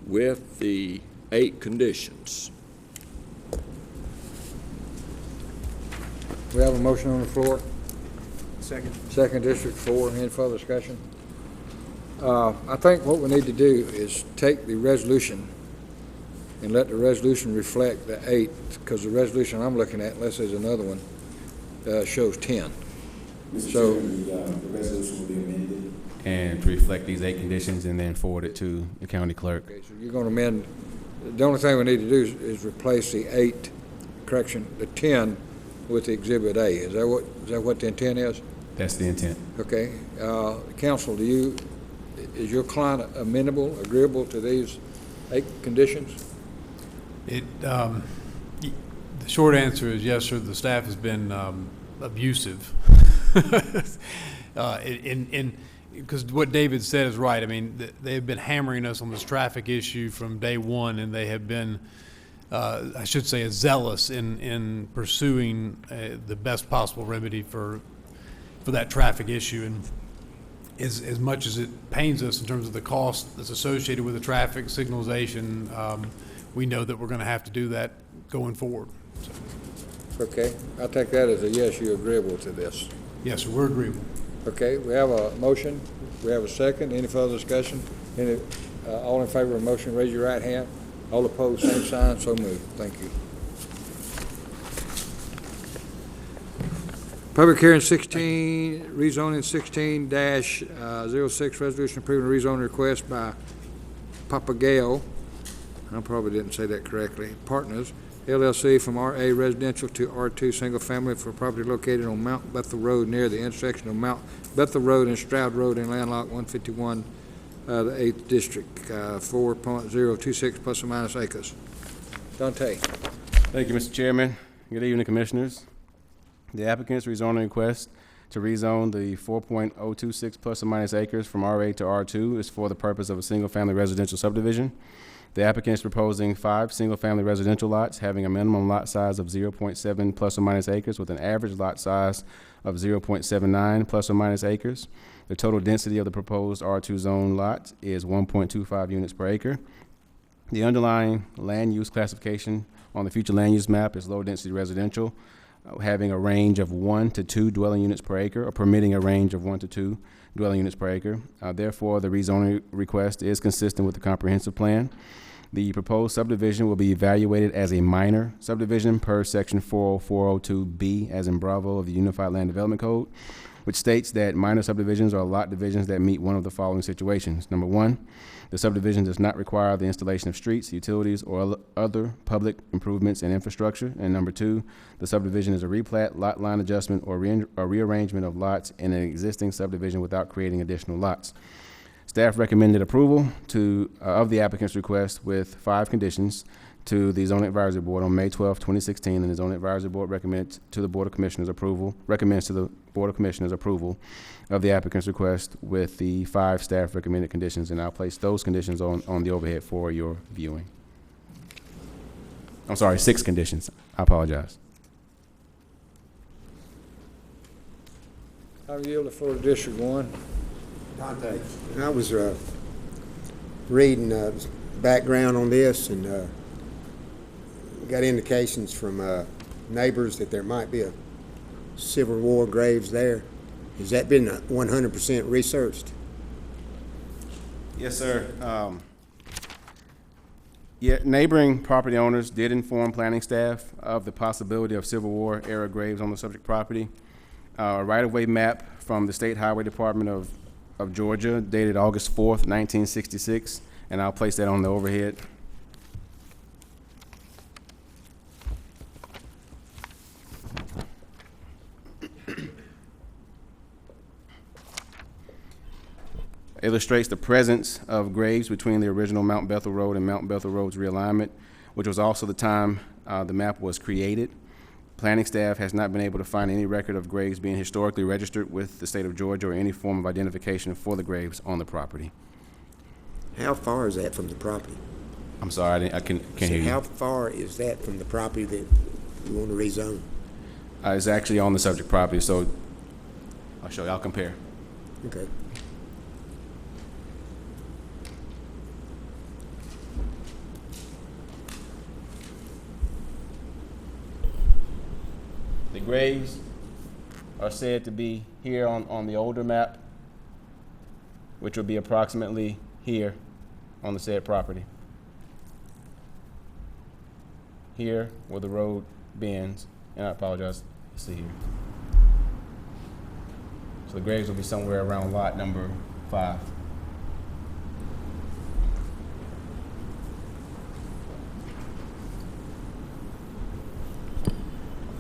with the 8 conditions. We have a motion on the floor. Second. Second, District 4. Any further discussion? I think what we need to do is take the resolution and let the resolution reflect the 8, because the resolution I'm looking at, unless there's another one, shows 10. Mr. So, Chairman, the resolution will be amended and to reflect these 8 conditions and then forward it to the county clerk. okay, so you're going to amend, the only thing we need to do is replace the 8, the 10 with the Exhibit A. Is that what the intent is? That's the intent. Okay. Council, is your client amenable, agreeable to these 8 conditions? The short answer is yes, sir. The staff has been abusive. Because what David said is right. I mean, they have been hammering us on this traffic issue from day one, and they have been, I should say, zealous in pursuing the best possible remedy for that traffic issue. And as much as it pains us in terms of the cost that's associated with the traffic signalization, we know that we're going to have to do that going forward. So. Okay, I'll take that as a yes, you're agreeable to this. Yes, sir, we're agreeable. Okay, we have a motion, we have a second. Any further discussion? All in favor of the motion, raise your right hand. All opposed, same sign, so moved. Thank you. Public hearing 16, rezoning 16-06, resolution approving a rezoning request by Papagayo, I probably didn't say that correctly, Partners, LLC from RA residential to R2 single family for property located on Mount Bethel Road near the intersection of Mount Bethel Road and Stroud Road in landlocked 151, the 8th District, 4.026 plus or minus acres. Dante. Thank you, Mr. Chairman. Good evening, Commissioners. The applicant's rezoning request to rezone the 4.026 plus or minus acres from RA to R2 is for the purpose of a single-family residential subdivision. The applicant is proposing 5 single-family residential lots having a minimum lot size of 0.7 plus or minus acres with an average lot size of 0.79 plus or minus acres. The total density of the proposed R2 zone lot is 1.25 units per acre. The underlying land use classification on the future land use map is low-density residential, having a range of 1 to 2 dwelling units per acre, or permitting a range of 1 to 2 dwelling units per acre. Therefore, the rezoning request is consistent with the comprehensive plan. The proposed subdivision will be evaluated as a minor subdivision per section 40402B, as in Bravo of the Unified Land Development Code, which states that minor subdivisions are lot divisions that meet one of the following situations. Number one, the subdivision does not require the installation of streets, utilities, or other public improvements and infrastructure. And number two, the subdivision is a replat, lot line adjustment, or rearrangement of lots in an existing subdivision without creating additional lots. Staff recommended approval of the applicant's request with 5 conditions to the Zoning Advisory Board on May 12, 2016, and the Zoning Advisory Board recommends to the Board of Commissioners approval of the applicant's request with the 5 staff recommended conditions, and I'll place those conditions on the overhead for your viewing. I'm sorry, 6 conditions. I apologize. I'll yield the floor to District 1. Dante, I was reading background on this and got indications from neighbors that there might be a Civil War graves there. Has that been 100% researched? Yes, sir. Neighboring property owners did inform planning staff of the possibility of Civil War era graves on the subject property. A right-of-way map from the State Highway Department of Georgia dated August 4th, 1966, and I'll place that on the overhead. Illustrates the presence of graves between the original Mount Bethel Road and Mount Bethel Road's realignment, which was also the time the map was created. Planning staff has not been able to find any record of graves being historically registered with the state of Georgia or any form of identification for the graves on the property. How far is that from the property? I'm sorry, I can't hear you. How far is that from the property that you want to rezone? It's actually on the subject property, so I'll show you. I'll compare. Okay. The graves are said to be here on the older map, which will be approximately here on the said property. Here where the road bends, and I apologize, let's see here. So the graves will be somewhere around lot number 5.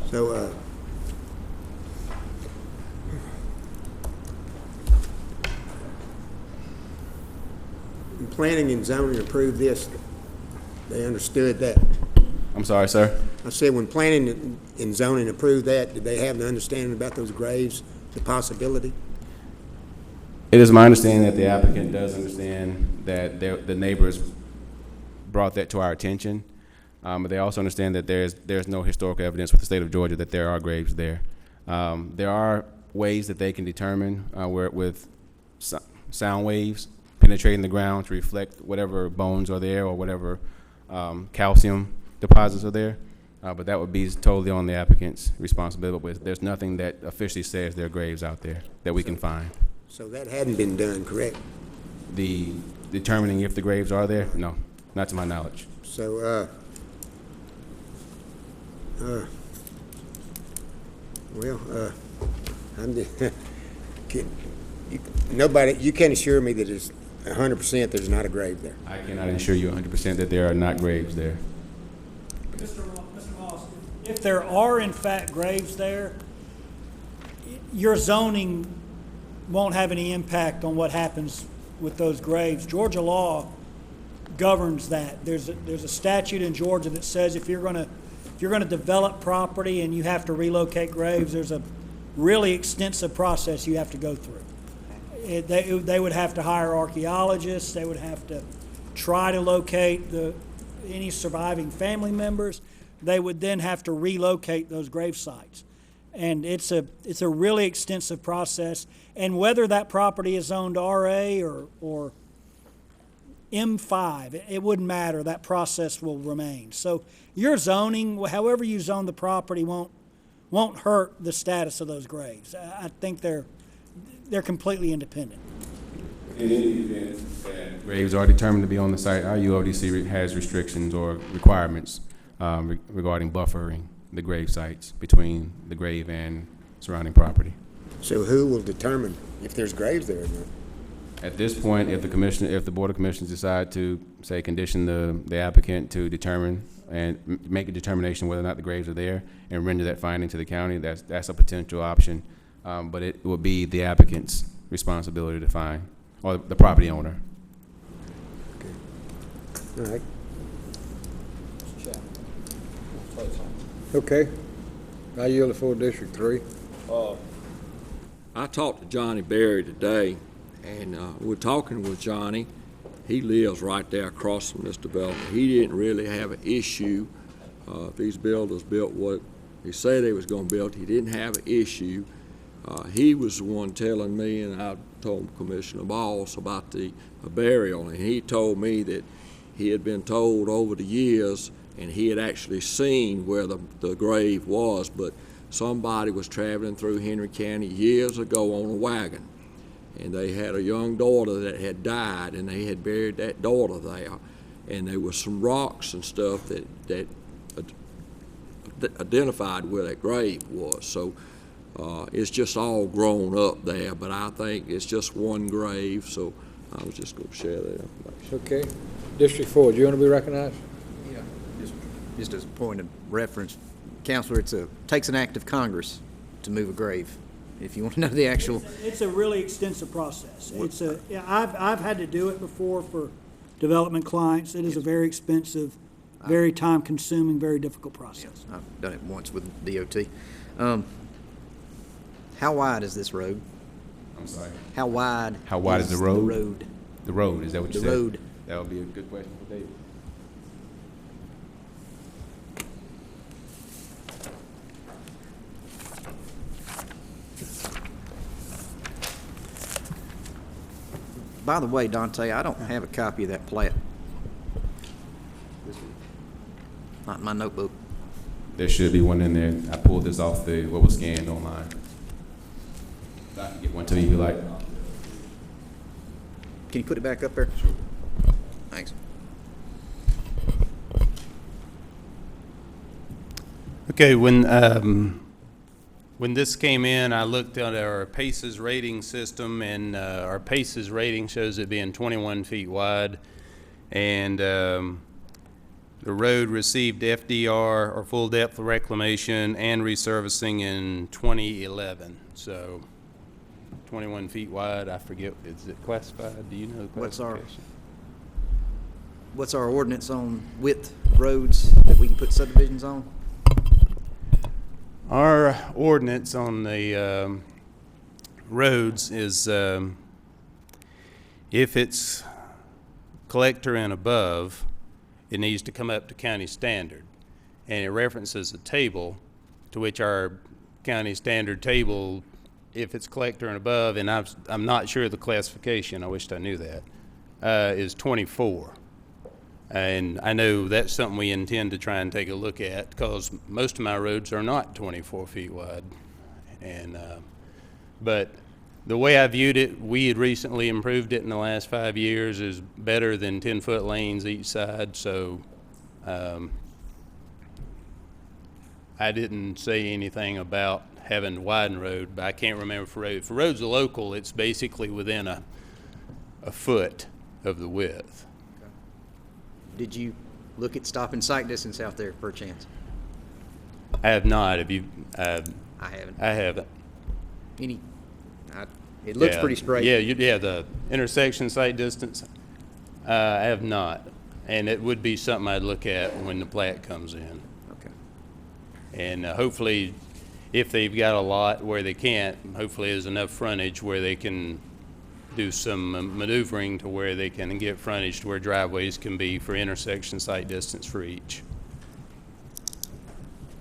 So, planning and zoning approved this, they understood that. I'm sorry, sir? I said when planning and zoning approved that, did they have an understanding about those graves, the possibility? It is my understanding that the applicant does understand that the neighbors brought that to our attention. But they also understand that there's no historical evidence with the state of Georgia that there are graves there. There are ways that they can determine where with sound waves penetrating the ground to reflect whatever bones are there or whatever calcium deposits are there. But that would be totally on the applicant's responsibility. But there's nothing that officially says there are graves out there that we can find. So that hadn't been done, correct? The determining if the graves are there? No, not to my knowledge. So, I'm just, you can't assure me that it's 100% there's not a grave there. I cannot assure you 100% that there are not graves there. Mr. Moss, if there are in fact graves there, your zoning won't have any impact on what happens with those graves. Georgia law governs that. There's a statute in Georgia that says if you're going to develop property and you have to relocate graves, there's a really extensive process you have to go through. They would have to hire archaeologists. They would have to try to locate any surviving family members. They would then have to relocate those grave sites. And it's a really extensive process. And whether that property is zoned RA or M5, it wouldn't matter. That process will remain. So your zoning, however you zone the property, won't hurt the status of those graves. I think they're completely independent. In any event that graves are determined to be on the site, our UODC has restrictions or requirements regarding buffering the grave sites between the grave and surrounding property. So who will determine if there's graves there or not? At this point, if the Board of Commissioners decide to, say, condition the applicant to determine and make a determination whether or not the graves are there and render that finding to the county, that's a potential option. But it will be the applicant's responsibility to find, or the property owner. All right. Okay. I yield the floor to District 3. I talked to Johnny Berry today, and we're talking with Johnny. He lives right there across from this development. He didn't really have an issue. These builders built what he said they was going to build. He didn't have an issue. He was the one telling me, and I told Commissioner Boss about the burial, and he told me that he had been told over the years, and he had actually seen where the grave was, but somebody was traveling through Henry County years ago on a wagon, and they had a young daughter that had died, and they had buried that daughter there, and there was some rocks and stuff that identified where that grave was. So it's just all grown up there, but I think it's just one grave, so I was just going to share that information. Okay. District 4, do you want to be recognized? Yeah, just as a point of reference, Counselor, takes an act of Congress to move a grave. If you want to know the actual, it's a really extensive process. I've had to do it before for development clients. It is a very expensive, very time-consuming, very difficult process. I've done it once with DOT. How wide is this road? I'm sorry? How wide is the road? The road. The road, is that what you said? The road. That would be a good question for David. By the way, Dante, I don't have a copy of that plat. Not in my notebook. There should be one in there. I pulled this off what was scanned online. I can get one to you if you like. Can you put it back up there? Sure. Thanks. Okay, when this came in, I looked at our PACES rating system, and our PACES rating shows it being 21 feet wide, and the road received FDR, or full depth reclamation, and resurfacing in 2011. So 21 feet wide. I forget, is it classified? Do you know the classification? What's our ordinance on width roads that we can put subdivisions on? Our ordinance on the roads is if it's collector and above, it needs to come up to county standard. And it references a table to which our county standard table, if it's collector and above, and I'm not sure of the classification, I wished I knew that, is 24. And I know that's something we intend to try and take a look at, because most of my roads are not 24 feet wide. And but the way I viewed it, we had recently improved it in the last 5 years, is better than 10-foot lanes each side. So I didn't say anything about having to widen road, but I can't remember for road. For roads local, it's basically within a foot of the width. Did you look at stop and sight distance out there, perchance? I have not. Have you? I haven't. I haven't. It looks pretty straight. Yeah, the intersection sight distance, I have not. And it would be something I'd look at when the plat comes in. Okay. And hopefully, if they've got a lot where they can't, hopefully there's enough frontage where they can do some maneuvering to where they can get frontage to where driveways can be for intersection sight distance for each.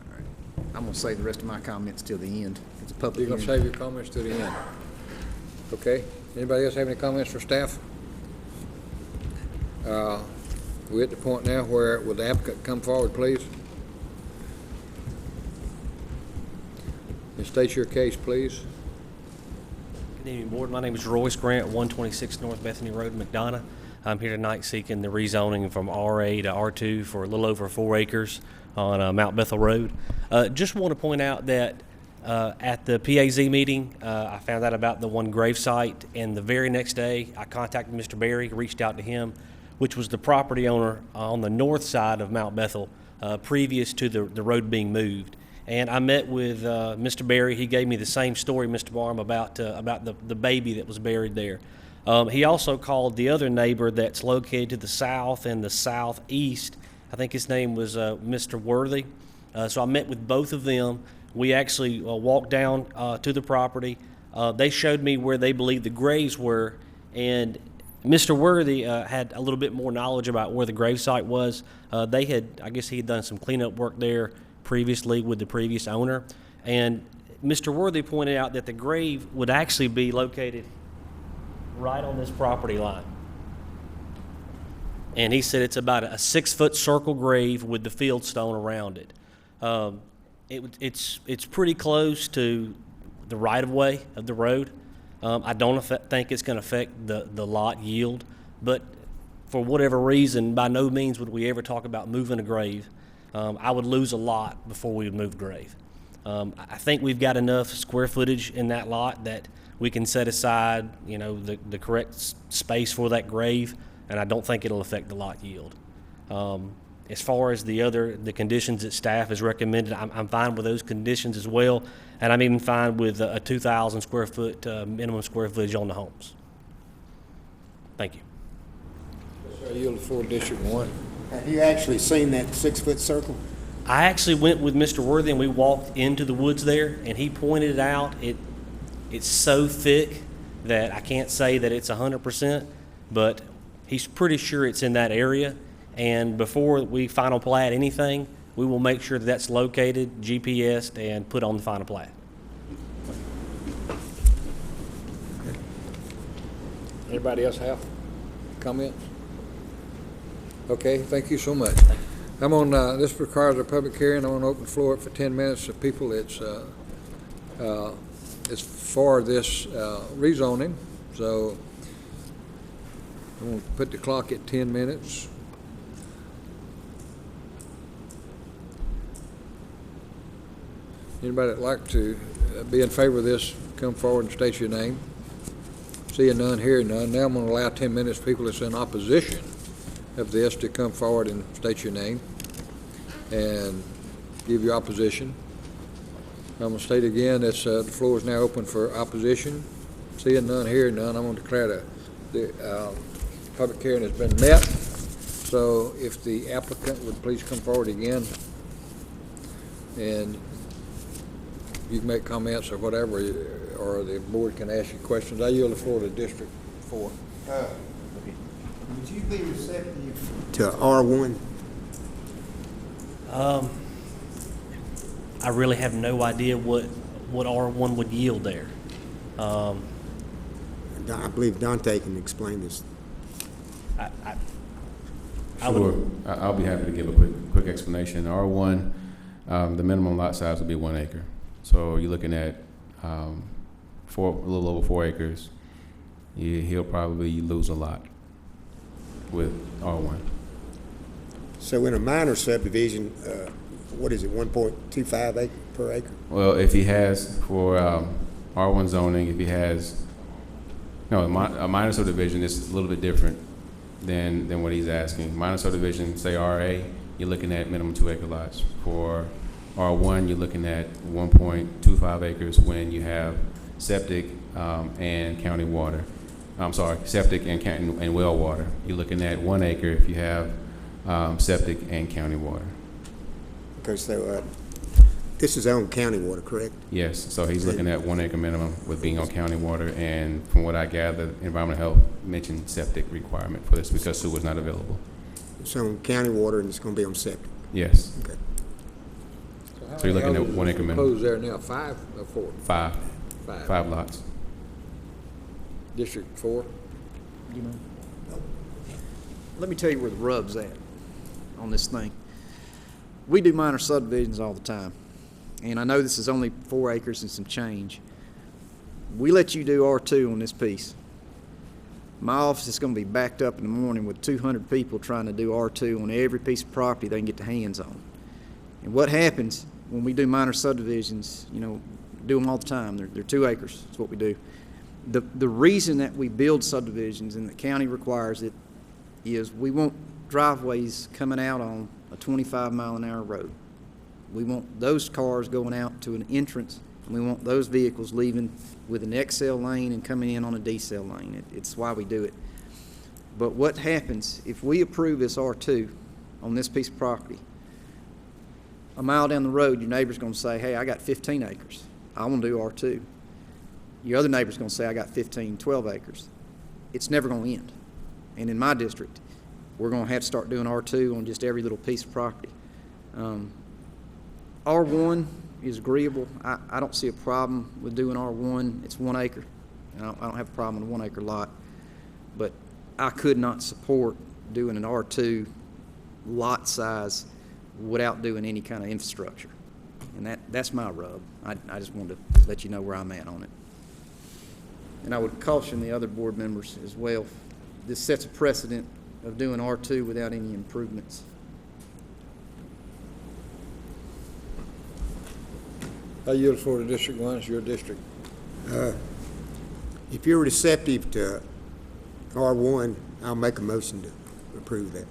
All right. I'm going to save the rest of my comments till the end. It's a public You're going to save your comments to the end. Okay. Anybody else have any comments for staff? We're at the point now where, will the applicant come forward, please? And state your case, please. Good evening, Board. My name is Royce Grant, 126 North Bethany Road, McDonough. I'm here tonight seeking the rezoning from RA to R2 for a little over 4 acres on Mount Bethel Road. Just want to point out that At the PAZ meeting, I found out about the one grave site, and the very next day, I contacted Mr. Berry, reached out to him, which was the property owner on the north side of Mount Bethel, previous to the road being moved. And I met with Mr. Berry. He gave me the same story, Mr. Barham, about the baby that was buried there. He also called the other neighbor that's located to the south and the southeast. I think his name was Mr. Worthy. So I met with both of them. We actually walked down to the property. They showed me where they believed the graves were, and Mr. Worthy had a little bit more knowledge about where the grave site was. I guess he had done some cleanup work there previously with the previous owner, and Mr. Worthy pointed out that the grave would actually be located right on this property line. And he said it's about a 6-foot circle grave with the field stone around it. It's pretty close to the right-of-way of the road. I don't think it's going to affect the lot yield, but for whatever reason, by no means would we ever talk about moving a grave. I would lose a lot before we would move a grave. I think we've got enough square footage in that lot that we can set aside, the correct space for that grave, and I don't think it'll affect the lot yield. As far as the conditions that staff has recommended, I'm fine with those conditions as well, and I'm even fine with a 2,000 square foot minimum square footage on the homes. Thank you. I yield for District 1. Have you actually seen that 6-foot circle? I actually went with Mr. Worthy and we walked into the woods there, and he pointed it out. It's so thick that I can't say that it's 100%, but he's pretty sure it's in that area. And before we final plat anything, we will make sure that that's located, GPS'd, and put on the final plat. Anybody else have comments? Okay, thank you so much. I'm on, this requires a public hearing. I'm going to open the floor up for 10 minutes to people. It's for this rezoning, so I'm going to put the clock at 10 minutes. Anybody that'd like to be in favor of this, come forward and state your name. Seeing none, hearing none. Now I'm going to allow 10 minutes for people that's in opposition of this to come forward and state your name and give your opposition. I'm going to state again that the floor is now open for opposition. Seeing none, hearing none, I'm going to declare the public hearing has been met. So if the applicant would please come forward again, and you can make comments or whatever, or the board can ask you questions. I yield the floor to District 4. Would you be receptive to R1? I really have no idea what R1 would yield there. I believe Dante can explain this. Sure. I'll be happy to give a quick explanation. R1, the minimum lot size would be 1 acre. So you're looking at a little over 4 acres. He'll probably lose a lot with R1. So in a minor subdivision, what is it, 1.25 per acre? Well, if he has, for R1 zoning, if he has, no, a minor subdivision is a little bit different than what he's asking. Minor subdivision, say RA, you're looking at minimum 2 acre lots. For R1, you're looking at 1.25 acres when you have septic and county water. I'm sorry, septic and well water. You're looking at 1 acre if you have septic and county water. Okay, so this is on county water, correct? Yes, so he's looking at 1 acre minimum with being on county water, and from what I gather, environmental health mentioned septic requirement for this because sewer is not available. It's on county water and it's going to be on septic? Yes. Okay. So you're looking at 1 acre minimum. Proposed there now, 5 or 4? 5. 5. 5 lots. District 4? Let me tell you where the rub's at on this thing. We do minor subdivisions all the time, and I know this is only 4 acres and some change. We let you do R2 on this piece. My office is going to be backed up in the morning with 200 people trying to do R2 on every piece of property they can get their hands on. And what happens when we do minor subdivisions, do them all the time. They're 2 acres. That's what we do. The reason that we build subdivisions and the county requires it is we want driveways coming out on a 25-mile-an-hour road. We want those cars going out to an entrance, and we want those vehicles leaving with an XL lane and coming in on a decel lane. It's why we do it. But what happens if we approve this R2 on this piece of property? A mile down the road, your neighbor's going to say, hey, I got 15 acres. I want to do R2. Your other neighbor's going to say, I got 12 acres. It's never going to end. And in my district, we're going to have to start doing R2 on just every little piece of property. R1 is agreeable. I don't see a problem with doing R1. It's 1 acre. And I don't have a problem with a 1 acre lot. But I could not support doing an R2 lot size without doing any kind of infrastructure. And that's my rub. I just wanted to let you know where I'm at on it. And I would caution the other board members as well. This sets a precedent of doing R2 without any improvements. I yield for the District 1. It's your district. If you're receptive to R1, I'll make a motion to approve that.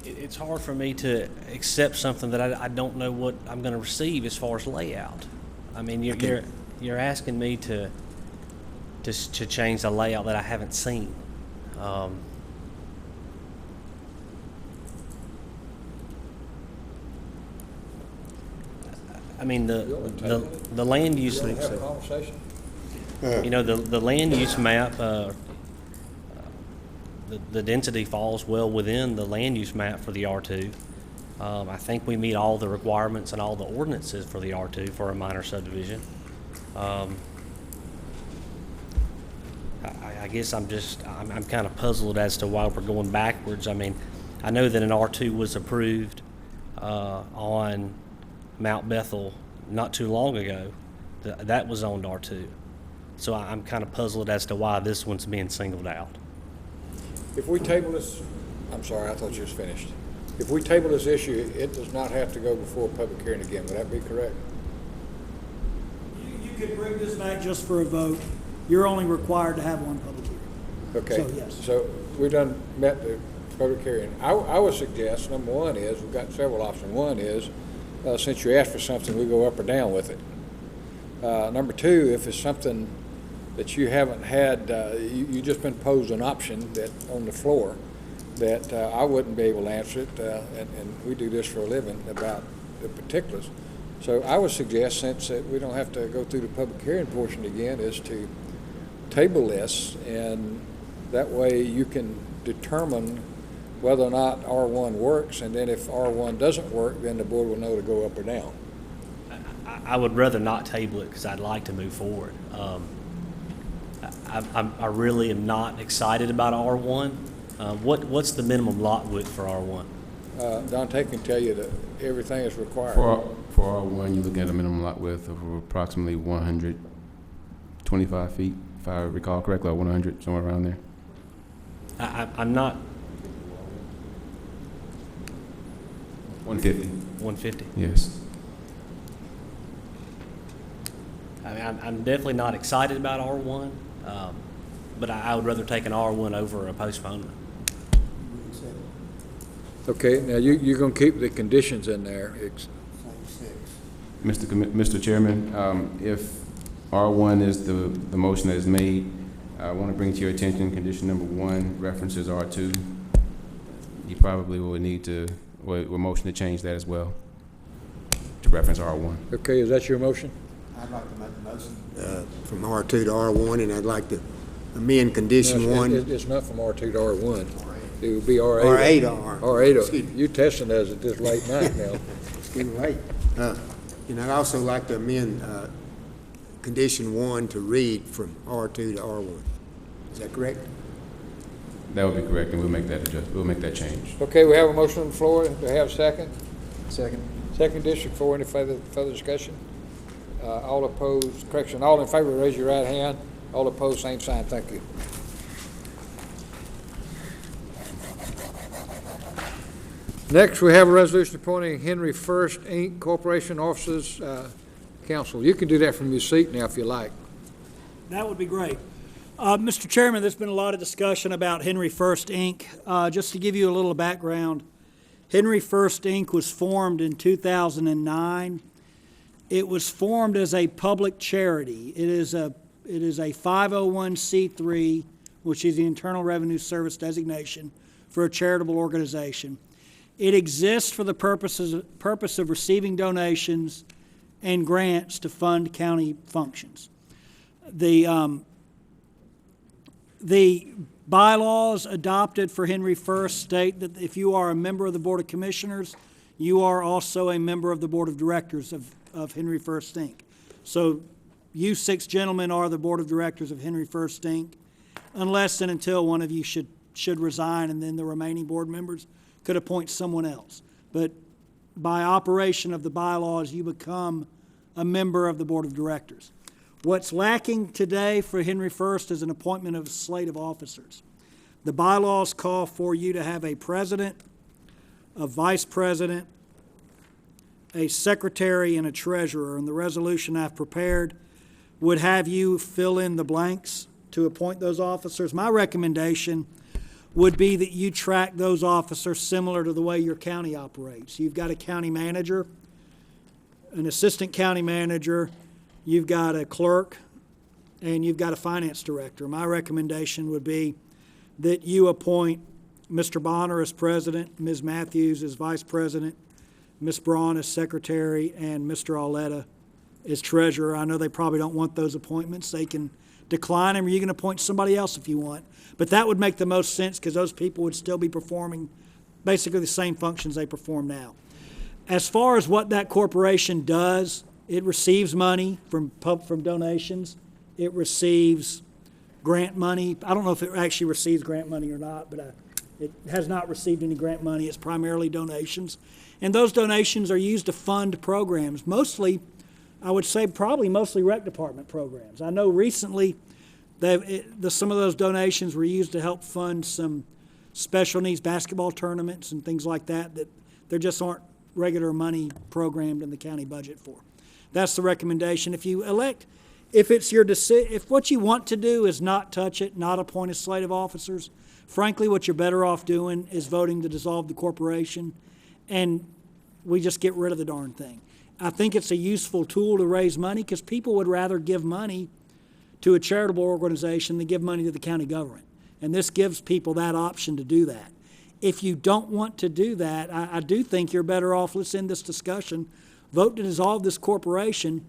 It's hard for me to accept something that I don't know what I'm going to receive as far as layout. I mean, you're asking me to change the layout that I haven't seen. I mean, the land use. You know, the land use map. The density falls well within the land use map for the R2. I think we meet all the requirements and all the ordinances for the R2 for a minor subdivision. I guess I'm kind of puzzled as to why we're going backwards. I mean, I know that an R2 was approved on Mount Bethel not too long ago. That was zoned R2. So I'm kind of puzzled as to why this one's being singled out. If we table this, I'm sorry, I thought you was finished. If we table this issue, it does not have to go before a public hearing again. Would that be correct? You could bring this back just for a vote. You're only required to have one public hearing. Okay. So, yes. So we done met the public hearing. I would suggest, number one is, we've got several options. One is, since you asked for something, we go up or down with it. Number two, if it's something that you haven't had, you just been posed an option that on the floor that I wouldn't be able to answer it, and we do this for a living about the particulars. So I would suggest, since we don't have to go through the public hearing portion again, is to table this, and that way you can determine whether or not R1 works, and then if R1 doesn't work, then the board will know to go up or down. I would rather not table it because I'd like to move forward. I really am not excited about R1. What's the minimum lot width for R1? Dante can tell you that everything is required. For R1, you're looking at a minimum lot width of approximately 125 feet, if I recall correctly, or 100, somewhere around there. I'm not. 150. 150? Yes. I mean, I'm definitely not excited about R1, but I would rather take an R1 over a postponement. Okay, now you're going to keep the conditions in there. Mr. Chairman, if R1 is the motion that is made, I want to bring to your attention condition number 1 references R2. You probably will need to, will motion to change that as well, to reference R1. Okay, is that your motion? I'd like to make a motion from R2 to R1, and I'd like to amend condition 1. It's not from R2 to R1. It would be R8. R8. You testing us at this late night now. It's getting late. And I'd also like to amend condition 1 to read from R2 to R1. Is that correct? That would be correct, and we'll make that we'll make that change. Okay, we have a motion on the floor. Do we have a second? Second. Second, District 4. Any further discussion? All opposed, correction, all in favor, raise your right hand. All opposed, same sign. Thank you. Next, we have a resolution appointing Henry First, Inc. Corporation Officers Council. You can do that from your seat now if you like. That would be great. Mr. Chairman, there's been a lot of discussion about Henry First, Inc. Just to give you a little background, Henry First, Inc. was formed in 2009. It was formed as a public charity. It is a 501c3, which is the Internal Revenue Service designation for a charitable organization. It exists for the purpose of receiving donations and grants to fund county functions. The bylaws adopted for Henry First state that if you are a member of the Board of Commissioners, you are also a member of the Board of Directors of Henry First, Inc. So you 6 gentlemen are the Board of Directors of Henry First, Inc., unless and until one of you should resign, and then the remaining board members could appoint someone else. But by operation of the bylaws, you become a member of the Board of Directors. What's lacking today for Henry First is an appointment of a slate of officers. The bylaws call for you to have a president, a vice president, a secretary, and a treasurer. And the resolution I've prepared would have you fill in the blanks to appoint those officers. My recommendation would be that you track those officers similar to the way your county operates. You've got a county manager, an assistant county manager, you've got a clerk, and you've got a finance director. My recommendation would be that you appoint Mr. Bonner as president, Ms. Matthews as vice president, Ms. Braun as secretary, and Mr. Auletta as treasurer. I know they probably don't want those appointments. They can decline them, or you can appoint somebody else if you want. But that would make the most sense because those people would still be performing basically the same functions they perform now. As far as what that corporation does, it receives money from donations. It receives grant money. I don't know if it actually receives grant money or not, but it has not received any grant money. It's primarily donations. And those donations are used to fund programs, mostly, I would say probably mostly rec department programs. I know recently some of those donations were used to help fund some special needs basketball tournaments and things like that there just aren't regular money programmed in the county budget for. That's the recommendation. If what you want to do is not touch it, not appoint a slate of officers, frankly, what you're better off doing is voting to dissolve the corporation, and we just get rid of the darn thing. I think it's a useful tool to raise money because people would rather give money to a charitable organization than give money to the county government. And this gives people that option to do that. If you don't want to do that, I do think you're better off, let's end this discussion, vote to dissolve this corporation.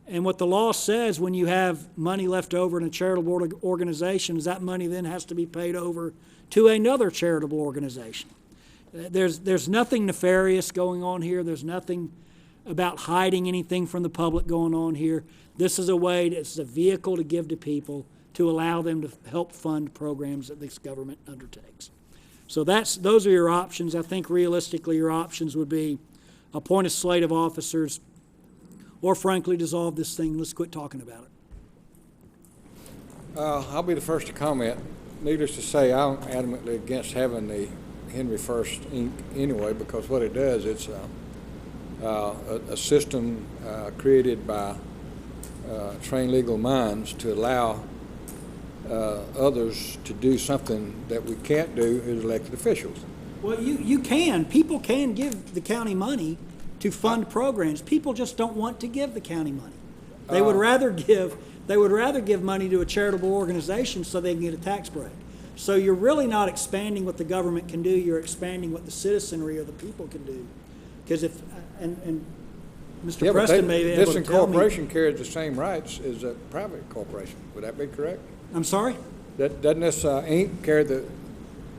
And what the law says when you have money left over in a charitable organization is that money then has to be paid over to another charitable organization. There's nothing nefarious going on here. There's nothing about hiding anything from the public going on here. This is it's a vehicle to give to people to allow them to help fund programs that this government undertakes. So those are your options. I think realistically your options would be appoint a slate of officers or frankly dissolve this thing. Let's quit talking about it. I'll be the first to comment. Needless to say, I'm adamantly against having the Henry First, Inc. anyway, because what it does, it's a system created by trained legal minds to allow others to do something that we can't do as elected officials. Well, you can. People can give the county money to fund programs. People just don't want to give the county money. They would rather give money to a charitable organization so they can get a tax break. So you're really not expanding what the government can do. You're expanding what the citizenry or the people can do. Because and Mr. Preston may be able to tell me. This incorporation carries the same rights as a private corporation. Would that be correct? I'm sorry? Doesn't this Inc. carry the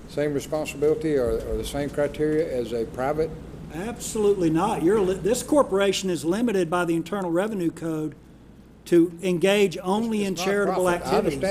same responsibility or the same criteria as a private? Absolutely not. This corporation is limited by the Internal Revenue Code to engage only in charitable activities.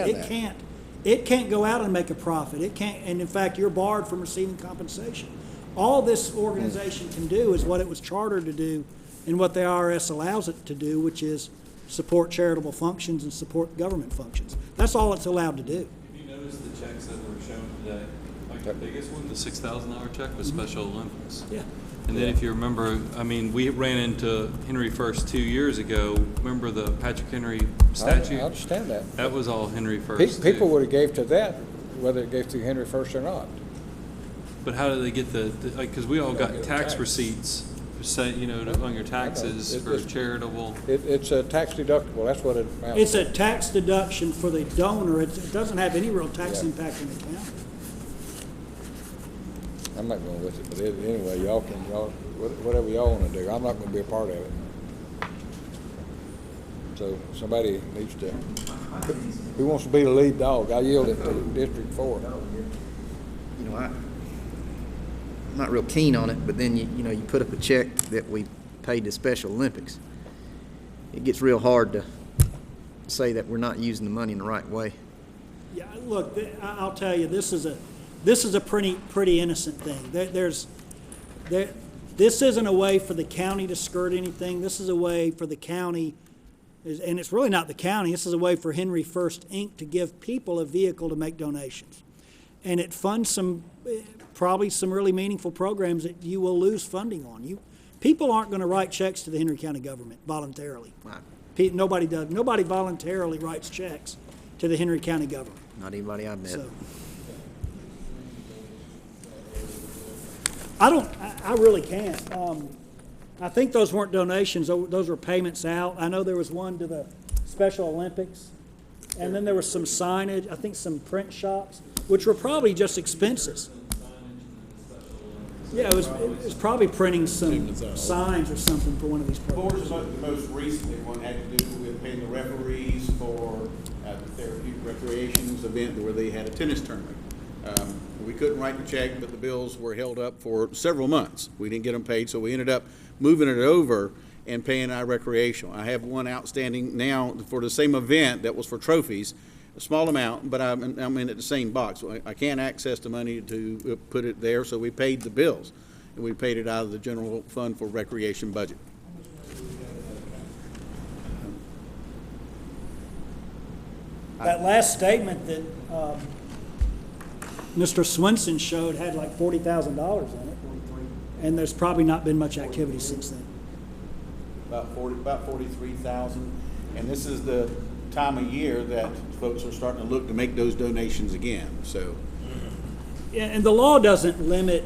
It can't go out and make a profit. It can't, and in fact, you're barred from receiving compensation. All this organization can do is what it was chartered to do and what the IRS allows it to do, which is support charitable functions and support government functions. That's all it's allowed to do. Have you noticed the checks that were shown today? Like The biggest one, the $6,000 check, was Special Olympics. Yeah. And then if you remember, I mean, we ran into Henry First 2 years ago. Remember the Patrick Henry statue? I understand that. That was all Henry First. People would have gave to that, whether it gave through Henry First or not. But how do they get like, because we all got tax receipts, on your taxes for charitable. It's a tax deductible, that's what it amounts It's to. a tax deduction for the donor. It doesn't have any real tax impact on the county. I'm not going with it, but anyway, y'all whatever y'all want to do, I'm not going to be a part of it. So somebody needs to, who wants to be the lead dog? I yield it to District 4. You know, I'm not real keen on it, but then you put up a check that we paid to Special Olympics. It gets real hard to say that we're not using the money in the right way. Yeah, look, I'll tell you, this is a pretty innocent thing. This isn't a way for the county to skirt anything. This is a way for the county, and it's really not the county. This is a way for Henry First Inc. to give people a vehicle to make donations, and it funds probably some really meaningful programs that you will lose funding on. People aren't going to write checks to the Henry County government voluntarily. Right. Nobody does. Nobody voluntarily writes checks to the Henry County government. Not anybody I've met. So, I really can't. I think those weren't donations, those were payments out. I know there was one to the Special Olympics, and then there was some signage, I think some print shops, which were probably just expenses. Yeah, it was probably printing some signs or something for one of these programs. The most recent one had to do with paying the referees for the Therapeutic Recreations event where they had a tennis tournament. We couldn't write the check, but the bills were held up for several months. We didn't get them paid, so we ended up moving it over and paying our recreational. I have one outstanding now for the same event that was for trophies, a small amount, but I'm in at the same box. So I can't access the money to put it there, so we paid the bills. And we paid it out of the general fund for recreation budget. That last statement that Mr. Swenson showed had like $40,000 in it, and there's probably not been much activity since then. About 43,000, and this is the time of year that folks are starting to look to make those donations again. So, yeah, and the law doesn't limit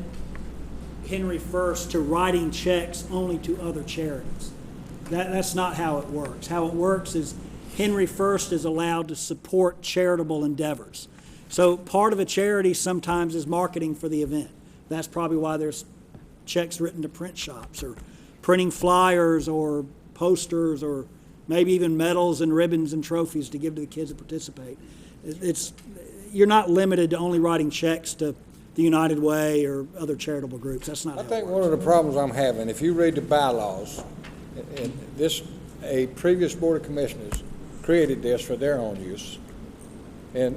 Henry First to writing checks only to other charities. That's not how it works. How it works is Henry First is allowed to support charitable endeavors. So part of a charity sometimes is marketing for the event. That's probably why there's checks written to print shops or printing flyers or posters or maybe even medals and ribbons and trophies to give to the kids that participate. You're not limited to only writing checks to the United Way or other charitable groups. That's not how it works. I think one of the problems I'm having, if you read the bylaws, and a previous Board of Commissioners created this for their own use, and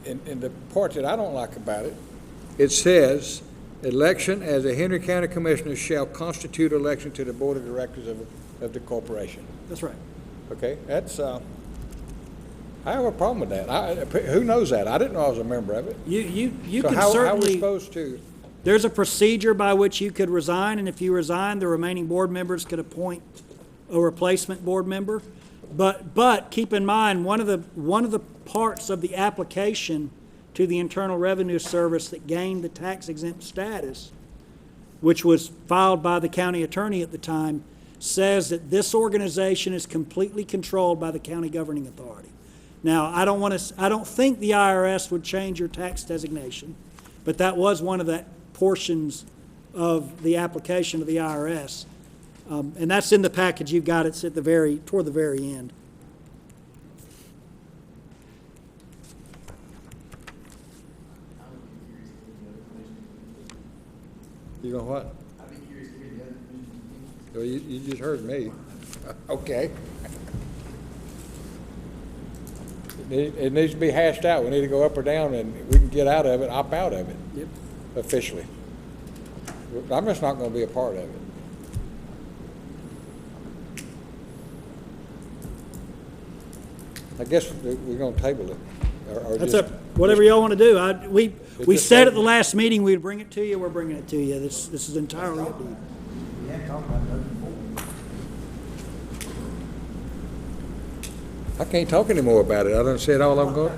the part that I don't like about it, it says, election as a Henry County Commissioner shall constitute election to the Board of Directors of the corporation. That's right. Okay, that's, I have a problem with that. Who knows that? I didn't know I was a member of it. You So can how are we certainly, supposed to? there's a procedure by which you could resign, and if you resign, the remaining board members could appoint a replacement board member. But keep in mind, one of the parts of the application to the Internal Revenue Service that gained the tax exempt status, which was filed by the county attorney at the time, says that this organization is completely controlled by the county governing authority. Now, I don't think the IRS would change your tax designation, but that was one of the portions of the application of the IRS. And that's in the package you've got. It's at toward the very end. You know what? Well, you just heard me. Okay. It needs to be hashed out. We need to go up or down, and we can get out of it, opt out of it. Yep. Officially. I'm just not going to be a part of it. I guess we're going to table it. Or That's just, up. Whatever y'all want to do. We said at the last meeting we'd bring it to you, we're bringing it to you. This is entirely up to you. I can't talk anymore about it. I done said all I'm going,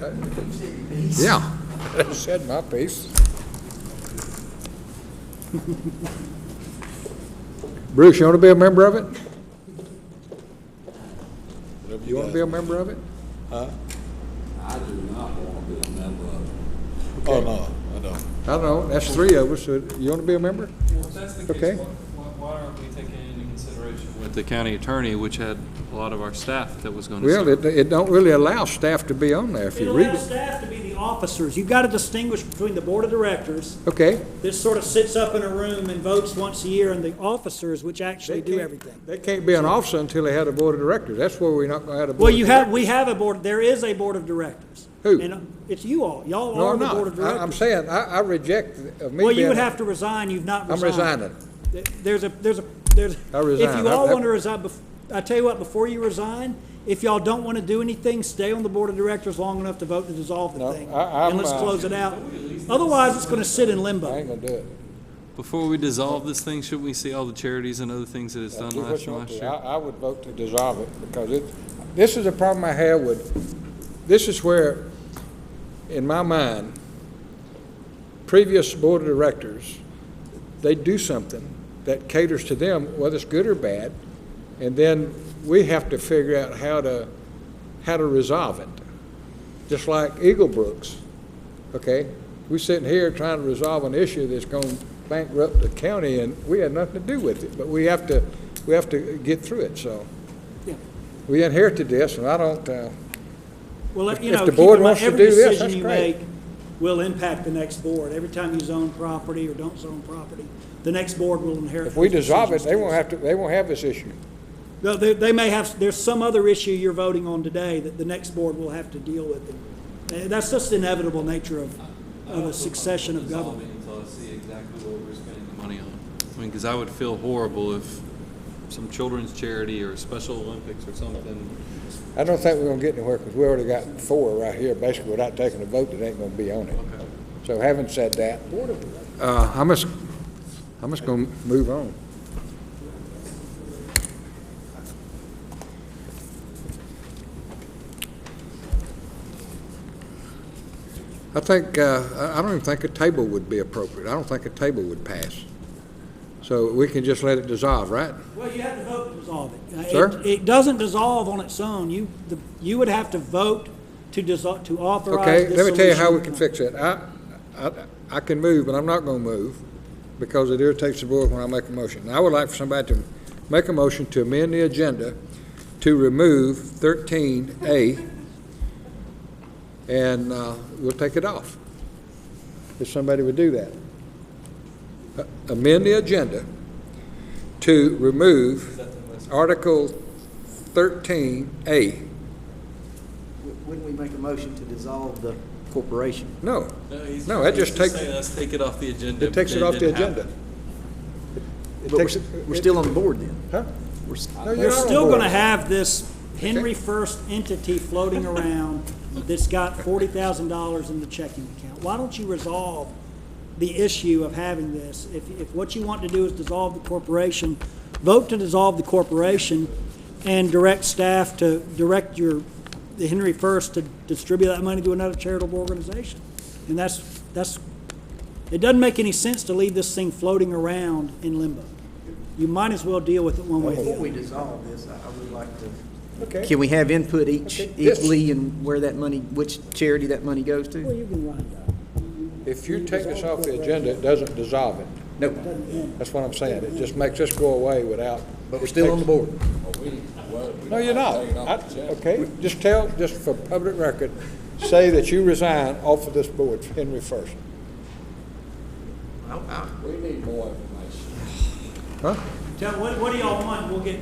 yeah, I done said my piece. Bruce, you want to be a member of it? You want to be a member of it? Huh? I do not want to be a member of it. Oh, no, I don't. I don't know, that's three of us, so you want to be a member? Well, if that's the case, Okay. why aren't we taking into consideration with the county attorney, which had a lot of our staff that was going to Well, serve? it don't really allow staff to be on there if It you read allows it. staff to be the officers. You've got to distinguish between the board of directors. Okay. This sort of sits up in a room and votes once a year, and the officers, which actually do everything. They can't be an officer until they have a board of directors. That's where we're not going to have a board Well, of directors. we have a board, there is a board of directors. Who? And it's you all. Y'all No, are I'm the not. board of directors. I'm saying, I reject of me Well, you being would a- have to resign. You've not I'm resigned. resigning. There's I if resign. you all I- want to resign, I tell you what, before you resign, if y'all don't want to do anything, stay on the board of directors long enough to vote to dissolve the thing. I'm, And let's close it out. Otherwise, it's going to sit in limbo. I ain't gonna do it. Before we dissolve this thing, shouldn't we see all the charities and other things that it's done Do what last you want to. year? I would vote to dissolve it because this is a problem I have with, this is where, in my mind, previous board of directors, they do something that caters to them, whether it's good or bad, and then we have to figure out how to resolve it. Just like Eagle Brooks, okay? We're sitting here trying to resolve an issue that's going to bankrupt the county, and we had nothing to do with it, but we have to get through it, so. Yeah. We inherited this, and I don't, Well, if you know, the keep board in mind, wants to every do this, decision that's you great. make will impact the next board. Every time you zone property or don't zone property, the next board will inherit. If we those dissolve it, decisions they won't have this issue. No, they may have, there's some other issue you're voting on today that the next board will have to deal with. And that's just the inevitable nature of a succession of government. Until I see exactly what we're spending the money on. I mean, because I would feel horrible if some children's charity or Special Olympics or something. I don't think we're gonna get anywhere, because we already got 4 right here, basically without taking a vote that ain't gonna be on it. Okay. So having said that, I'm just gonna move on. I think, I don't even think a table would be appropriate. I don't think a table would pass. So we can just let it dissolve, right? Well, you have to vote to dissolve it. Sir? It doesn't dissolve on its own. You would have to vote to dissolve, to authorize Okay, let me tell you how we dissolution. can fix it. I can move, but I'm not gonna move, because it irritates the board when I make a motion. I would like for somebody to make a motion to amend the agenda to remove 13A, and we'll take it off. If somebody would do that. Amend the agenda to remove Article 13A. Wouldn't we make a motion to dissolve the corporation? No, that just takes, Saying let's take it off the agenda. it takes it but off the didn't agenda. happen. It But takes we're still on the board then? Huh? No, You're you're not on still board. gonna have this Henry First entity floating around that's got $40,000 in the checking account. Why don't you resolve the issue of having this? If what you want to do is dissolve the corporation, vote to dissolve the corporation and direct staff to direct the Henry First to distribute that money to another charitable organization. And that's, it doesn't make any sense to leave this thing floating around in limbo. You might as well deal with it one way or the Before other. we dissolve this, I would like to, Okay. can we have input each Okay, yes. equally and where that money, which charity that money goes to? Well, you can run it. If you take this off the agenda, it doesn't dissolve it. Nope, That's what I'm saying. It just makes this go away without. but we're still on the board. No, you're not. Okay, just for public record, say that you resign off of this board, Henry First. We need more information. Huh? What do y'all want? We'll get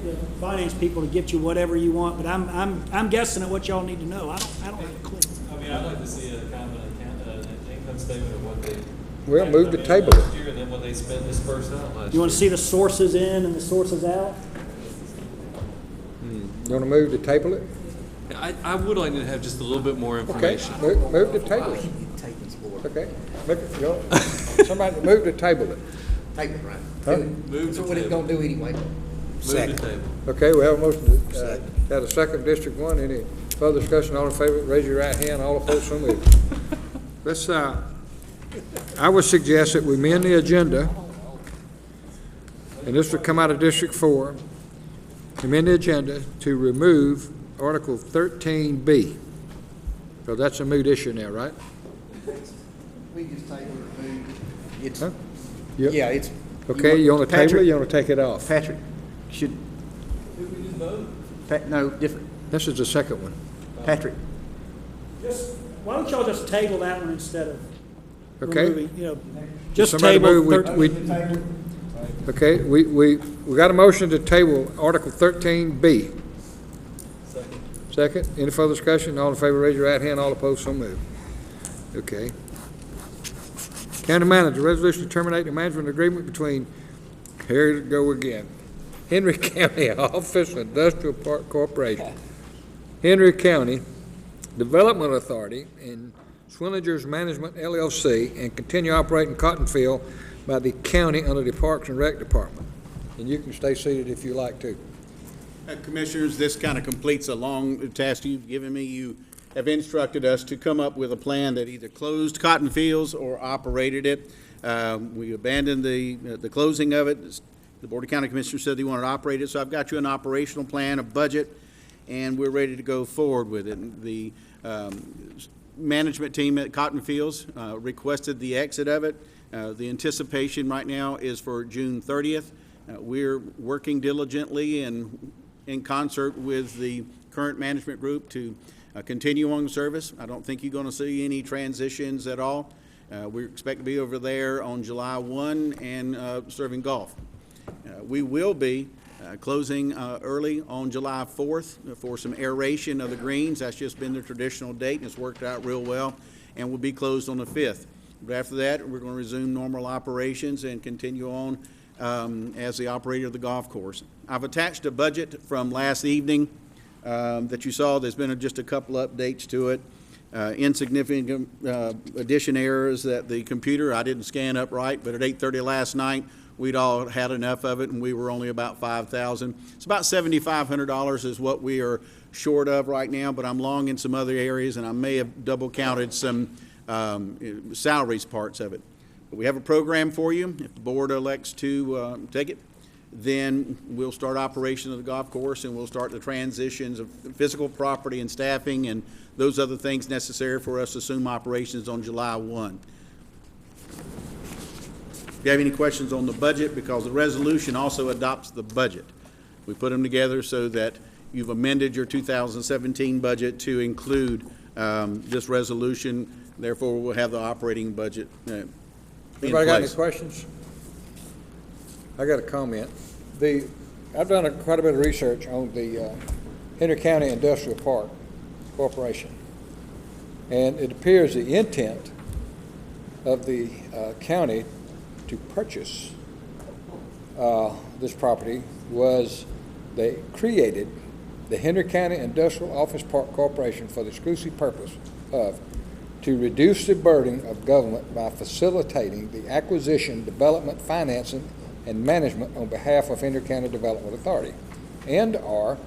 the finance people to get you whatever you want, but I'm guessing at what y'all need to know. I don't have a clue. I mean, I'd like to see a kind of an income statement of what they. We'll move the spent table. last year, and then what they spent dispersed out last year. You want to see the sources in and the sources out? You wanna move to table it? I would like to have just a little bit more Okay, information. move to table it. Okay, somebody move to table it. Table it, right? Huh? Move So to what it's table. gonna do anyway. Move to table. Okay, we have a motion to, got a second, District 1. Any further discussion? All in favor, raise your right hand. All opposed, so moved. Let's, I would suggest that we amend the agenda, and this would come out of District 4, amend the agenda to remove Article 13B. So that's a moot issue now, right? We just table it, move. It's, Huh? yeah, it's. Okay, you want to table it, you want to take it off? Patrick, should. No, different. This is the second one. Patrick, Just, why don't y'all just table that one instead of Okay. removing, you know, just Somebody table move, 13. Okay, we got a motion to table Article 13B. Second, any further discussion? All in favor, raise your right hand. All opposed, so moved. Okay. County Manager, resolution to terminate the management agreement between, here we go again, Henry County Office Industrial Park Corporation, Henry County Development Authority, and Swillinger's Management LLC, and continue operating cotton field by the county under the Parks and Rec Department. And you can stay seated if you like to. Commissioners, this kind of completes a long task you've given me. You have instructed us to come up with a plan that either closed cotton fields or operated it. We abandoned the closing of it. The Board of County Commissioners said they wanted to operate it, so I've got you an operational plan, a budget, and we're ready to go forward with it. The management team at Cotton Fields requested the exit of it. The anticipation right now is for June 30th. We're working diligently and in concert with the current management group to continue on service. I don't think you're going to see any transitions at all. We expect to be over there on July 1 and serving golf. We will be closing early on July 4th for some aeration of the greens. That's just been the traditional date, and it's worked out real well, and we'll be closed on the 5th. But after that, we're going to resume normal operations and continue on as the operator of the golf course. I've attached a budget from last evening that you saw. There's been just a couple updates to it. Insignificant addition errors that the computer, I didn't scan up right, but at 8:30 last night, we'd all had enough of it, and we were only about $5,000. It's about $7,500 is what we are short of right now, but I'm long in some other areas, and I may have double counted some salaries parts of it. But we have a program for you. If the board elects to take it, then we'll start operation of the golf course, and we'll start the transitions of physical property and staffing and those other things necessary for us to assume operations on July 1. If you have any questions on the budget, because the resolution also adopts the budget. We put them together so that you've amended your 2017 budget to include this resolution. Therefore, we'll have the operating budget in Anybody got any place. questions? I got a comment. I've done quite a bit of research on the Henry County Industrial Park Corporation, and it appears the intent of the county to purchase this property was they created the Henry County Industrial Office Park Corporation for the exclusive purpose of to reduce the burden of government by facilitating the acquisition, development, financing, and management on behalf of Henry County Development Authority, and are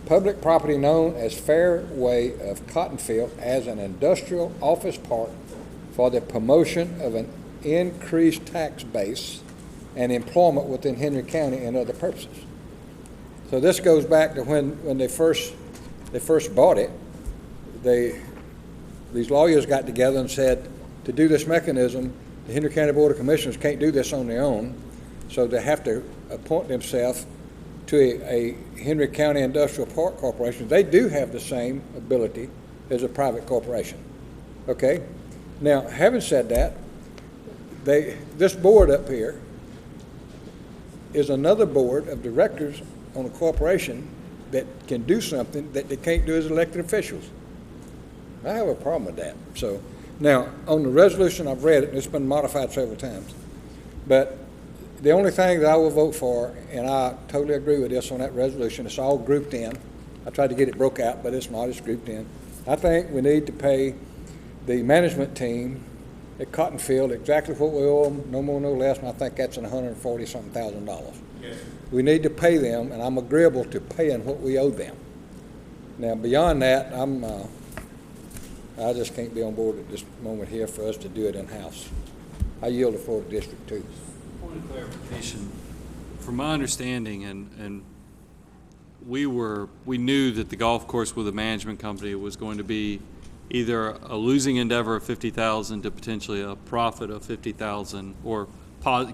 public property known as Fairway of Cottonfield as an industrial office park for the promotion of an increased tax base and employment within Henry County and other purposes. So this goes back to when they first bought it. These lawyers got together and said, to do this mechanism, the Henry County Board of Commissioners can't do this on their own, so they have to appoint themselves to a Henry County Industrial Park Corporation. They do have the same ability as a private corporation. Okay? Now, having said that, this board up here is another board of directors on a corporation that can do something that they can't do as elected officials. I have a problem with that. So now, on the resolution, I've read it, and it's been modified several times. But the only thing that I will vote for, and I totally agree with this on that resolution, it's all grouped in, I tried to get it broke out, but it's not, it's grouped in. I think we need to pay the management team at Cotton Field exactly what we owe them, no more, no less, and I think that's $140-something thousand. Yes, sir. We need to pay them, and I'm agreeable to paying what we owe them. Now, beyond that, I just can't be on board at this moment here for us to do it in-house. I yield the floor to District 2. Point of clarification, from my understanding, and we knew that the golf course with a management company was going to be either a losing endeavor of $50,000 to potentially a profit of $50,000, or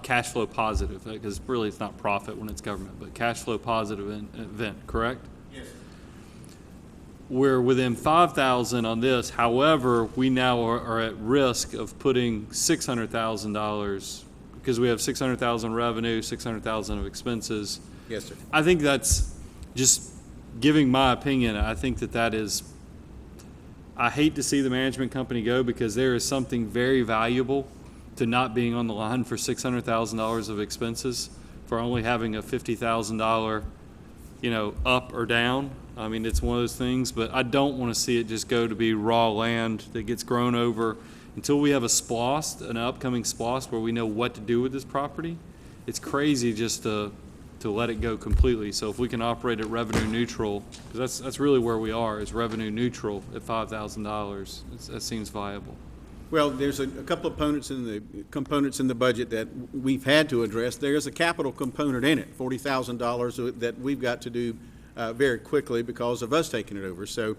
cash flow positive, because really it's not profit when it's government, but cash flow positive event, correct? Yes. We're within $5,000 on this. However, we now are at risk of putting $600,000 because we have $600,000 revenue, $600,000 of expenses. Yes, sir. I think that's just giving my opinion. I think that is, I hate to see the management company go, because there is something very valuable to not being on the line for $600,000 of expenses, for only having a $50,000, up or down. I mean, it's one of those things, but I don't want to see it just go to be raw land that gets grown over. Until we have an upcoming SPLOST where we know what to do with this property, it's crazy just to let it go completely. So if we can operate at revenue neutral, because that's really where we are, is revenue neutral at $5,000. That seems viable. Well, there's a couple of components in the budget that we've had to address. There's a capital component in it, $40,000 that we've got to do very quickly because of us taking it over. So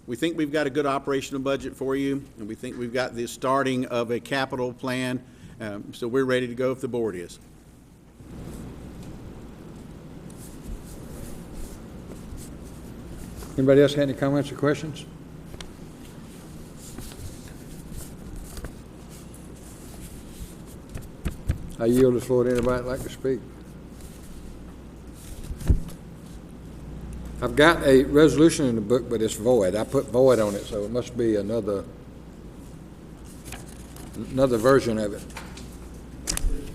we think we've got a good operational budget for you, and we think we've got the starting of a capital plan. So we're ready to go if the board is. Anybody else have any comments or questions? I yield the floor to anybody that'd like to speak. I've got a resolution in the book, but it's void. I put void on it, so it must be another version of it.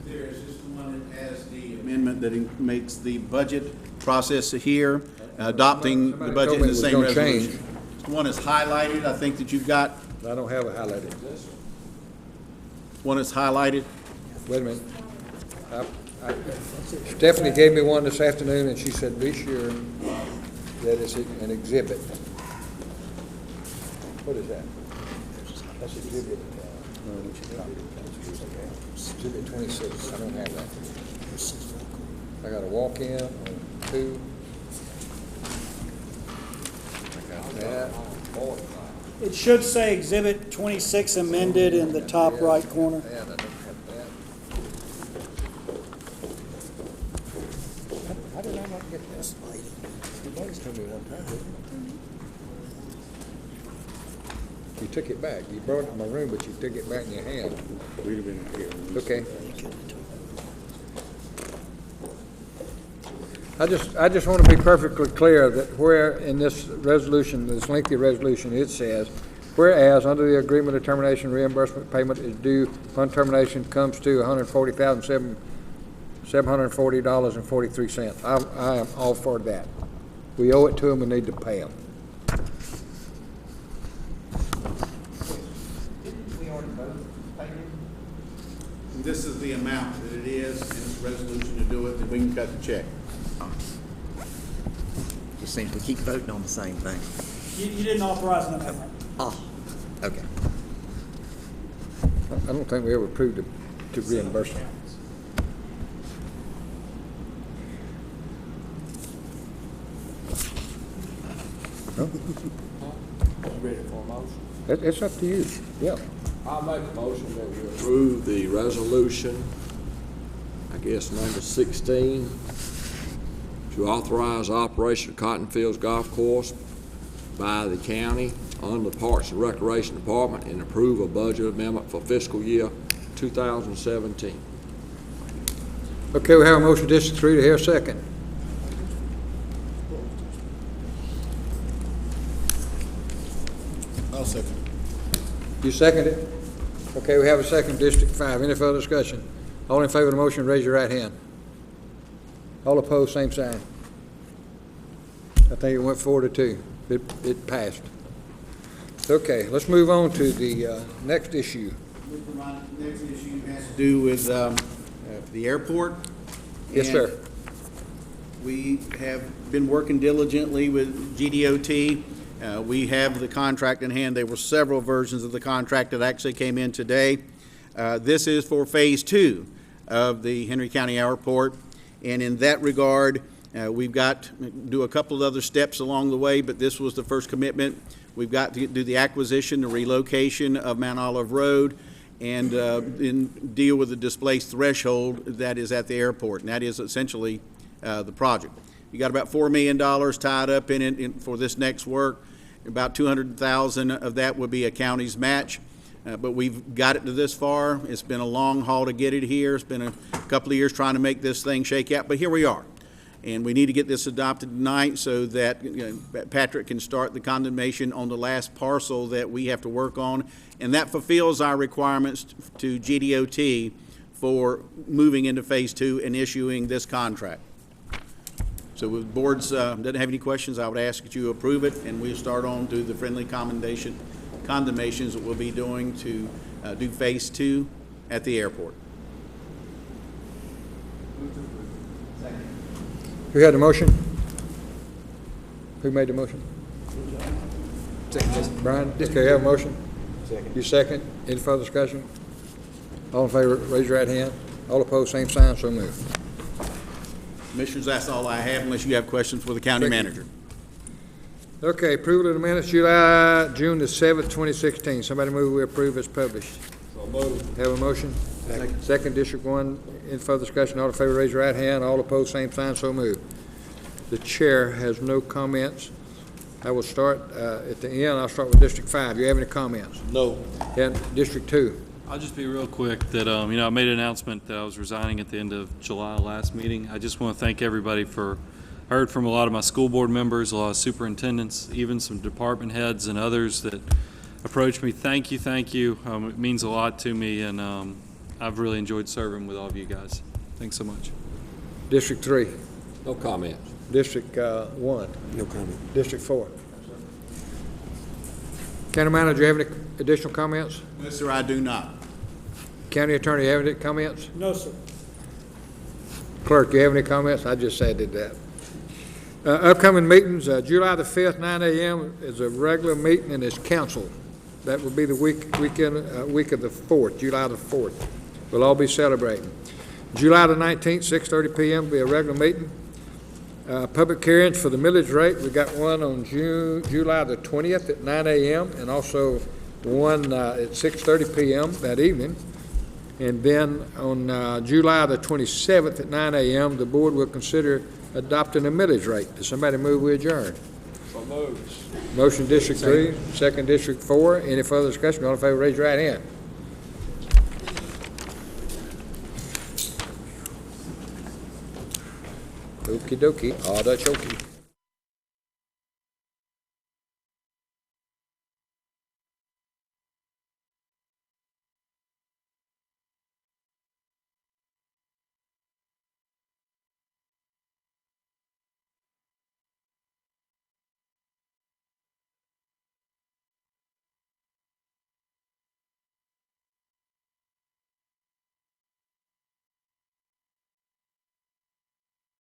There is just one that has the amendment that makes the budget process here, adopting the budget in the same resolution. One is highlighted, I think that you've got. I don't have it highlighted. One is highlighted. Wait a minute. Stephanie gave me one this afternoon, and she said, be sure that it's an exhibit. What is that? That's exhibit. Exhibit 26. I don't have that. I got a walk-in on 2. I got that. It should say Exhibit 26 amended in the top right corner. Yeah, I don't have that. How did I not get this? You always told me one time, didn't you? You took it back. You brought it to my room, but you took it back in your hand. We'd have been here. Okay. I just want to be perfectly clear that where in this resolution, this lengthy resolution, it says, whereas under the agreement of termination, reimbursement payment is due upon termination comes to $140,740.43. I am all for that. We owe it to them. We need to pay them. This is the amount that it is, and it's a resolution to do it, and we can cut the check. Just seems we keep voting on the same thing. You didn't authorize an amendment. Oh, okay. I don't think we ever approved to reimburse them. No? Ready for a motion? It's up to you. Yeah. I'll make a motion that we approve the resolution, I guess number 16, to authorize operation of Cotton Fields Golf Course by the county under the Parks and Recreation Department and approve a budget amendment for fiscal year 2017. Okay, we have a motion District 3 to hear a second. I'll second. You second it? Okay, we have a second, District 5. Any further discussion? All in favor of the motion, raise your right hand. All opposed, same sign. I think it went 4-2. It passed. Okay, let's move on to the next issue. Next issue has to do with the airport. Yes, And sir. We have been working diligently with GDOT. We have the contract in hand. There were several versions of the contract that actually came in today. This is for Phase 2 of the Henry County Airport. And in that regard, we've got to do a couple of other steps along the way, but this was the first commitment. We've got to do the acquisition, the relocation of Mount Olive Road, and then deal with the displaced threshold that is at the airport. And that is essentially the project. You got about $4 million tied up in it for this next work. About $200,000 of that would be a county's match. But we've got it to this far. It's been a long haul to get it here. It's been a couple of years trying to make this thing shake out, but here we are. And we need to get this adopted tonight so that Patrick can start the condemnation on the last parcel that we have to work on. And that fulfills our requirements to GDOT for moving into Phase 2 and issuing this contract. So if the boards doesn't have any questions, I would ask that you approve it, and we'll start on to the friendly condemnations that we'll be doing to do Phase 2 at the airport. Who had the motion? Who made the motion? Brian, okay, you have a motion? Second. You second? Any further discussion? All in favor, raise your right hand. All opposed, same sign, so moved. Commissioners, that's all I have unless you have questions for the county manager. Okay, approval of the minutes, June the 7th, 2016. Somebody move we approve as published. So moved. Have a motion? Second, District 1. Any further discussion? All in favor, raise your right hand. All opposed, same sign, so moved. The chair has no comments. I will start at the end. I'll start with District 5. Do you have any comments? No. And District 2. I'll just be real quick that, I made an announcement that I was resigning at the end of July last meeting. I just want to thank everybody I heard from a lot of my school board members, a lot of superintendents, even some department heads and others that approached me. Thank you, thank you. It means a lot to me, and I've really enjoyed serving with all of you guys. Thanks so much. District 3. No comments. District 1. No comment. District 4. County manager, do you have any additional comments? No, sir, I do not. County attorney, you have any comments? No, sir. Clerk, you have any comments? I just added that. Upcoming meetings, July the 5th, 9 a.m. is a regular meeting and it's council. That will be the week of the 4th, July the 4th. We'll all be celebrating. July the 19th, 6:30 p.m. will be a regular meeting. Public hearings for the millage rate. We got one on July the 20th at 9 a.m. and also one at 6:30 p.m. that evening. And then on July the 27th at 9 a.m., the board will consider adopting a millage rate. Does somebody move we adjourn? So moved. Motion District 3, second District 4. Any further discussion? All in favor, raise your right hand. Okie dokie. All Dutch okey.